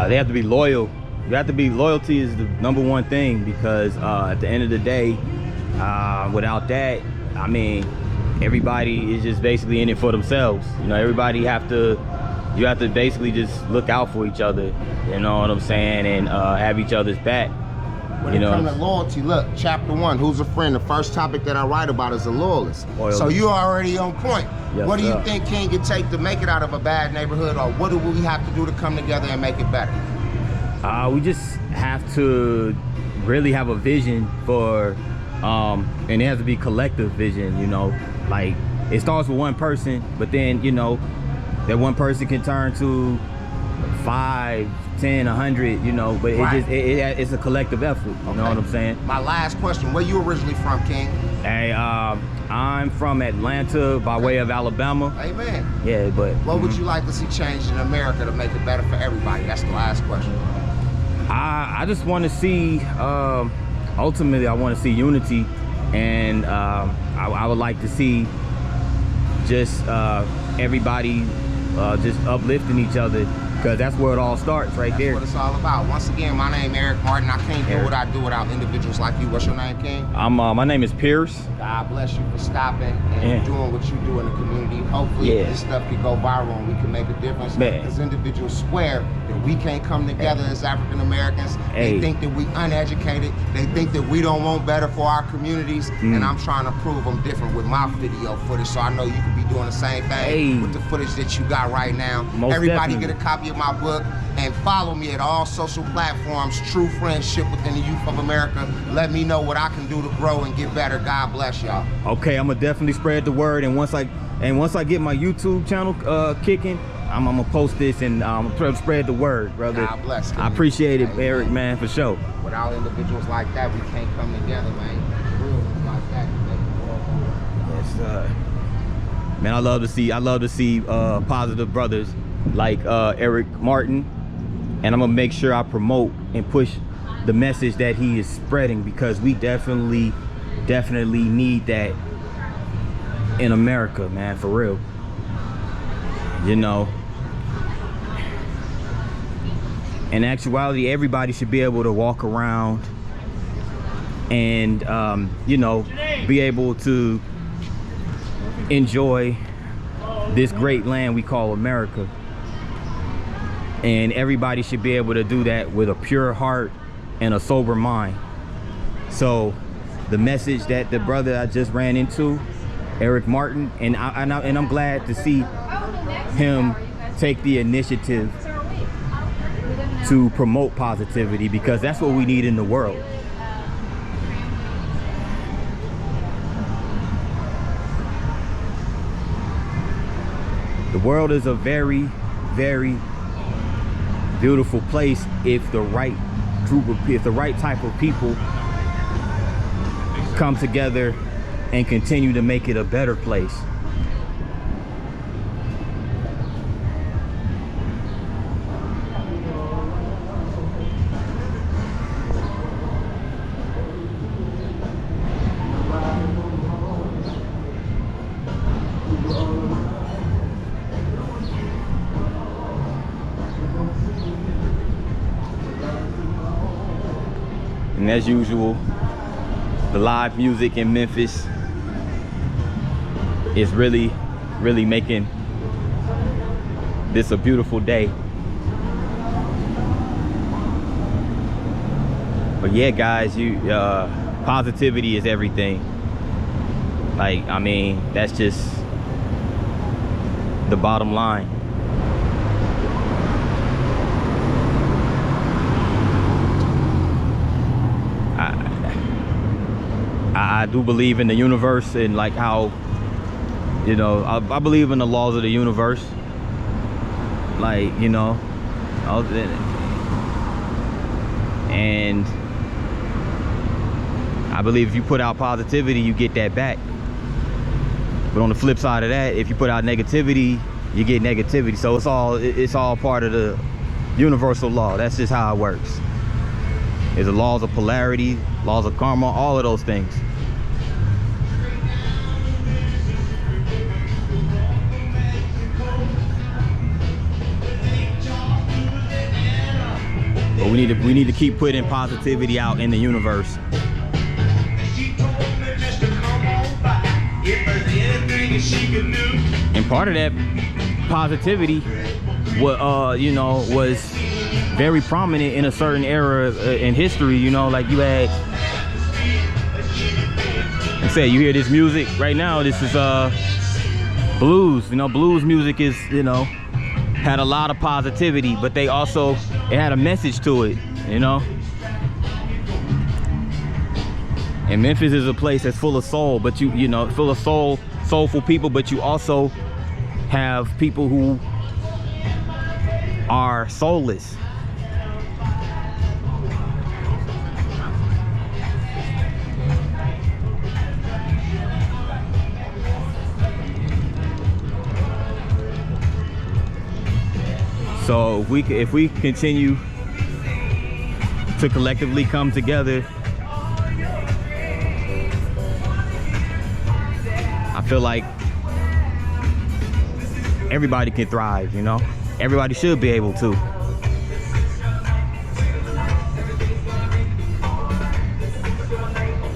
They have to be loyal. You have to be, loyalty is the #1 thing, because at the end of the day, without that, I mean, everybody is just basically in it for themselves. You know, everybody you have to basically just look out for each other, you know what I'm saying, and have each other's back. When you it know, comes to loyalty, look, chapter 1, who's a friend? The first topic that I write about is a loyalist. Loyalty. So you already on point. Yes, what do you sir. think King can take to make it out of a bad neighborhood, or what do we have to do to come together and make it better? We just have to really have a vision for, and it has to be collective vision, you know. Like, it starts with one person, but then, you know, that one person can turn to 5, 10, 100, you know, but Right. it's a collective effort, you know what I'm saying? My last question, where you originally from, King? Hey, I'm from Atlanta by way of Alabama. Amen. Yeah, but What would you like to see changed in America to make it better for everybody? That's the last question. I just want to see, ultimately, I want to see unity, and I would like to see just everybody just uplifting each other, because that's where it all starts, right there. That's what it's all about. Once again, my name is Eric Martin. I can't do what I do without individuals like you. What's your name, King? My name is Pierce. God bless you for stopping and Yeah. doing what you do in the community. Hopefully Yeah. this stuff can go viral and we can make a difference. Man. As individuals swear that we can't come together as African Americans. Hey. They think that we uneducated. They think that we don't want better for our communities. And I'm trying to prove I'm different with my video footage. So I know you could be doing the same thing Hey. with the footage that you got right now. Most Everybody definitely. get a copy of my book and follow me at all social platforms. True Friendship Within the Youth of America. Let me know what I can do to grow and get better. God bless y'all. Okay, I'm gonna definitely spread the word, and once I get my YouTube channel kicking, I'm gonna post this and spread the word, brother. God bless. I appreciate it, Amen. Eric, man, for sure. Without individuals like that, we can't come together, man. Real ones like that can make the world go. Yes, man, I love to see positive brothers like Eric Martin, and I'm gonna make sure I promote and push the message that he is spreading, because we definitely need that in America, man, for real. You know, in actuality, everybody should be able to walk around and you know, be able to enjoy this great land we call America. And everybody should be able to do that with a pure heart and a sober mind. So the message that the brother I just ran into, Eric Martin, and I'm glad to see him take the initiative to promote positivity, because that's what we need in the world. The world is a very, very beautiful place if the right type of people come together and continue to make it a better place. And as usual, the live music in Memphis is really making this a beautiful day. But yeah, guys, positivity is everything. Like, I mean, that's just the bottom line. I do believe in the universe, and like how, you know, I believe in the laws of the universe. Like, you know, and I believe if you put out positivity, you get that back. But on the flip side of that, if you put out negativity, you get negativity. So it's all part of the universal law. That's just how it works. There's the laws of polarity, laws of karma, all of those things. But we need to keep putting positivity out in the universe. And part of that positivity, you know, was very prominent in a certain era in history. You know, like you had, I say, you hear this music right now. This is blues. You know, blues music is, you know, had a lot of positivity, but they also, it had a message to it. You know. And Memphis is a place that's full of soul, but you know, full of soulful people, but you also have people who are soulless. So if we continue to collectively come together, I feel like everybody can thrive, you know? Everybody should be able to.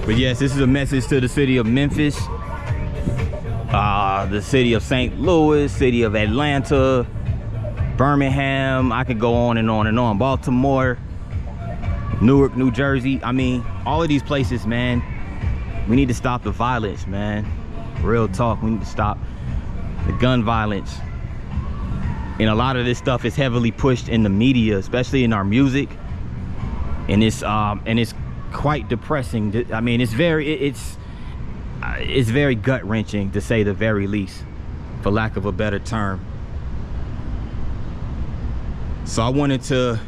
But yes, this is a message to the city of Memphis, the city of St. Louis, city of Atlanta, Birmingham, I could go on and on and on, Baltimore, Newark, New Jersey. I mean, all of these places, man, we need to stop the violence, man. Real talk, we need to stop the gun violence. And a lot of this stuff is heavily pushed in the media, especially in our music. And it's quite depressing. I mean, it's very gut-wrenching, to say the very least, for lack of a better term. So I wanted to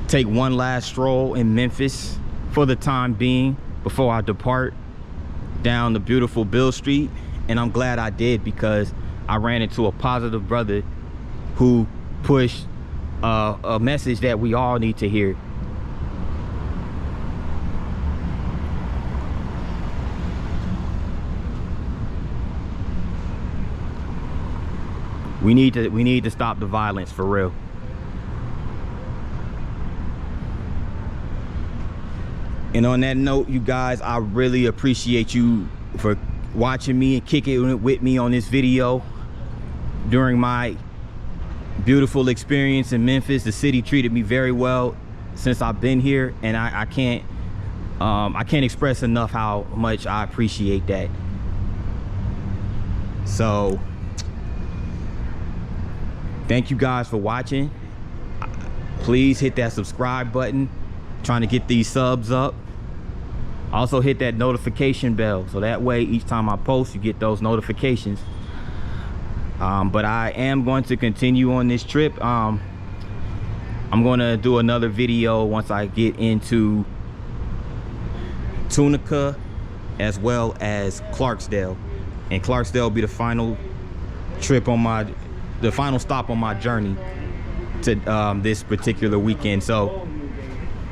take one last stroll in Memphis for the time being before I depart down the beautiful Beale Street. And I'm glad I did, because I ran into a positive brother who pushed a message that we all need to hear. We need to stop the violence, for real. And on that note, you guys, I really appreciate you for watching me and kicking it with me on this video during my beautiful experience in Memphis. The city treated me very well since I've been here, and I can't express enough how much I appreciate that. So thank you guys for watching. Please hit that subscribe button. Trying to get these subs up. Also hit that notification bell, so that way each time I post you get those notifications. But I am going to continue on this trip. I'm going to do another video once I get into Tunica as well as Clarksdale. And Clarksdale will be the final trip on the final stop on my journey to this particular weekend. So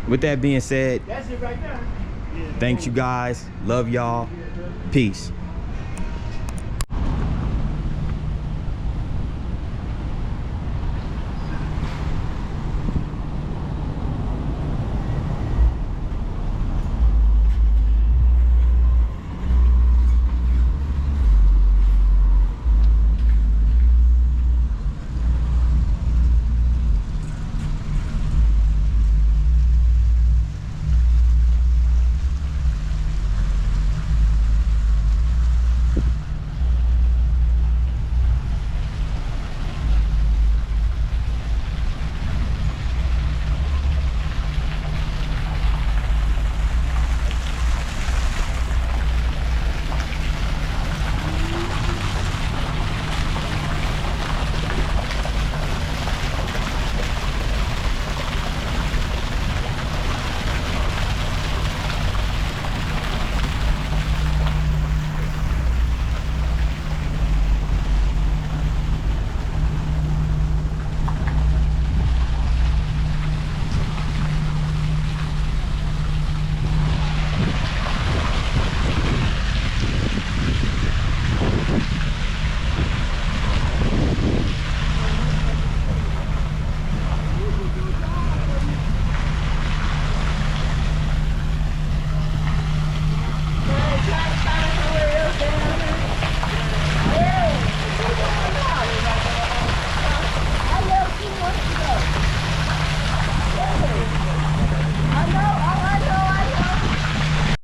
with that being said, thanks you guys, love y'all, peace.